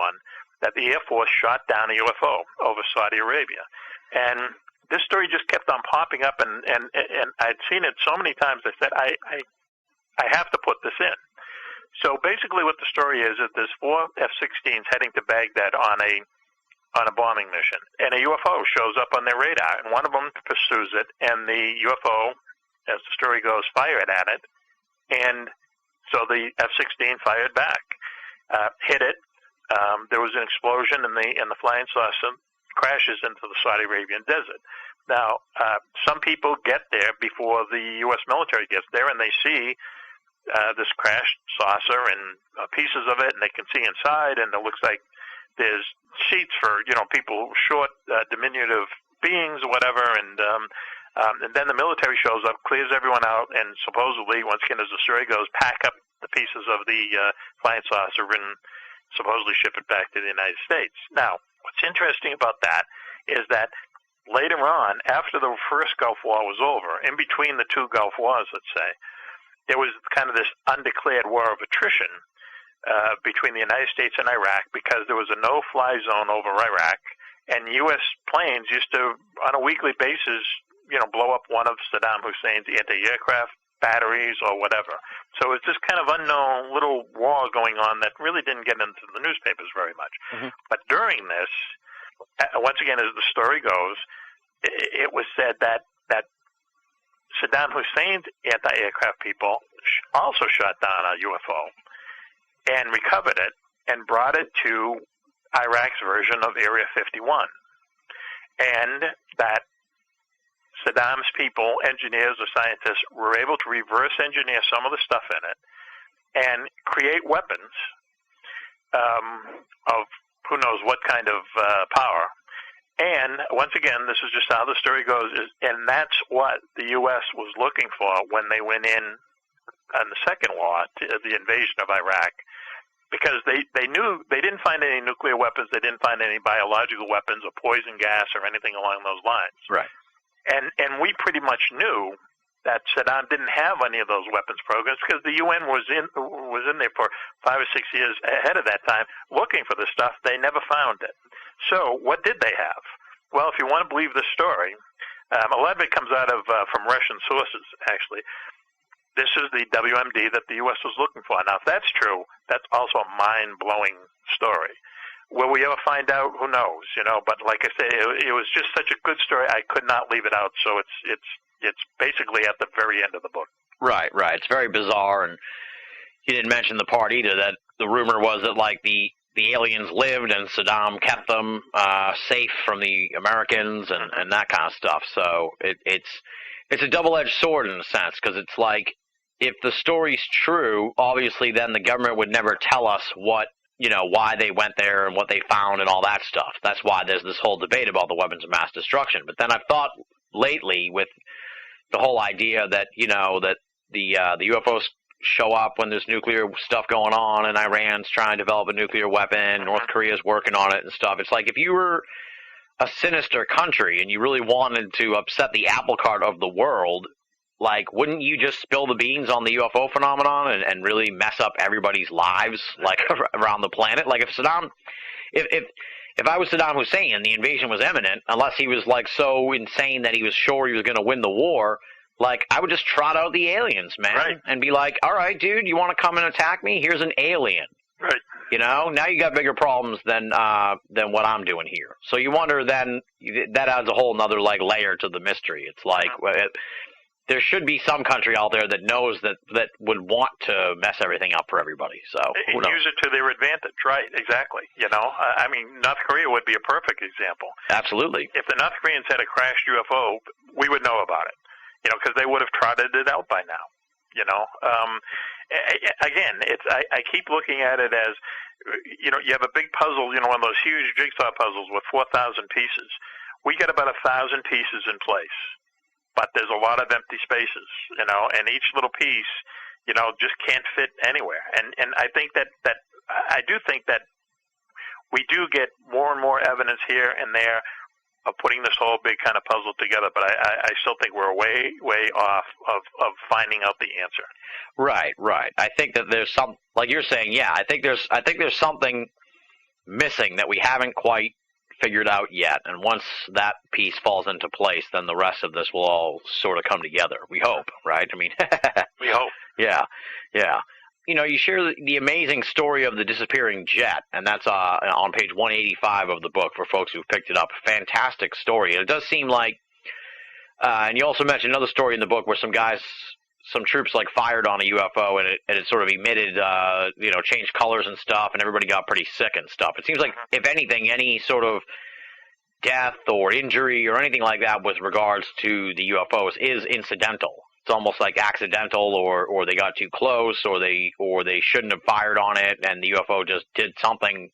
that the Air Force shot down a UFO over Saudi Arabia, and this story just kept on popping up, and I'd seen it so many times. I said, I have to put this in. So basically, what the story is there's 4 F-16s heading to Baghdad on a bombing mission, and a UFO shows up on their radar, and one of them pursues it, and the UFO, as the story goes, fired at it, and so the F-16 fired back, hit it. There was an explosion, and the flying saucer crashes into the Saudi Arabian desert. Now, some people get there before the U.S. military gets there, and they see this crashed saucer and pieces of it, and they can see inside, and it looks like there's seats for people, short, diminutive beings or whatever, and then the military shows up, clears everyone out, and supposedly, once again, as the story goes, pack up the pieces of the flying saucer and supposedly ship it back to the United States. Now, what's interesting about that is that later on, after the first Gulf War was over, in between the 2 Gulf Wars, let's say, there was kind of this undeclared war of attrition between the United States and Iraq because there was a no-fly zone over Iraq, and U.S. planes used to, on a weekly basis, blow up one of Saddam Hussein's anti-aircraft batteries or whatever. So it's this kind of unknown little war going on that really didn't get into the newspapers very much. Mm-hmm. But during this, once again, as the story goes, it was said that Saddam Hussein's anti-aircraft people also shot down a UFO and recovered it and brought it to Iraq's version of Area 51. And that Saddam's people, engineers or scientists, were able to reverse engineer some of the stuff in it and create weapons of who knows what kind of power. And once again, this is just how the story goes, and that's what the U.S. was looking for when they went in on the second war, the invasion of Iraq, because they knew they didn't find any nuclear weapons, they didn't find any biological weapons or poison gas or anything along those lines. Right. And we pretty much knew that Saddam didn't have any of those weapons programs because the UN was in there for 5 or 6 years ahead of that time looking for this stuff. They never found it. So what did they have? Well, if you want to believe this story, a lot of it comes out of from Russian sources, actually. This is the WMD that the U.S. was looking for. Now, if that's true, that's also a mind-blowing story. Will we ever find out? Who knows? But like I say, it was just such a good story. I could not leave it out. So it's basically at the very end of the book. Right. It's very bizarre, and you didn't mention the part either that the rumor was that like the aliens lived and Saddam kept them safe from the Americans and that kind of stuff. So it's a double-edged sword in a sense because it's like if the story's true, obviously then the government would never tell us what. Why they went there and what they found and all that stuff. That's why there's this whole debate about the weapons of mass destruction. But then I've thought lately with the whole idea that, that the UFOs show up when there's nuclear stuff going on and Iran's trying to develop a nuclear weapon, North Korea's working on it and stuff. It's like if you were a sinister country and you really wanted to upset the apple cart of the world, like, wouldn't you just spill the beans on the UFO phenomenon and really mess up everybody's lives, like, around the planet? Like, if I was Saddam Hussein and the invasion was imminent, unless he was, like, so insane that he was sure he was going to win the war, like, I would just trot out the aliens, man, right. And be like, all right, dude, you want to come and attack me? Here's an alien. Right. Now you got bigger problems than what I'm doing here. So you wonder then, that adds a whole nother, like, layer to the mystery. It's like... there should be some country out there that knows that would want to mess everything up for everybody. So who knows? Use it to their advantage, right? Exactly. I mean, North Korea would be a perfect example. Absolutely. If the North Koreans had a crashed UFO, we would know about it. Because they would have trotted it out by now. Again, I keep looking at it as, you have a big puzzle, one of those huge jigsaw puzzles with 4,000 pieces. we get about 1,000 pieces in place, but there's a lot of empty spaces, and each little piece, just can't fit anywhere. And I think that I do think that we do get more and more evidence here and there of putting this whole big kind of puzzle together, but I still think we're way, way off of finding out the answer. Right. I think that there's some, like you're saying, yeah, I think there's something missing that we haven't quite figured out yet, and once that piece falls into place, then the rest of this will all sort of come together. We hope, right? I mean, we hope. Yeah. You share the amazing story of the disappearing jet, and that's on page 185 of the book for folks who've picked it up. Fantastic story. And it does seem like, and you also mentioned another story in the book where some troops fired on a UFO, and it sort of emitted, changed colors and stuff, and everybody got pretty sick and stuff. It seems like, if anything, any sort of death or injury or anything like that with regards to the UFOs is incidental. It's almost like accidental, or they got too close, or they shouldn't have fired on it, and the UFO just did something,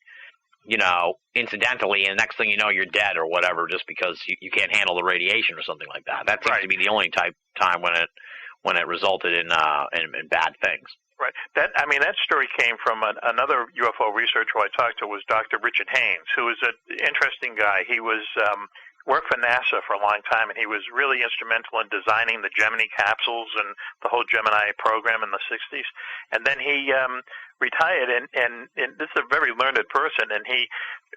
incidentally, and next thing you know, you're dead or whatever, just because you can't handle the radiation or something like that. That seems to be the only time when it resulted in bad things. Right. That story came from another UFO researcher who I talked to, was Dr. Richard Haynes, who is an interesting guy. He was worked for NASA for a long time, and he was really instrumental in designing the Gemini capsules and the whole Gemini program in the 60s. And then he retired, and this is a very learned person, and he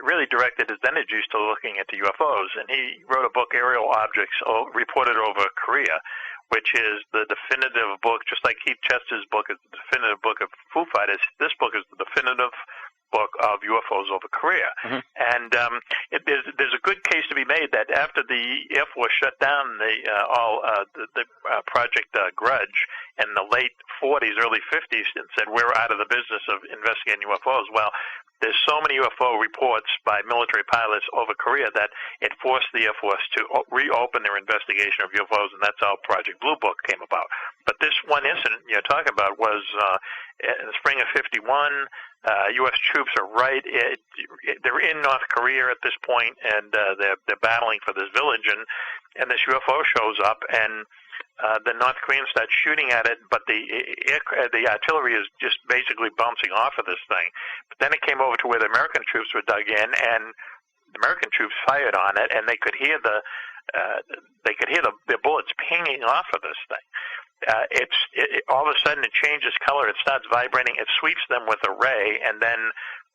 really directed his energies to looking into UFOs. And he wrote a book, Aerial Objects Reported Over Korea, which is the definitive book, just like Keith Chester's book is the definitive book of Foo Fighters. This book is the definitive book of UFOs over Korea. Mm-hmm. And there's a good case to be made that after the Air Force shut down the Project Grudge in the late 40s, early 50s, and said we're out of the business of investigating UFOs. Well, there's so many UFO reports by military pilots over Korea that it forced the Air Force to reopen their investigation of UFOs, and that's how Project Blue Book came about. But this one incident you're talking about was in the spring of '51. U.S. troops are they're in North Korea at this point, and they're battling for this village, and this UFO shows up, and the North Koreans start shooting at it, but the artillery is just basically bouncing off of this thing. But then it came over to where the American troops were dug in, and the American troops fired on it, and they could hear the bullets pinging off of this thing. All of a sudden it changes color. It starts vibrating. It sweeps them with a ray, and then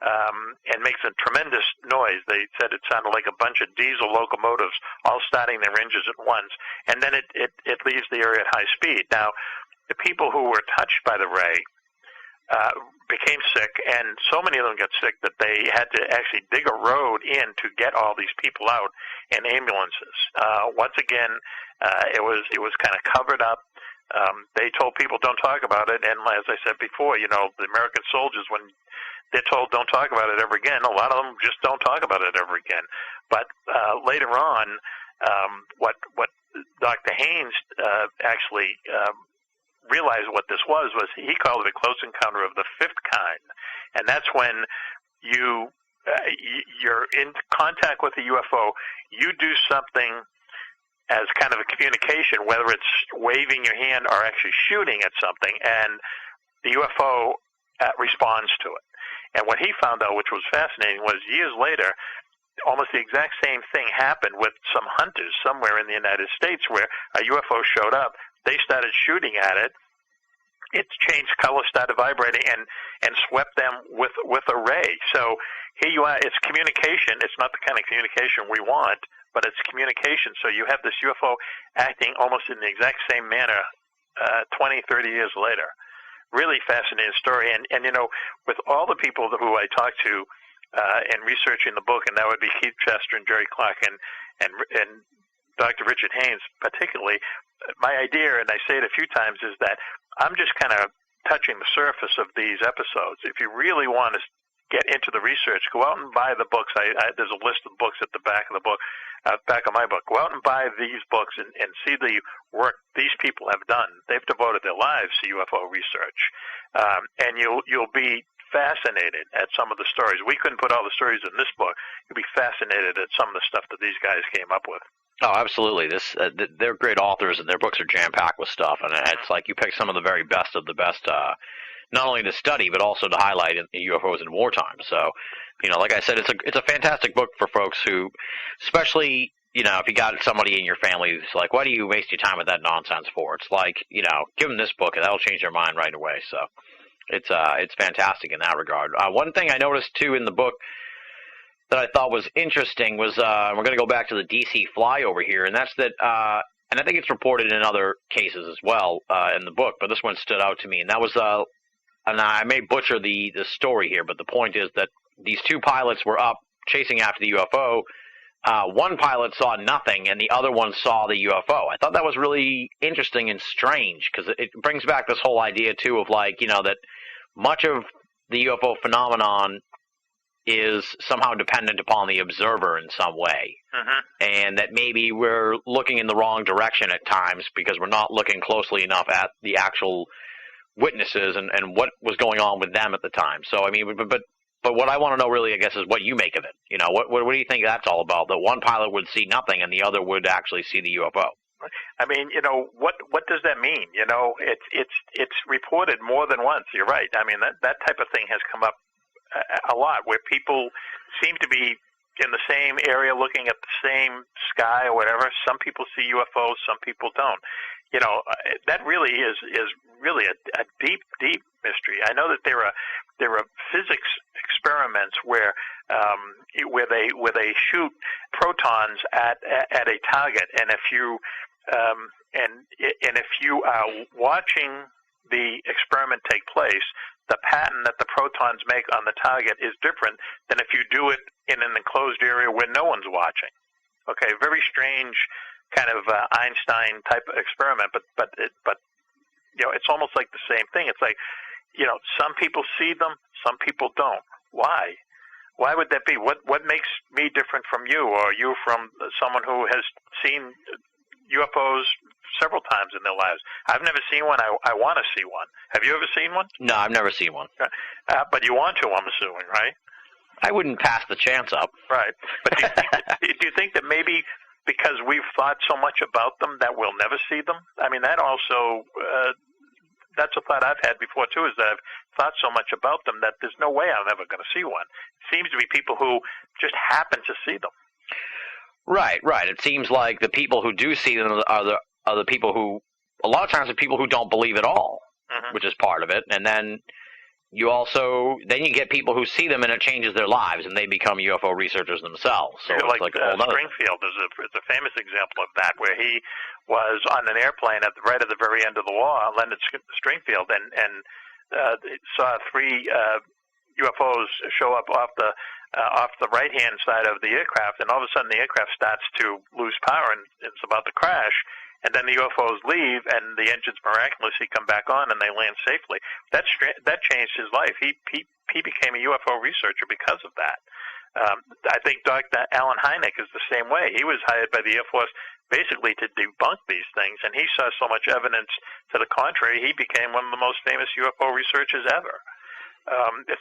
and makes a tremendous noise. They said it sounded like a bunch of diesel locomotives all starting their engines at once, and then it leaves the area at high speed. Now, the people who were touched by the ray became sick, and so many of them got sick that they had to actually dig a road in to get all these people out in ambulances. Once again, it was kind of covered up. They told people don't talk about it, and as I said before, the American soldiers, when they're told don't talk about it ever again, a lot of them just don't talk about it ever again. But later on, what Dr. Haynes actually realized what this was he called it a close encounter of the fifth kind, and that's when you're in contact with a UFO, you do something as kind of a communication, whether it's waving your hand or actually shooting at something, and the UFO responds to it. And what he found out, which was fascinating, was years later, almost the exact same thing happened with some hunters somewhere in the United States where a UFO showed up. They started shooting at it. It changed color, started vibrating, and swept them with a ray. So here you are. It's communication. It's not the kind of communication we want, but it's communication. So you have this UFO acting almost in the exact same manner 20, 30 years later. Really fascinating story. And with all the people who I talked to in researching the book, and that would be Keith Chester and Jerry Clark and Dr. Richard Haynes particularly, my idea, and I say it a few times, is that I'm just kind of touching the surface of these episodes. If you really want to get into the research, go out and buy the books. There's a list of books at the back of the book, back of my book. Go out and buy these books and see the work these people have done. They've devoted their lives to UFO research, and you'll be fascinated at some of the stories. We couldn't put all the stories in this book. You'd be fascinated at some of the stuff that these guys came up with. Oh, absolutely. They're great authors, and their books are jam-packed with stuff. And it's like you pick some of the very best of the best, not only to study but also to highlight in UFOs in wartime. So, like I said, it's a fantastic book for folks who, especially, if you got somebody in your family who's like, why do you waste your time with that nonsense for? It's like, give them this book, and that'll change their mind right away. So, it's fantastic in that regard. One thing I noticed too in the book that I thought was interesting was we're going to go back to the DC flyover here, and that's that. And I think it's reported in other cases as well in the book, but this one stood out to me, and that was and I may butcher the story here, but the point is that these two pilots were up chasing after the UFO. One pilot saw nothing, and the other one saw the UFO. I thought that was really interesting and strange, because it brings back this whole idea, too, of like, that much of the UFO phenomenon is somehow dependent upon the observer in some way. And that maybe we're looking in the wrong direction at times because we're not looking closely enough at the actual witnesses and what was going on with them at the time. So, I mean, but what I want to know really, I guess, is what you make of it. What do you think that's all about? That one pilot would see nothing and the other would actually see the UFO. I mean, what does that mean? It's reported more than once. You're right. I mean, that type of thing has come up a lot, where people seem to be in the same area looking at the same sky or whatever. Some people see UFOs, some people don't. That really is really a deep mystery. I know that there are physics experiments where they shoot protons at a target, and if you if you are watching the experiment take place, the pattern that the protons make on the target is different than if you do it in an enclosed area where no one's watching. Okay, very strange kind of Einstein type of experiment, but it's almost like the same thing. It's like, some people see them, some people don't. Why? Why would that be? What makes me different from you, or you from someone who has seen UFOs several times in their lives? I've never seen one. I want to see one. Have you ever seen one? No, I've never seen one. But you want to, I'm assuming, right? I wouldn't pass the chance up. Right. But do you think that maybe because we've thought so much about them that we'll never see them? I mean, that also, that's a thought I've had before, too, is that I've thought so much about them that there's no way I'm ever going to see one. It seems to be people who just happen to see them. Right. It seems like the people who do see them are the people who, a lot of times, the people who don't believe at all, which is part of it. And then you get people who see them and it changes their lives, and they become UFO researchers themselves. So it's like Springfield is a famous example of that, where he was on an airplane right at the very end of the war, Leonard Springfield, and saw three UFOs show up off the right-hand side of the aircraft, and all of a sudden the aircraft starts to lose power and it's about to crash. And then the UFOs leave, and the engines miraculously come back on, and they land safely. That changed his life. He became a UFO researcher because of that. I think Dr. Alan Hynek is the same way. He was hired by the Air Force basically to debunk these things, and he saw so much evidence to the contrary, he became one of the most famous UFO researchers ever.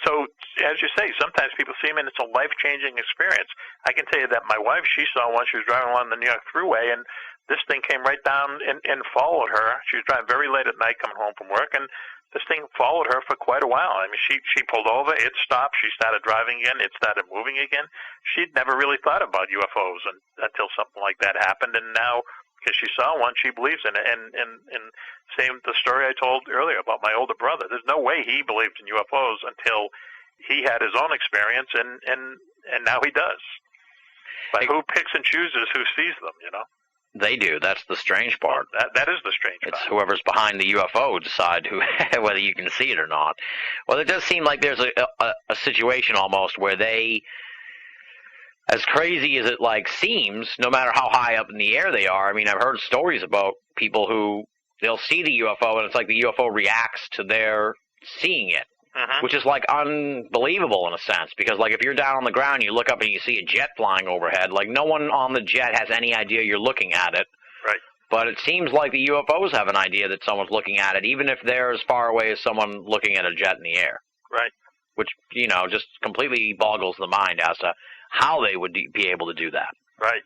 So, as you say, sometimes people see him, and it's a life-changing experience. I can tell you that my wife, she saw one. She was driving along the New York Thruway, and this thing came right down and followed her. She was driving very late at night coming home from work, and this thing followed her for quite a while. I mean, she pulled over, it stopped, she started driving again, it started moving again. She'd never really thought about UFOs until something like that happened, and now, because she saw one, she believes in it. And same the story I told earlier about my older brother. There's no way he believed in UFOs until he had his own experience, and now he does. But who picks and chooses who sees them, They do. That's the strange part. Well, that is the strange part. It's whoever's behind the UFO decide whether you can see it or not. Well, it does seem like there's a situation almost where they, as crazy as it seems, no matter how high up in the air they are. I mean, I've heard stories about people who they'll see the UFO and it's like the UFO reacts to their seeing it. Which is unbelievable in a sense, because if you're down on the ground, you look up and you see a jet flying overhead, no one on the jet has any idea you're looking at it. Right. But it seems like the UFOs have an idea that someone's looking at it, even if they're as far away as someone looking at a jet in the air. Right. which, just completely boggles the mind as to how they would be able to do that. Right.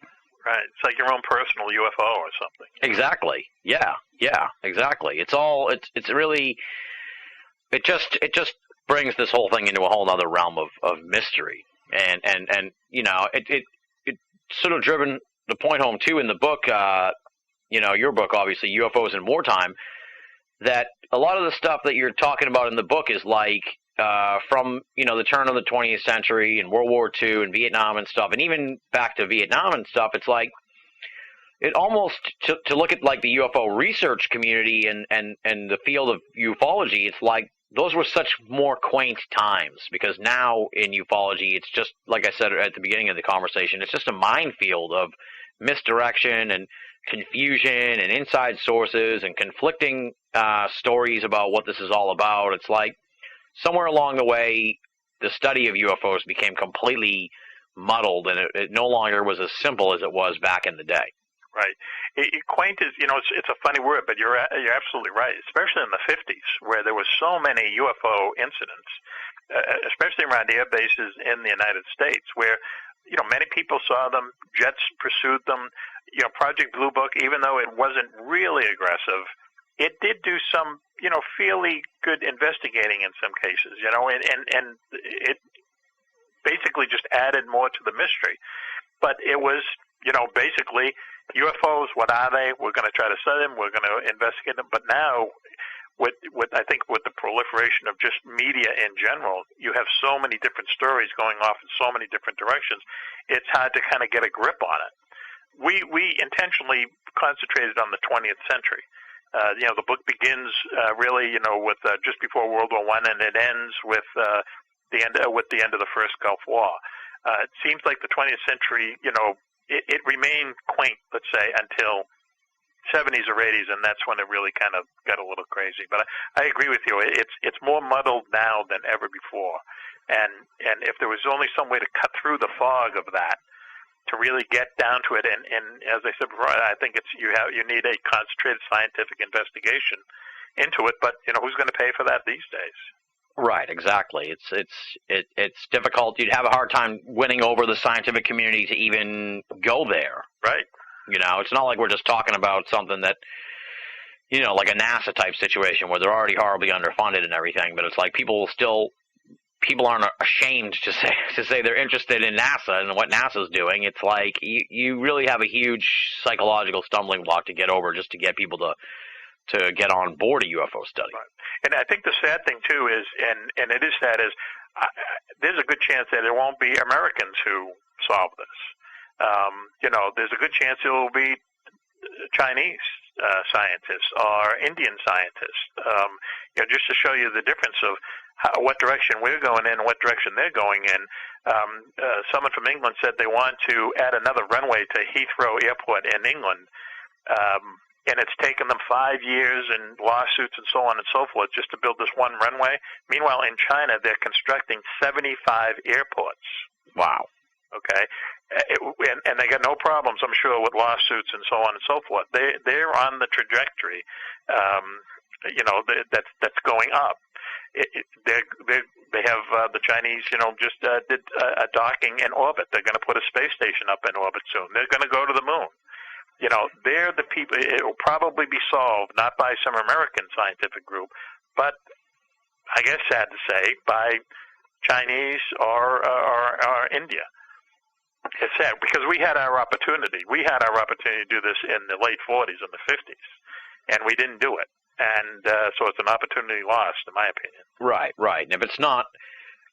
It's like your own personal UFO or something. Exactly. Yeah, exactly. It's really, it just brings this whole thing into a whole other realm of mystery. And it sort of driven the point home, too, in the book, your book, obviously, UFOs in Wartime, that a lot of the stuff that you're talking about in the book is like from, the turn of the 20th century and World War II and Vietnam and stuff, and even back to Vietnam and stuff, it's like, it almost, to look at like the UFO research community and the field of ufology, it's like those were such more quaint times, because now in ufology, it's just, like I said at the beginning of the conversation, it's just a minefield of misdirection and confusion and inside sources and conflicting stories about what this is all about. It's like somewhere along the way, the study of UFOs became completely muddled, and it no longer was as simple as it was back in the day. Right. Quaint is, it's a funny word, but you're absolutely right, especially in the 50s, where there were so many UFO incidents, especially around air bases in the United States, where, many people saw them, jets pursued them. Project Blue Book, even though it wasn't really aggressive, it did do some, fairly good investigating in some cases, and it basically just added more to the mystery. But it was, basically, UFOs, what are they? We're going to try to study them. We're going to investigate them. But now, with I think with the proliferation of just media in general, you have so many different stories going off in so many different directions. It's hard to kind of get a grip on it. We intentionally concentrated on the 20th century. The book begins really, with just before World War I, and it ends with the end of the First Gulf War. It seems like the 20th century, it remained quaint, let's say, until 70s or 80s, and that's when it really kind of got a little crazy. But I agree with you. It's more muddled now than ever before. And if there was only some way to cut through the fog of that, to really get down to it, and as I said before, I think you need a concentrated scientific investigation into it. But who's going to pay for that these days? Right, exactly. It's difficult. You'd have a hard time winning over the scientific community to even go there. Right. It's not like we're just talking about something that, like a NASA type situation where they're already horribly underfunded and everything. But it's like people aren't ashamed to say they're interested in NASA and what NASA's doing. It's like you really have a huge psychological stumbling block to get over just to get people to get on board a UFO study. Right. And I think the sad thing, too, is, and it is sad, is there's a good chance that it won't be Americans who solve this. There's a good chance it will be Chinese scientists or Indian scientists, just to show you the difference of what direction we're going in and what direction they're going in. Someone from England said they want to add another runway to Heathrow Airport in England, and it's taken them 5 years and lawsuits and so on and so forth just to build this one runway. Meanwhile, in China, they're constructing 75 airports. Wow. Okay, and they got no problems, I'm sure, with lawsuits and so on and so forth. They're on the trajectory, that's going up. They have the Chinese, just did a docking in orbit. They're going to put a space station up in orbit soon. They're going to go to the moon. They're the people. It will probably be solved not by some American scientific group, but I guess sad to say, by Chinese or India. It's sad because we had our opportunity. We had our opportunity to do this in the late 40s and the 50s, and we didn't do it. And so it's an opportunity lost, in my opinion. Right. And if it's not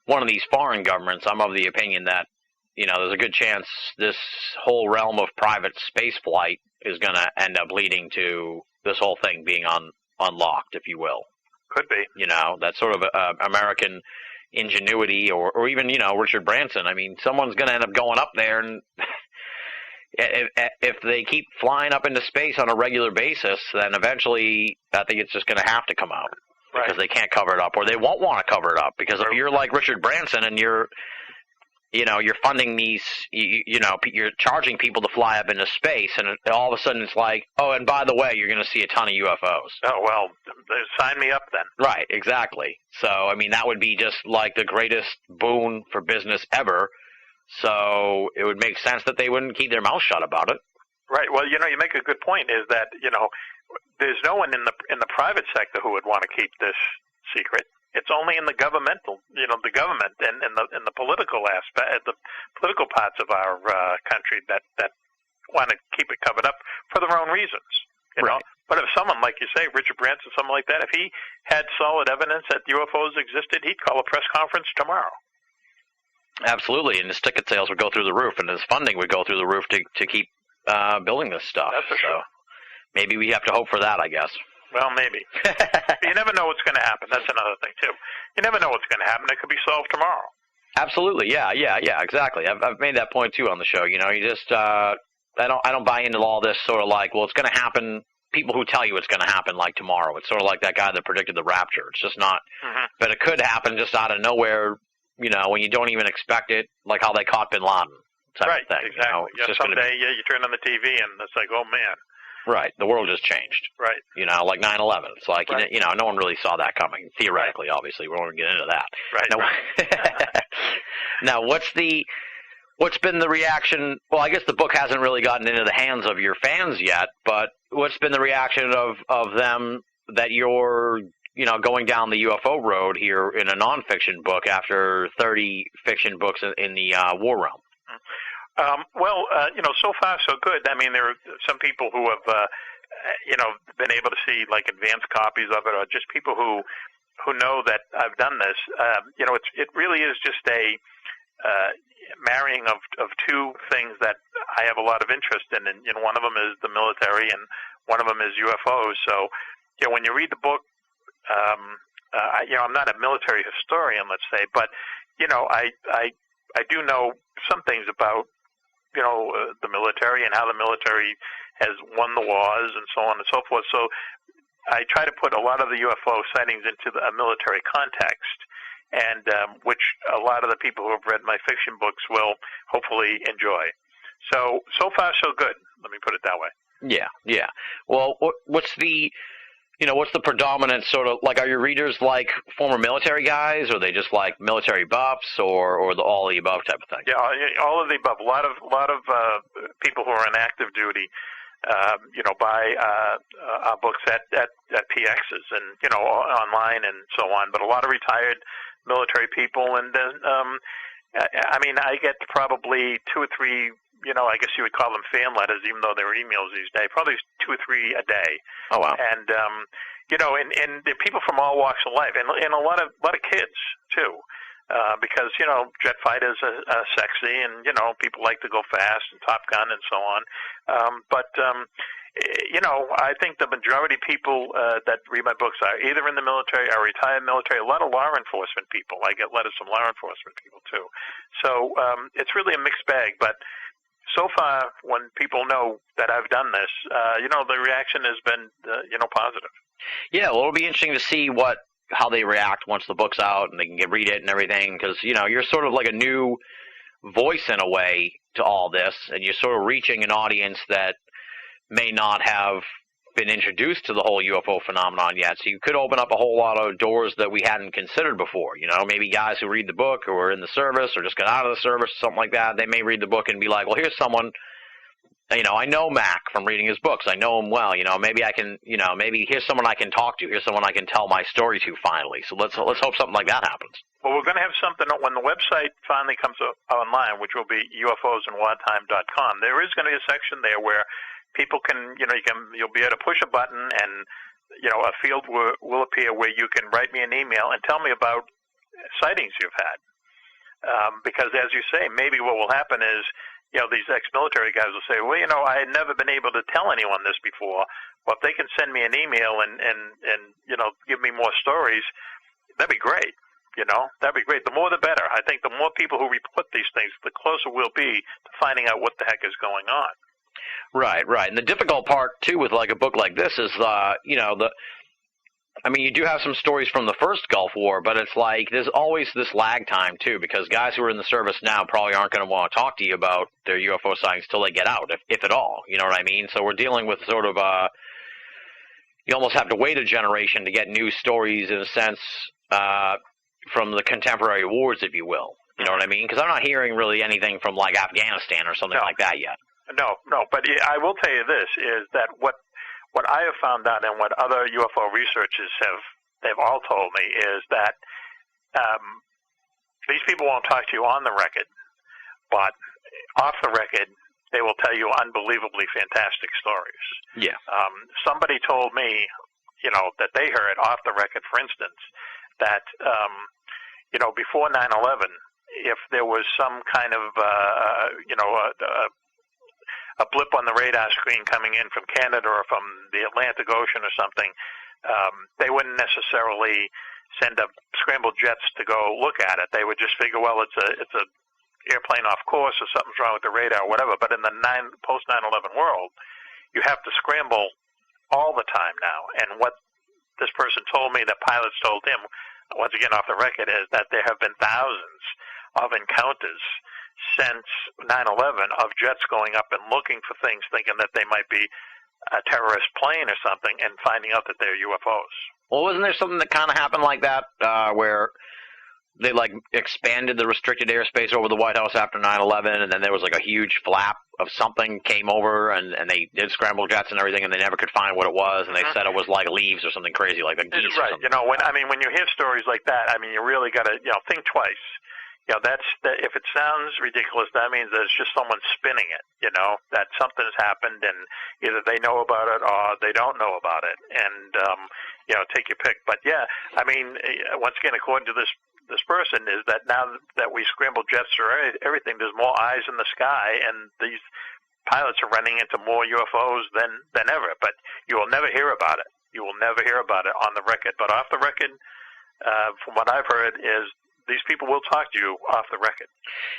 one of these foreign governments, I'm of the opinion that, there's a good chance this whole realm of private space flight is going to end up leading to this whole thing being unlocked, if you will. Could be. That sort of American ingenuity, or even, Richard Branson. I mean, someone's going to end up going up there, and if they keep flying up into space on a regular basis, then eventually I think it's just going to have to come out. Right. Because they can't cover it up, or they won't want to cover it up. Because if you're like Richard Branson and you're you're funding these, you're charging people to fly up into space, and all of a sudden it's like, oh, and by the way, you're going to see a ton of UFOs. Oh, well, sign me up then. Right, exactly. So, I mean, that would be just like the greatest boon for business ever. So it would make sense that they wouldn't keep their mouth shut about it. Right. Well, you make a good point. Is that there's no one in the private sector who would want to keep this secret. It's only in the governmental, the government and the political aspect, the political parts of our country that want to keep it covered up for their own reasons. Right. But if someone, like you say, Richard Branson, someone like that, if he had solid evidence that UFOs existed, he'd call a press conference tomorrow. Absolutely, and his ticket sales would go through the roof, and his funding would go through the roof to keep building this stuff. That's for sure. Maybe we have to hope for that, I guess. Well, maybe. You never know what's going to happen. That's another thing, too. You never know what's going to happen. It could be solved tomorrow. Absolutely, yeah, exactly. I've made that point, too, on the show. You just, I don't buy into all this sort of like, well, it's going to happen. People who tell you it's going to happen like tomorrow. It's sort of like that guy that predicted the rapture. It's just not. Mm-hmm. But it could happen just out of nowhere, when you don't even expect it, like how they caught Bin Laden type right, of thing. Exactly. Someday, you turn on the TV and it's like, oh, man. Right. The world just changed. Right. Like 9/11. It's like, right. No one really saw that coming. Theoretically, right. Obviously. We won't get into that. Right. Now, what's been the reaction? Well, I guess the book hasn't really gotten into the hands of your fans yet, but what's been the reaction of them that you're, going down the UFO road here in a nonfiction book after 30 fiction books in the war realm? So far so good. I mean, there are some people who have, been able to see like advanced copies of it, or just people who know that I've done this. It really is just a marrying of two things that I have a lot of interest in, and one of them is the military, and one of them is UFOs. So, when you read the book, I'm not a military historian, let's say, but I do know some things about the military and how the military has won the wars and so on and so forth. So I try to put a lot of the UFO sightings into a military context, and which a lot of the people who have read my fiction books will hopefully enjoy. So far so good. Let me put it that way. Yeah. Well, what's the predominant sort of, like, are your readers like former military guys, or are they just like military buffs, or all of the above type of thing? Yeah, all of the above. A lot of people who are on active duty, buy our books at PXs and online and so on. But a lot of retired military people, and I get probably 2 or 3. I guess you would call them fan letters, even though they're emails these days. Probably 2 or 3 a day. Oh wow! And and they're people from all walks of life, and a lot of kids too, because jet fighters are sexy, and people like to go fast, and Top Gun and so on. I think the majority of people that read my books are either in the military or retired military. A lot of law enforcement people. I get letters from law enforcement people too. So it's really a mixed bag, but. So far, when people know that I've done this, the reaction has been, positive. Yeah, well, it'll be interesting to see how they react once the book's out and they can read it and everything, because, you're sort of like a new voice in a way to all this, and you're sort of reaching an audience that may not have been introduced to the whole UFO phenomenon yet. So you could open up a whole lot of doors that we hadn't considered before. Maybe guys who read the book or are in the service or just got out of the service, something like that, they may read the book and be like, well, here's someone, I know Mac from reading his books. I know him well. Maybe I can, maybe here's someone I can talk to. Here's someone I can tell my story to finally. So let's hope something like that happens. Well, we're going to have something when the website finally comes online, which will be ufosandwartime.com. There is going to be a section there where people can, you'll be able to push a button, and a field will appear where you can write me an email and tell me about sightings you've had. Because as you say, maybe what will happen is, these ex-military guys will say, well, I had never been able to tell anyone this before. Well, if they can send me an email and give me more stories, that'd be great. That'd be great. The more the better. I think the more people who report these things, the closer we'll be to finding out what the heck is going on. Right. And the difficult part too with like a book like this is, I mean, you do have some stories from the first Gulf War, but it's like there's always this lag time, too, because guys who are in the service now probably aren't going to want to talk to you about their UFO sightings till they get out, if at all. You know what I mean? So we're dealing with sort of you almost have to wait a generation to get news stories, in a sense, from the contemporary wars, if you will. You know what I mean? Because I'm not hearing really anything from, like, Afghanistan or something like that yet. No, but I will tell you this, is that what I have found out and what other UFO researchers they've all told me is that these people won't talk to you on the record, but off the record, they will tell you unbelievably fantastic stories. Yeah. Somebody told me, that they heard off the record, for instance, that, before 9/11, if there was some kind of, a blip on the radar screen coming in from Canada or from the Atlantic Ocean or something, they wouldn't necessarily send up scrambled jets to go look at it. They would just figure, well, it's a airplane off course or something's wrong with the radar or whatever. But in the post 9/11 world, you have to scramble all the time now. And what this person told me, that pilots told him, once again off the record, is that there have been thousands of encounters since 9/11 of jets going up and looking for things, thinking that they might be a terrorist plane or something, and finding out that they're UFOs. Well, wasn't there something that kind of happened like that, where they, like, expanded the restricted airspace over the White House after 9/11, and then there was, like, a huge flap of something came over, and they did scramble jets and everything, and they never could find what it was, and they said it was, like, leaves or something crazy, like a geese or something. Right. When you hear stories like that, you really got to, think twice. If it sounds ridiculous, that means that it's just someone spinning it, that something has happened, and either they know about it or they don't know about it, and, take your pick. But, yeah, once again, according to this person, is that now that we scramble jets or everything, there's more eyes in the sky, and these pilots are running into more UFOs than ever. But you will never hear about it. You will never hear about it on the record. But off the record, from what I've heard, is these people will talk to you off the record.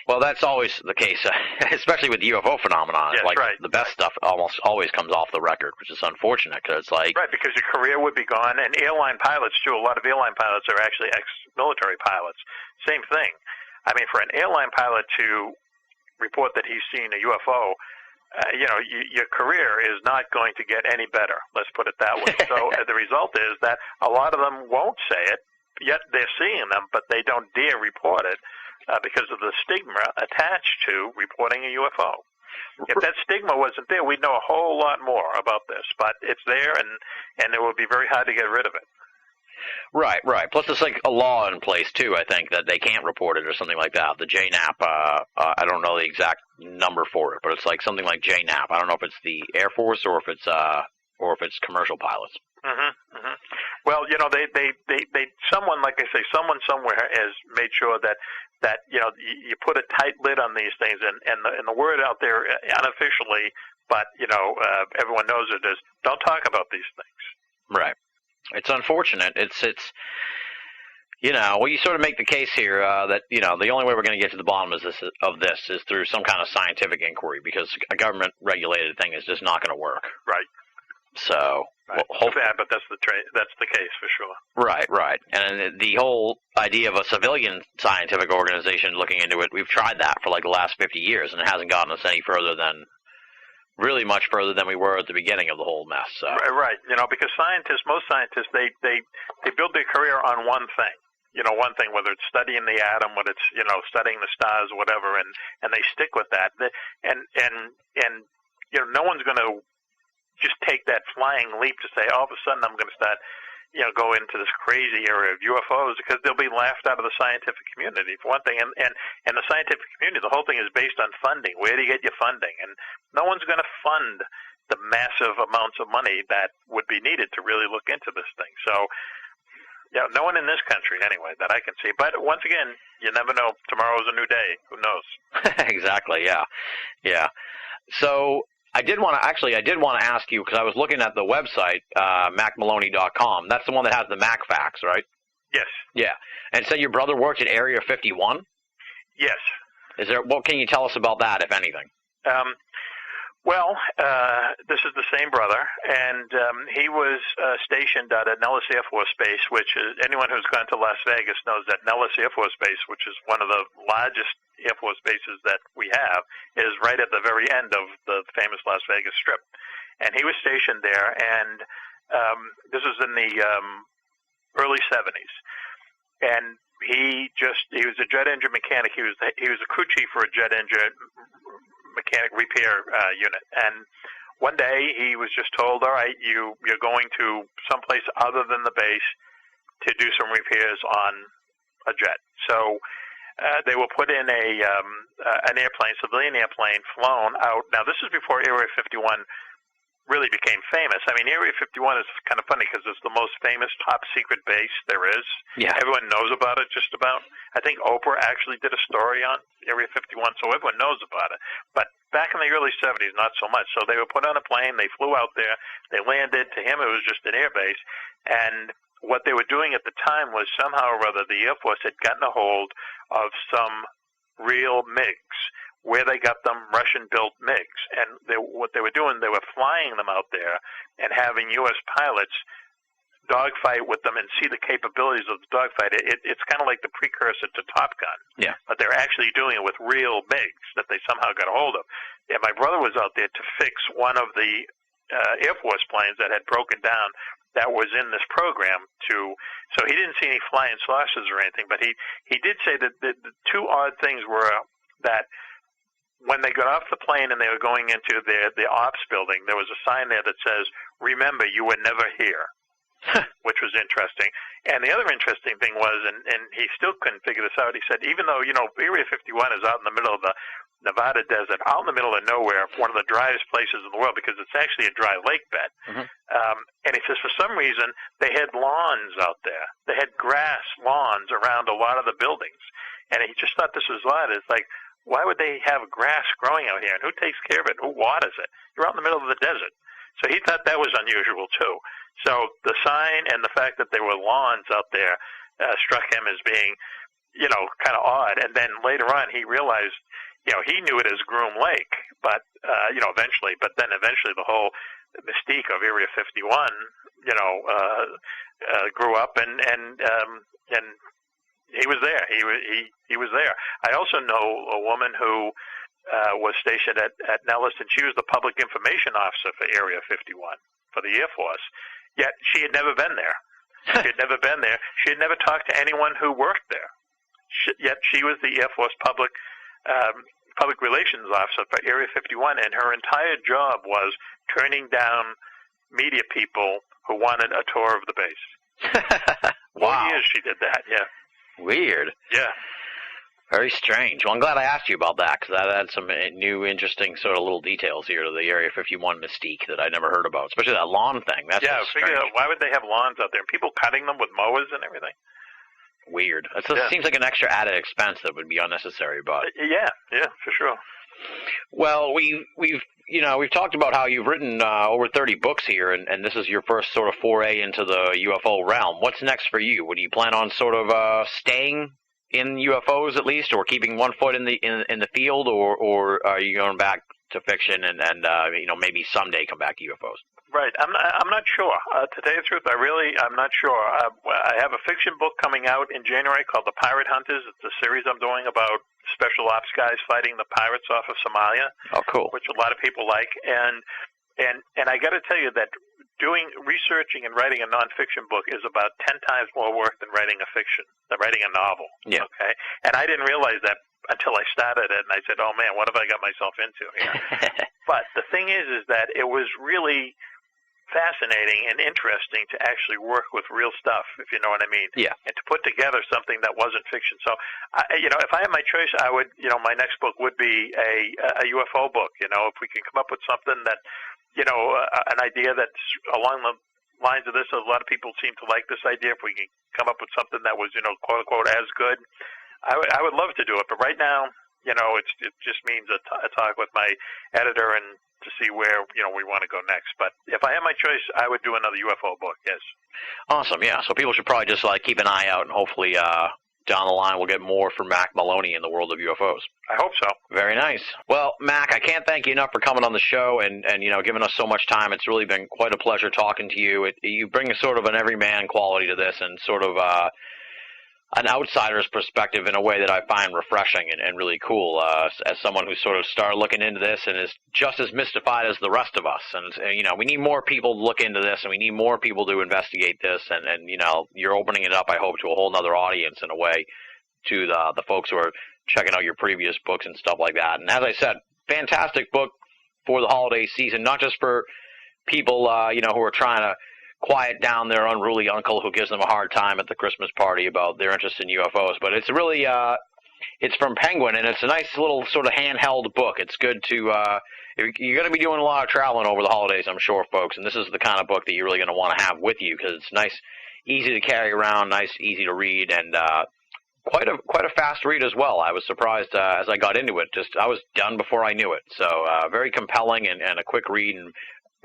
Well, that's always the case, especially with UFO phenomenon. Yes, like, right. The best stuff almost always comes off the record, which is unfortunate, because it's like... Right, because your career would be gone, and airline pilots, too. A lot of airline pilots are actually ex-military pilots. Same thing. For an airline pilot to report that he's seen a UFO, your career is not going to get any better, let's put it that way. So the result is that a lot of them won't say it, yet they're seeing them, but they don't dare report it because of the stigma attached to reporting a UFO. If that stigma wasn't there, we'd know a whole lot more about this, but it's there, and it would be very hard to get rid of it. Right. Plus, it's like a law in place, too, I think, that they can't report it or something like that. The JNAP, I don't know the exact number for it, but it's like something like JNAP. I don't know if it's the Air Force or if it's commercial pilots. Well, someone, like I say, someone somewhere has made sure that you put a tight lid on these things, and the word out there unofficially, but everyone knows it, is don't talk about these things. Right. It's unfortunate. It's you sort of make the case here that the only way we're going to get to the bottom of this is through some kind of scientific inquiry, because a government regulated thing is just not going to work. Right. So, right. Too bad, but that's the case for sure. Right. And the whole idea of a civilian scientific organization looking into it, we've tried that for like the last 50 years, and it hasn't gotten us any further than, really much further than we were at the beginning of the whole mess. So. Right. Because most scientists, they build their career on one thing. One thing, whether it's studying the atom, whether it's, studying the stars, whatever, and they stick with that. And no one's going to just take that flying leap to say, all of a sudden I'm going to start, go into this crazy area of UFOs, because they'll be laughed out of the scientific community, for one thing. And the scientific community, the whole thing is based on funding. Where do you get your funding? And no one's going to fund the massive amounts of money that would be needed to really look into this thing. So, no one in this country, anyway, that I can see. But once again, you never know. Tomorrow's a new day. Who knows? Exactly, yeah. So I did want to ask you, because I was looking at the website, macmaloney.com. That's the one that has the Mac facts, right? Yes. Yeah. And so your brother worked at Area 51? Yes. What can you tell us about that, if anything? Well, this is the same brother, and he was stationed at Nellis Air Force Base, which is, anyone who's gone to Las Vegas knows that Nellis Air Force Base, which is one of the largest Air Force bases that we have, is right at the very end of the famous Las Vegas Strip. And he was stationed there, and this was in the early 70s. And he was a jet engine mechanic. He was a crew chief for a jet engine mechanic repair unit. And one day he was just told, all right, you're going to someplace other than the base to do some repairs on a jet. So they were put in an airplane, civilian airplane, flown out. Now, this is before Area 51 really became famous. I mean, Area 51 is kind of funny because it's the most famous top-secret base there is. Yeah. Everyone knows about it, just about. I think Oprah actually did a story on Area 51, so everyone knows about it. But back in the early 70s, not so much. So they were put on a plane, they flew out there, they landed. To him, it was just an air base. And what they were doing at the time was somehow or other the Air Force had gotten a hold of some real MiGs. Where they got them, Russian-built MiGs. And what they were doing, they were flying them out there and having U.S. pilots dogfight with them and see the capabilities of the dogfight. It's kind of like the precursor to Top Gun. Yeah. But they're actually doing it with real MiGs that they somehow got a hold of. And my brother was out there to fix one of the Air Force planes that had broken down that was in this program. So he didn't see any flying saucers or anything, but he did say that the two odd things were that when they got off the plane and they were going into the ops building, there was a sign there that says, "Remember, you were never here," which was interesting. And the other interesting thing was, and he still couldn't figure this out, he said, even though, Area 51 is out in the middle of the Nevada desert, out in the middle of nowhere, one of the driest places in the world, because it's actually a dry lake bed. Mm-hmm. And he says, for some reason, they had lawns out there. They had grass lawns around a lot of the buildings. And he just thought this was odd. It's like, why would they have grass growing out here? And who takes care of it? Who waters it? You're out in the middle of the desert. So he thought that was unusual, too. So the sign and the fact that there were lawns out there struck him as being, kind of odd. And then later on, he realized, he knew it as Groom Lake, but, eventually. But then eventually the whole mystique of Area 51, grew up and he was there. He was there. I also know a woman who was stationed at Nellis, and she was the public information officer for Area 51 for the Air Force. Yet she had never been there. She had never been there. She had never talked to anyone who worked there. Yet she was the Air Force public relations officer for Area 51, and her entire job was turning down media people who wanted a tour of the base. Wow. 4 years she did that, yeah. Weird. Yeah. Very strange. Well, I'm glad I asked you about that, because that had some new, interesting sort of little details here to the Area 51 mystique that I never heard about, especially that lawn thing. That's figure out, why would they have lawns out there? And people cutting them with mowers and everything? Weird. It seems like an extra added expense that would be unnecessary, but... Yeah, for sure. Well, we've talked about how you've written over 30 books here, and this is your first sort of foray into the UFO realm. What's next for you? Would you plan on sort of staying in UFOs at least, or keeping one foot in the field, or are you going back to fiction and maybe someday come back to UFOs? Right. I'm not sure. To tell you the truth, I'm not sure. I have a fiction book coming out in January called The Pirate Hunters. It's a series I'm doing about special ops guys fighting the pirates off of Somalia. Oh, cool. Which a lot of people like. And I got to tell you that researching and writing a nonfiction book is about 10 times more work than writing a novel. Yeah. Okay. And I didn't realize that until I started it, and I said, "Oh man, what have I got myself into here?" But the thing is that it was really fascinating and interesting to actually work with real stuff, if you know what I mean. Yeah. And to put together something that wasn't fiction. So, if I had my choice, I would, my next book would be a UFO book. If we can come up with something that, an idea that's along the lines of this. A lot of people seem to like this idea. If we can come up with something that was, quote unquote, as good, I would love to do it. But right now, it just means a talk with my editor and to see where, we want to go next. But if I had my choice, I would do another UFO book, yes. Awesome, yeah. So people should probably just keep an eye out and hopefully down the line we'll get more from Mac Maloney in the world of UFOs. I hope so. Very nice. Well, Mac, I can't thank you enough for coming on the show and giving us so much time. It's really been quite a pleasure talking to you. You bring a sort of an everyman quality to this and sort of an outsider's perspective in a way that I find refreshing and really cool as someone who sort of started looking into this and is just as mystified as the rest of us. And we need more people to look into this, and we need more people to investigate this. And you're opening it up, I hope, to a whole nother audience in a way, to the folks who are checking out your previous books and stuff like that. And as I said, fantastic book for the holiday season, not just for people, who are trying to quiet down their unruly uncle who gives them a hard time at the Christmas party about their interest in UFOs. But it's really, it's from Penguin, and it's a nice little sort of handheld book. It's good to, you're going to be doing a lot of traveling over the holidays, I'm sure, folks, and this is the kind of book that you're really going to want to have with you because it's nice, easy to carry around, nice, easy to read, and quite a fast read as well. I was surprised as I got into it. I was done before I knew it. So very compelling and a quick read, and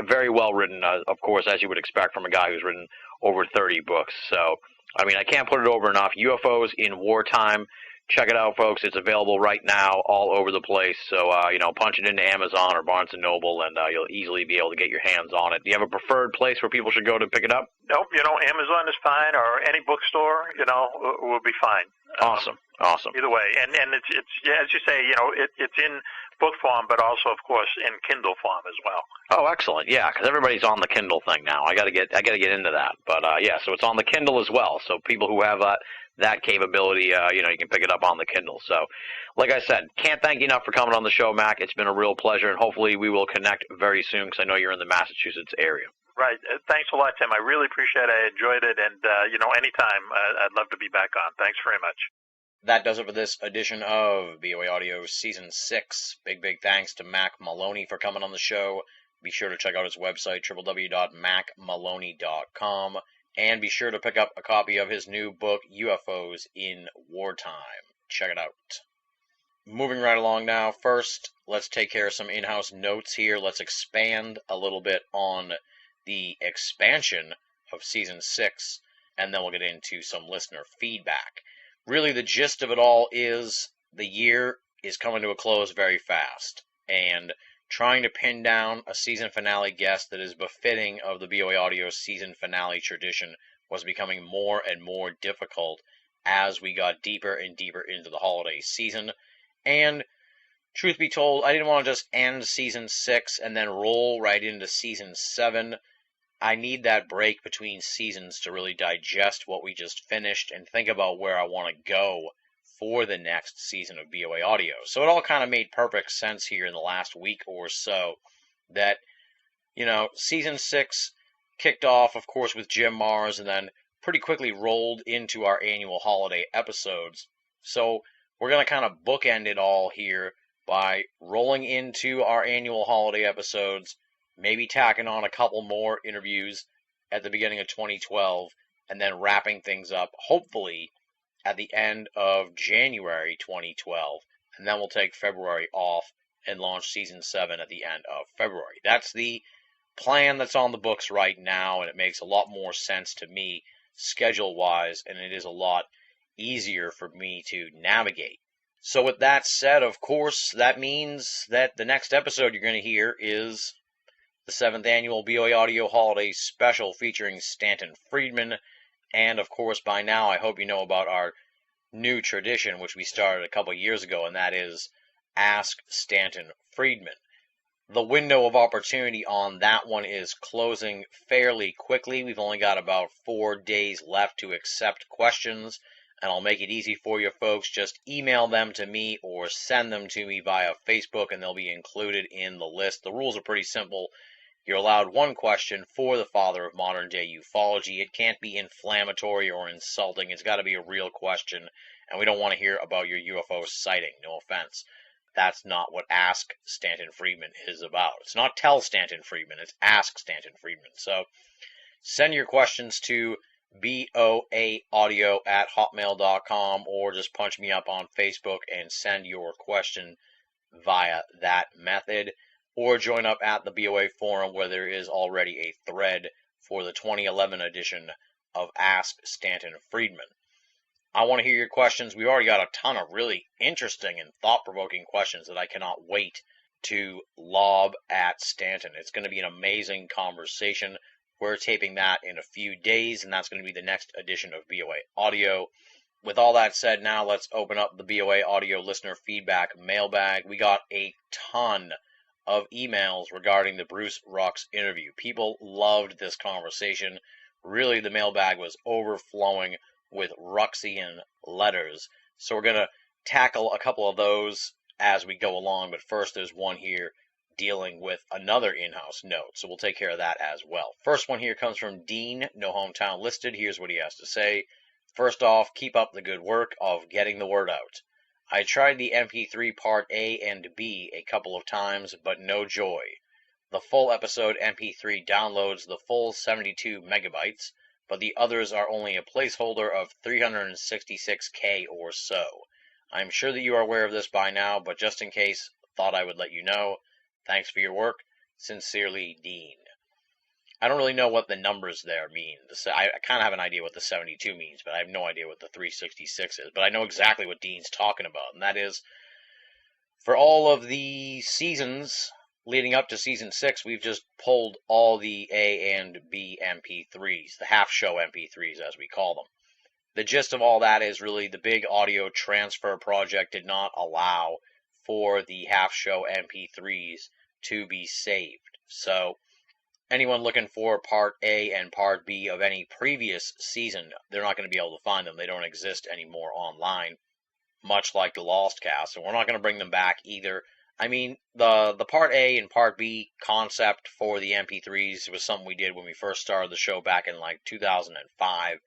very well written, of course, as you would expect from a guy who's written over 30 books. So, I mean, I can't put it over enough. UFOs in Wartime. Check it out, folks. It's available right now all over the place. So, punch it into Amazon or Barnes & Noble, and you'll easily be able to get your hands on it. Do you have a preferred place where people should go to pick it up? Nope. Amazon is fine, or any bookstore, will be fine. Awesome. Either way. And it's as you say, it's in book form, but also, of course, in Kindle form as well. Oh, excellent! Yeah, because everybody's on the Kindle thing now. I got to get into that. But so it's on the Kindle as well. So people who have that capability, you can pick it up on the Kindle. So, like I said, can't thank you enough for coming on the show, Mac. It's been a real pleasure, and hopefully we will connect very soon because I know you're in the Massachusetts area. Right. Thanks a lot, Tim. I really appreciate it. I enjoyed it, and anytime I'd love to be back on. Thanks very much. That does it for this edition of BOA Audio Season 6. Big thanks to Mac Maloney for coming on the show. Be sure to check out his website, www.macmaloney.com, and be sure to pick up a copy of his new book, UFOs in Wartime. Check it out. Moving right along now, first, let's take care of some in-house notes here. Let's expand a little bit on the expansion of Season 6, and then we'll get into some listener feedback. Really, the gist of it all is the year is coming to a close very fast, and trying to pin down a season finale guest that is befitting of the BOA Audio season finale tradition was becoming more and more difficult as we got deeper and deeper into the holiday season. And truth be told, I didn't want to just end Season 6 and then roll right into Season 7. I need that break between seasons to really digest what we just finished and think about where I want to go for the next season of BOA Audio. So it all kind of made perfect sense here in the last week or so that, Season 6 kicked off, of course, with Jim Mars and then pretty quickly rolled into our annual holiday episodes. So we're going to kind of bookend it all here by rolling into our annual holiday episodes, maybe tacking on a couple more interviews at the beginning of 2012, and then wrapping things up, hopefully, at the end of January 2012. And then we'll take February off and launch Season 7 at the end of February. That's the plan that's on the books right now, and it makes a lot more sense to me schedule-wise, and it is a lot easier for me to navigate. So with that said, of course, that means that the next episode you're going to hear is the 7th Annual BOA Audio Holiday Special featuring Stanton Friedman. And, of course, by now I hope you know about our new tradition, which we started a couple years ago, and that is Ask Stanton Friedman. The window of opportunity on that one is closing fairly quickly. We've only got about 4 days left to accept questions, and I'll make it easy for you folks. Just email them to me or send them to me via Facebook, and they'll be included in the list. The rules are pretty simple. You're allowed one question for the father of modern-day ufology. It can't be inflammatory or insulting. It's got to be a real question, and we don't want to hear about your UFO sighting. No offense. That's not what Ask Stanton Friedman is about. It's not Tell Stanton Friedman. It's Ask Stanton Friedman. So send your questions to boaaudio@hotmail.com, or just punch me up on Facebook and send your question via that method. Or join up at the BOA forum, where there is already a thread for the 2011 edition of Ask Stanton Friedman. I want to hear your questions. We've already got a ton of really interesting and thought-provoking questions that I cannot wait to lob at Stanton. It's going to be an amazing conversation. We're taping that in a few days, and that's going to be the next edition of BOA Audio. With all that said, now let's open up the BOA Audio listener feedback mailbag. We got a ton of emails regarding the Bruce Rux interview. People loved this conversation. Really, the mailbag was overflowing with Ruxian letters. So we're going to tackle a couple of those as we go along, but first there's one here dealing with another in-house note, so we'll take care of that as well. First one here comes from Dean, no hometown listed. Here's what he has to say. First off, keep up the good work of getting the word out. I tried the MP3 Part A and B a couple of times, but no joy. The full episode MP3 downloads the full 72 megabytes, but the others are only a placeholder of 366K or so. I'm sure that you are aware of this by now, but just in case, thought I would let you know. Thanks for your work. Sincerely, Dean. I don't really know what the numbers there mean. I kind of have an idea what the 72 means, but I have no idea what the 366 is. But I know exactly what Dean's talking about, and that is, for all of the seasons leading up to Season 6, we've just pulled all the A and B MP3s, the half-show MP3s as we call them. The gist of all that is really the big audio transfer project did not allow for the half-show MP3s to be saved. So anyone looking for Part A and Part B of any previous season, they're not going to be able to find them. They don't exist anymore online, much like the Lost Cast, and we're not going to bring them back either. I mean, the Part A and Part B concept for the MP3s was something we did when we first started the show back in like 2005.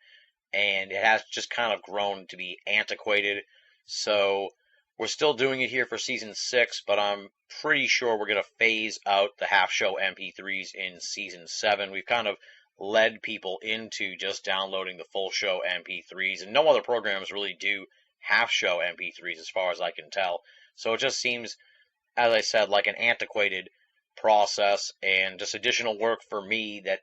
And it has just kind of grown to be antiquated. So we're still doing it here for Season 6, but I'm pretty sure we're going to phase out the half-show MP3s in Season 7. We've kind of led people into just downloading the full show MP3s, and no other programs really do half-show MP3s as far as I can tell. So it just seems, as I said, like an antiquated process and just additional work for me that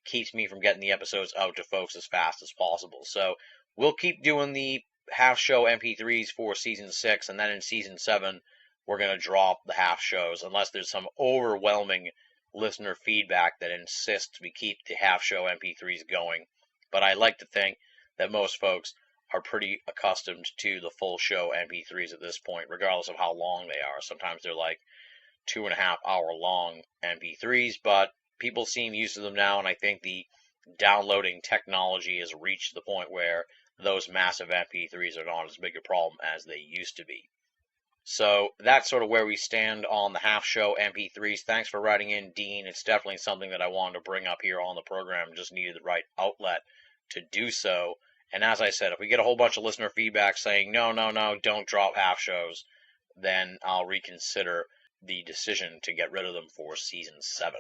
keeps me from getting the episodes out to folks as fast as possible. So we'll keep doing the half show MP3s for Season 6, and then in Season 7 we're going to drop the half shows unless there's some overwhelming listener feedback that insists we keep the half show MP3s going. But I like to think that most folks are pretty accustomed to the full show MP3s at this point, regardless of how long they are. Sometimes they're like 2.5 hour long MP3s, but people seem used to them now, and I think the downloading technology has reached the point where those massive MP3s are not as big a problem as they used to be. So that's sort of where we stand on the half-show MP3s. Thanks for writing in, Dean. It's definitely something that I wanted to bring up here on the program. Just needed the right outlet to do so. And as I said, if we get a whole bunch of listener feedback saying, no, don't drop half-shows, then I'll reconsider the decision to get rid of them for Season 7.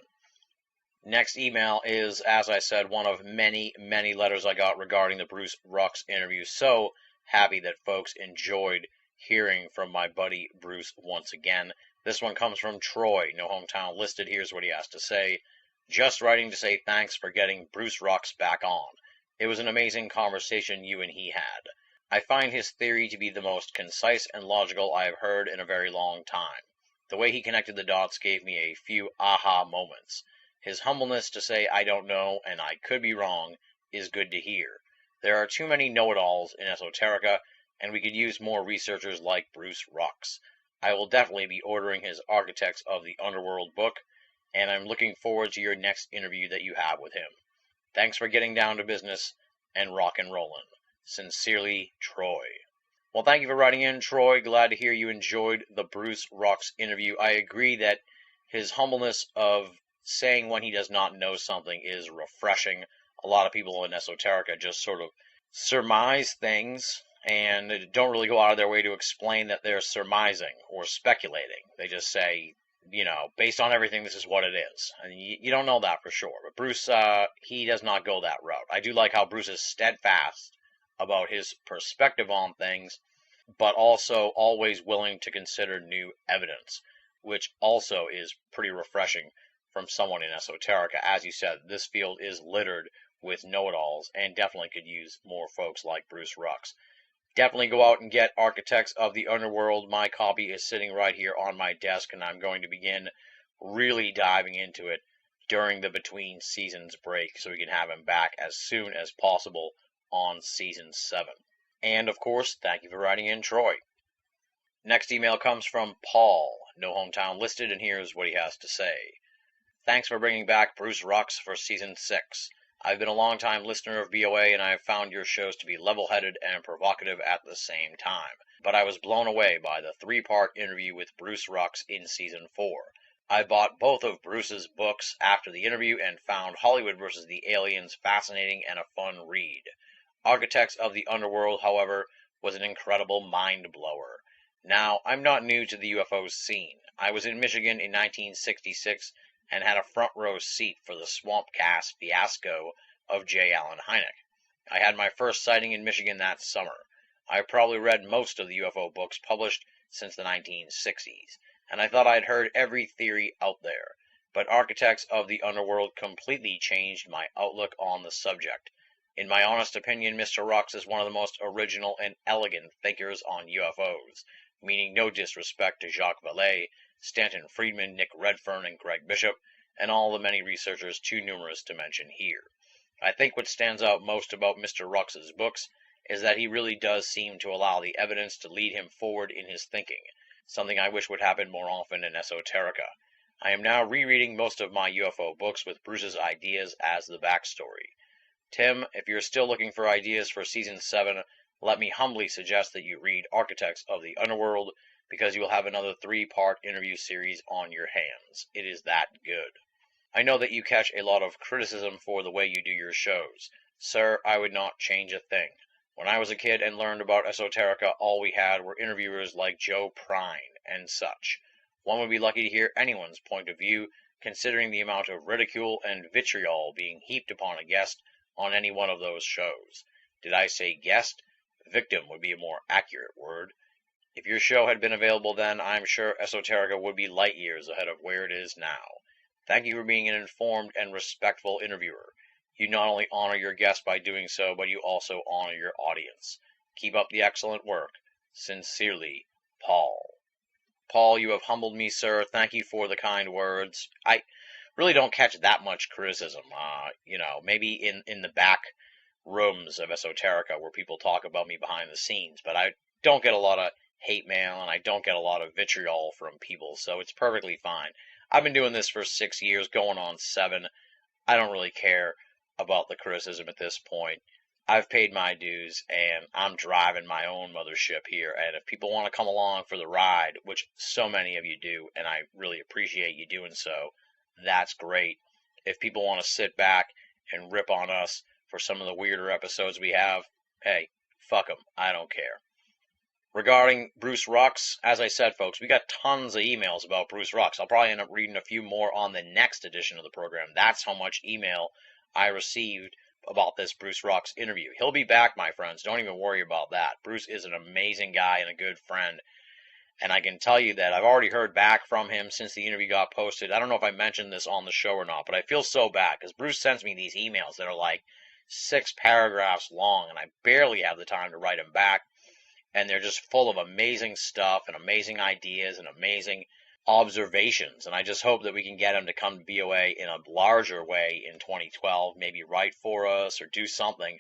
Next email is, as I said, one of many, many letters I got regarding the Bruce Rux interview. So happy that folks enjoyed hearing from my buddy Bruce once again. This one comes from Troy, no hometown listed. Here's what he has to say. Just writing to say thanks for getting Bruce Rux back on. It was an amazing conversation you and he had. I find his theory to be the most concise and logical I have heard in a very long time. The way he connected the dots gave me a few aha moments. His humbleness to say I don't know and I could be wrong is good to hear. There are too many know-it-alls in esoterica, and we could use more researchers like Bruce Rux. I will definitely be ordering his Architects of the Underworld book, and I'm looking forward to your next interview that you have with him. Thanks for getting down to business and rock and rollin'. Sincerely, Troy. Well, thank you for writing in, Troy. Glad to hear you enjoyed the Bruce Rux interview. I agree that his humbleness of saying when he does not know something is refreshing. A lot of people in esoterica just sort of surmise things and don't really go out of their way to explain that they're surmising or speculating. They just say, based on everything, this is what it is. And you don't know that for sure. But Bruce, he does not go that route. I do like how Bruce is steadfast about his perspective on things, but also always willing to consider new evidence, which also is pretty refreshing from someone in esoterica. As you said, this field is littered with know-it-alls and definitely could use more folks like Bruce Rux. Definitely go out and get Architects of the Underworld. My copy is sitting right here on my desk, and I'm going to begin really diving into it during the between seasons break so we can have him back as soon as possible on season 7. And of course, thank you for writing in, Troy. Next email comes from Paul, no hometown listed, and here's what he has to say. Thanks for bringing back Bruce Rux for season 6. I've been a long-time listener of BOA, and I have found your shows to be level-headed and provocative at the same time. But I was blown away by the 3-part interview with Bruce Rux in season 4. I bought both of Bruce's books after the interview and found Hollywood vs. the Aliens fascinating and a fun read. Architects of the Underworld, however, was an incredible mind-blower. Now, I'm not new to the UFO scene. I was in Michigan in 1966 and had a front row seat for the swamp cast fiasco of J. Allen Hynek. I had my first sighting in Michigan that summer. I probably read most of the UFO books published since the 1960s, and I thought I'd heard every theory out there. But Architects of the Underworld completely changed my outlook on the subject. In my honest opinion, Mr. Rux is one of the most original and elegant thinkers on UFOs, meaning no disrespect to Jacques Vallée, Stanton Friedman, Nick Redfern, and Greg Bishop, and all the many researchers too numerous to mention here. I think what stands out most about Mr. Rux's books is that he really does seem to allow the evidence to lead him forward in his thinking, something I wish would happen more often in esoterica. I am now rereading most of my UFO books with Bruce's ideas as the backstory. Tim, if you're still looking for ideas for season 7, let me humbly suggest that you read Architects of the Underworld, because you will have another 3-part interview series on your hands. It is that good. I know that you catch a lot of criticism for the way you do your shows. Sir, I would not change a thing. When I was a kid and learned about esoterica, all we had were interviewers like Joe Prine and such. One would be lucky to hear anyone's point of view, considering the amount of ridicule and vitriol being heaped upon a guest on any one of those shows. Did I say guest? Victim would be a more accurate word. If your show had been available then, I'm sure esoterica would be light years ahead of where it is now. Thank you for being an informed and respectful interviewer. You not only honor your guests by doing so, but you also honor your audience. Keep up the excellent work. Sincerely, Paul. Paul, you have humbled me, sir. Thank you for the kind words. I really don't catch that much criticism. Maybe in the back rooms of esoterica where people talk about me behind the scenes, but I don't get a lot of hate mail and I don't get a lot of vitriol from people, so it's perfectly fine. I've been doing this for 6 years, going on 7. I don't really care about the criticism at this point. I've paid my dues, and I'm driving my own mothership here, and if people want to come along for the ride, which so many of you do, and I really appreciate you doing so, that's great. If people want to sit back and rip on us for some of the weirder episodes we have, hey, fuck them. I don't care. Regarding Bruce Rux, as I said, folks, we got tons of emails about Bruce Rux. I'll probably end up reading a few more on the next edition of the program. That's how much email I received about this Bruce Rux interview. He'll be back, my friends. Don't even worry about that. Bruce is an amazing guy and a good friend. And I can tell you that I've already heard back from him since the interview got posted. I don't know if I mentioned this on the show or not, but I feel so bad because Bruce sends me these emails that are like 6 paragraphs long, and I barely have the time to write them back. And they're just full of amazing stuff and amazing ideas and amazing observations. And I just hope that we can get him to come to BOA in a larger way in 2012, maybe write for us or do something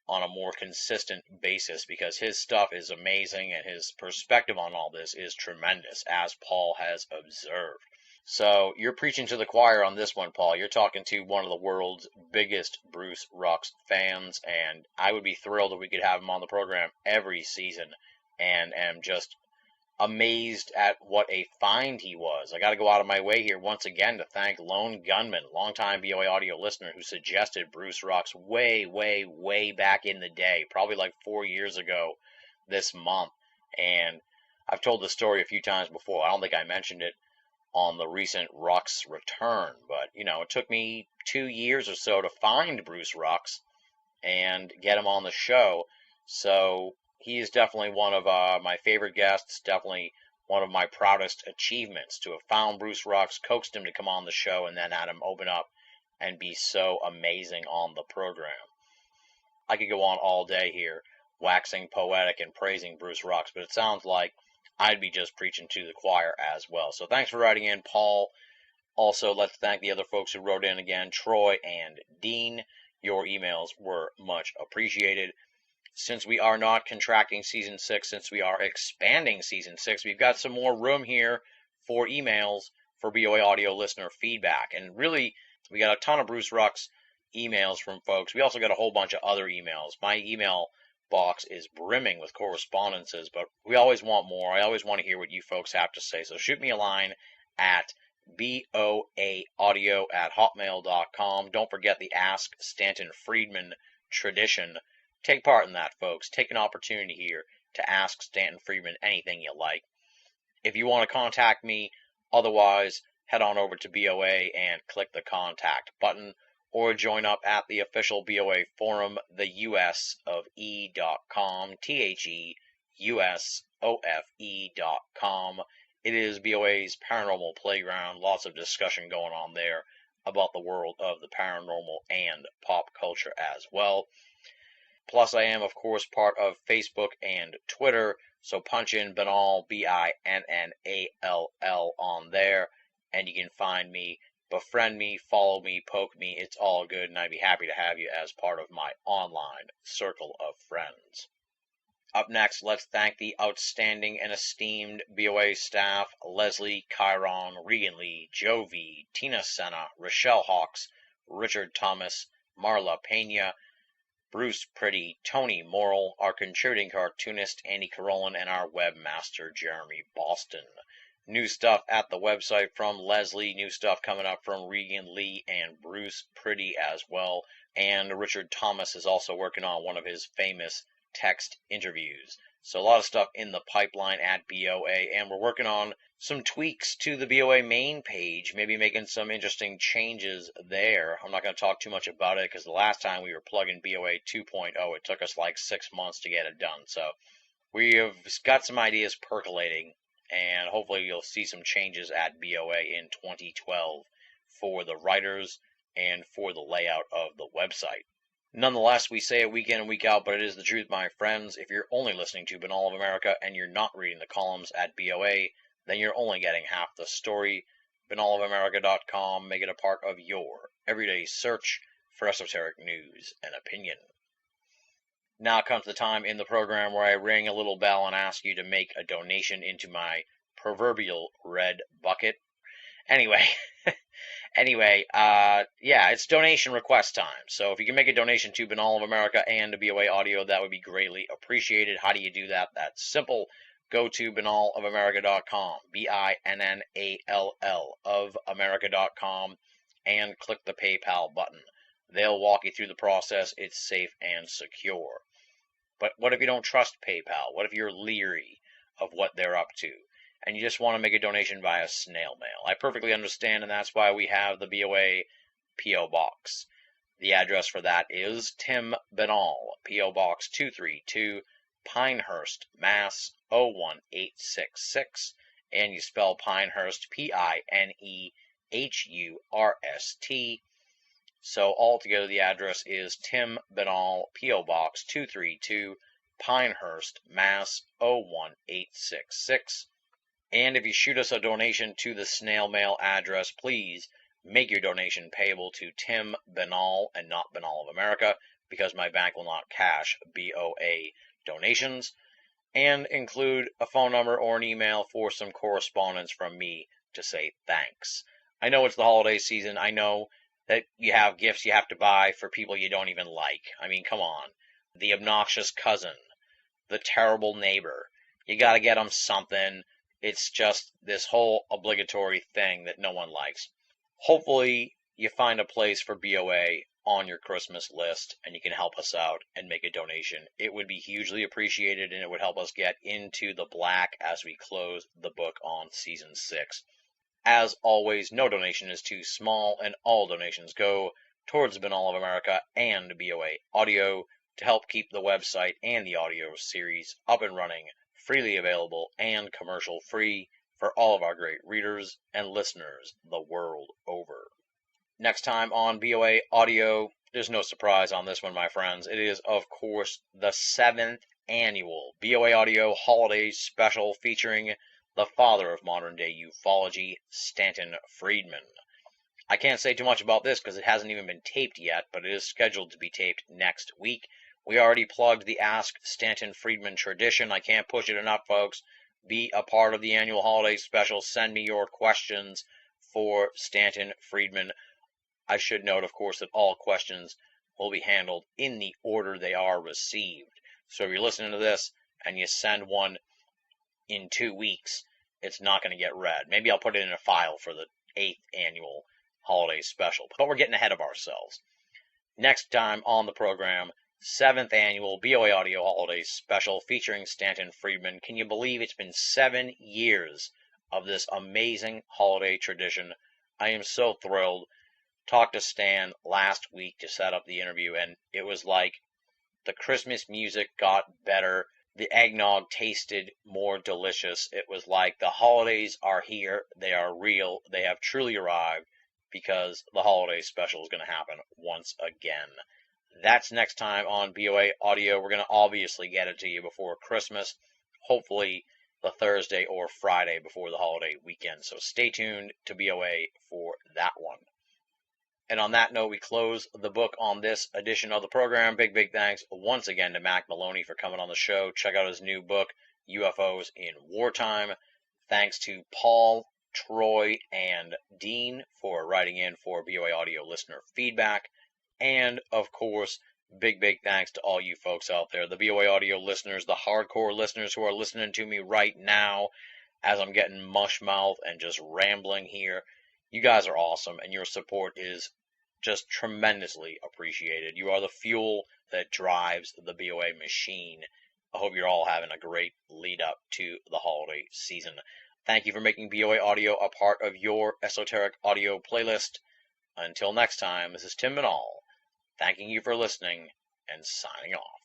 on a more consistent basis, because his stuff is amazing and his perspective on all this is tremendous, as Paul has observed. So you're preaching to the choir on this one, Paul. You're talking to one of the world's biggest Bruce Rux fans, and I would be thrilled if we could have him on the program every season, and am just amazed at what a find he was. I got to go out of my way here once again to thank Lone Gunman, longtime BOA audio listener, who suggested Bruce Rux way back in the day, probably like 4 years ago this month. And I've told the story a few times before. I don't think I mentioned it on the recent Rux return, but it took me 2 years or so to find Bruce Rux and get him on the show. So he is definitely one of my favorite guests, definitely one of my proudest achievements, to have found Bruce Rux, coaxed him to come on the show, and then had him open up and be so amazing on the program. I could go on all day here waxing poetic and praising Bruce Rux, but it sounds like I'd be just preaching to the choir as well. So thanks for writing in, Paul. Also, let's thank the other folks who wrote in again, Troy and Dean. Your emails were much appreciated. Since we are not contracting Season 6, since we are expanding Season 6, we've got some more room here for emails for BOA audio listener feedback. And really, we got a ton of Bruce Rux emails from folks. We also got a whole bunch of other emails. My email box is brimming with correspondences, but we always want more. I always want to hear what you folks have to say. So shoot me a line at boaaudio@hotmail.com. Don't forget the Ask Stanton Friedman tradition. Take part in that, folks. Take an opportunity here to ask Stanton Friedman anything you like. If you want to contact me, otherwise, head on over to BOA and click the contact button, or join up at the official BOA forum, theusofe.com, theusofe.com. It is BOA's paranormal playground. Lots of discussion going on there about the world of the paranormal and pop culture as well. Plus, I am, of course, part of Facebook and Twitter, so punch in Binnall, Binnall, on there, and you can find me, befriend me, follow me, poke me. It's all good, and I'd be happy to have you as part of my online circle of friends. Up next, let's thank the outstanding and esteemed BOA staff, Leslie, Chiron, Regan Lee, Joe V, Tina Senna, Rochelle Hawks, Richard Thomas, Marla Pena, Bruce Pretty, Tony Morrill, our contributing cartoonist Andy Carolyn, and our webmaster Jeremy Boston. New stuff at the website from Leslie, new stuff coming up from Regan Lee and Bruce Pretty as well, and Richard Thomas is also working on one of his famous text interviews. So a lot of stuff in the pipeline at BOA, and we're working on some tweaks to the BOA main page, maybe making some interesting changes there. I'm not going to talk too much about it because the last time we were plugging BOA 2.0, it took us like 6 months to get it done. So we have got some ideas percolating, and hopefully you'll see some changes at BOA in 2012 for the writers and for the layout of the website. Nonetheless, we say it week in and week out, but it is the truth, my friends. If you're only listening to Binnall of America and you're not reading the columns at BOA, then you're only getting half the story. BinnallofAmerica.com, make it a part of your everyday search for esoteric news and opinion. Now comes the time in the program where I ring a little bell and ask you to make a donation into my proverbial red bucket. Anyway, it's donation request time. So if you can make a donation to Binnall of America and to BOA Audio, that would be greatly appreciated. How do you do that? That's simple. Go to BinnallofAmerica.com, BINNALL of America.com, and click the PayPal button. They'll walk you through the process. It's safe and secure. But what if you don't trust PayPal? What if you're leery of what they're up to, and you just want to make a donation via snail mail? I perfectly understand, and that's why we have the BOA P.O. Box. The address for that is Tim Binnall, P.O. Box 232, Pinehurst, Mass. 01866, and you spell Pinehurst Pinehurst. So altogether the address is Tim Binnall, P.O. Box 232, Pinehurst, Mass. 01866. And if you shoot us a donation to the snail mail address, please make your donation payable to Tim Binnall and not Binnall of America, because my bank will not cash BOA donations, and include a phone number or an email for some correspondence from me to say thanks. I know it's the holiday season. I know that you have gifts you have to buy for people you don't even like. I mean, come on. The obnoxious cousin, the terrible neighbor. You got to get them something. It's just this whole obligatory thing that no one likes. Hopefully, you find a place for BOA on your Christmas list, and you can help us out and make a donation. It would be hugely appreciated, and it would help us get into the black as we close the book on Season 6. As always, no donation is too small, and all donations go towards Binnall of America and BOA Audio to help keep the website and the audio series up and running, freely available and commercial-free for all of our great readers and listeners the world over. Next time on BOA Audio, There's no surprise on this one, my friends. It is, of course, the 7th annual BOA Audio Holiday Special featuring the father of modern-day ufology, Stanton Friedman. I can't say too much about this because it hasn't even been taped yet, but it is scheduled to be taped next week. We already plugged the Ask Stanton Friedman tradition. I can't push it enough, folks. Be a part of the annual holiday special. Send me your questions for Stanton Friedman. I should note, of course, that all questions will be handled in the order they are received. So if you're listening to this and you send one in 2 weeks, it's not going to get read. Maybe I'll put it in a file for the 8th annual holiday special, but we're getting ahead of ourselves. Next time on the program, 7th annual BOA Audio Holiday Special featuring Stanton Friedman. Can you believe it's been 7 years of this amazing holiday tradition? I am so thrilled. Talked to Stan last week to set up the interview, and it was like the Christmas music got better. The eggnog tasted more delicious. It was like the holidays are here. They are real. They have truly arrived, because the holiday special is going to happen once again. That's next time on BOA Audio. We're going to obviously get it to you before Christmas, hopefully the Thursday or Friday before the holiday weekend. So stay tuned to BOA for that one. And on that note, we close the book on this edition of the program. Big thanks once again to Mac Maloney for coming on the show. Check out his new book, UFOs in Wartime. Thanks to Paul, Troy, and Dean for writing in for BOA Audio listener feedback. And, of course, big thanks to all you folks out there, the BOA Audio listeners, the hardcore listeners who are listening to me right now as I'm getting mush mouth and just rambling here. You guys are awesome, and your support is just tremendously appreciated. You are the fuel that drives the BOA machine. I hope you're all having a great lead up to the holiday season. Thank you for making BOA Audio a part of your esoteric audio playlist. Until next time, this is Tim Manal, thanking you for listening and signing off.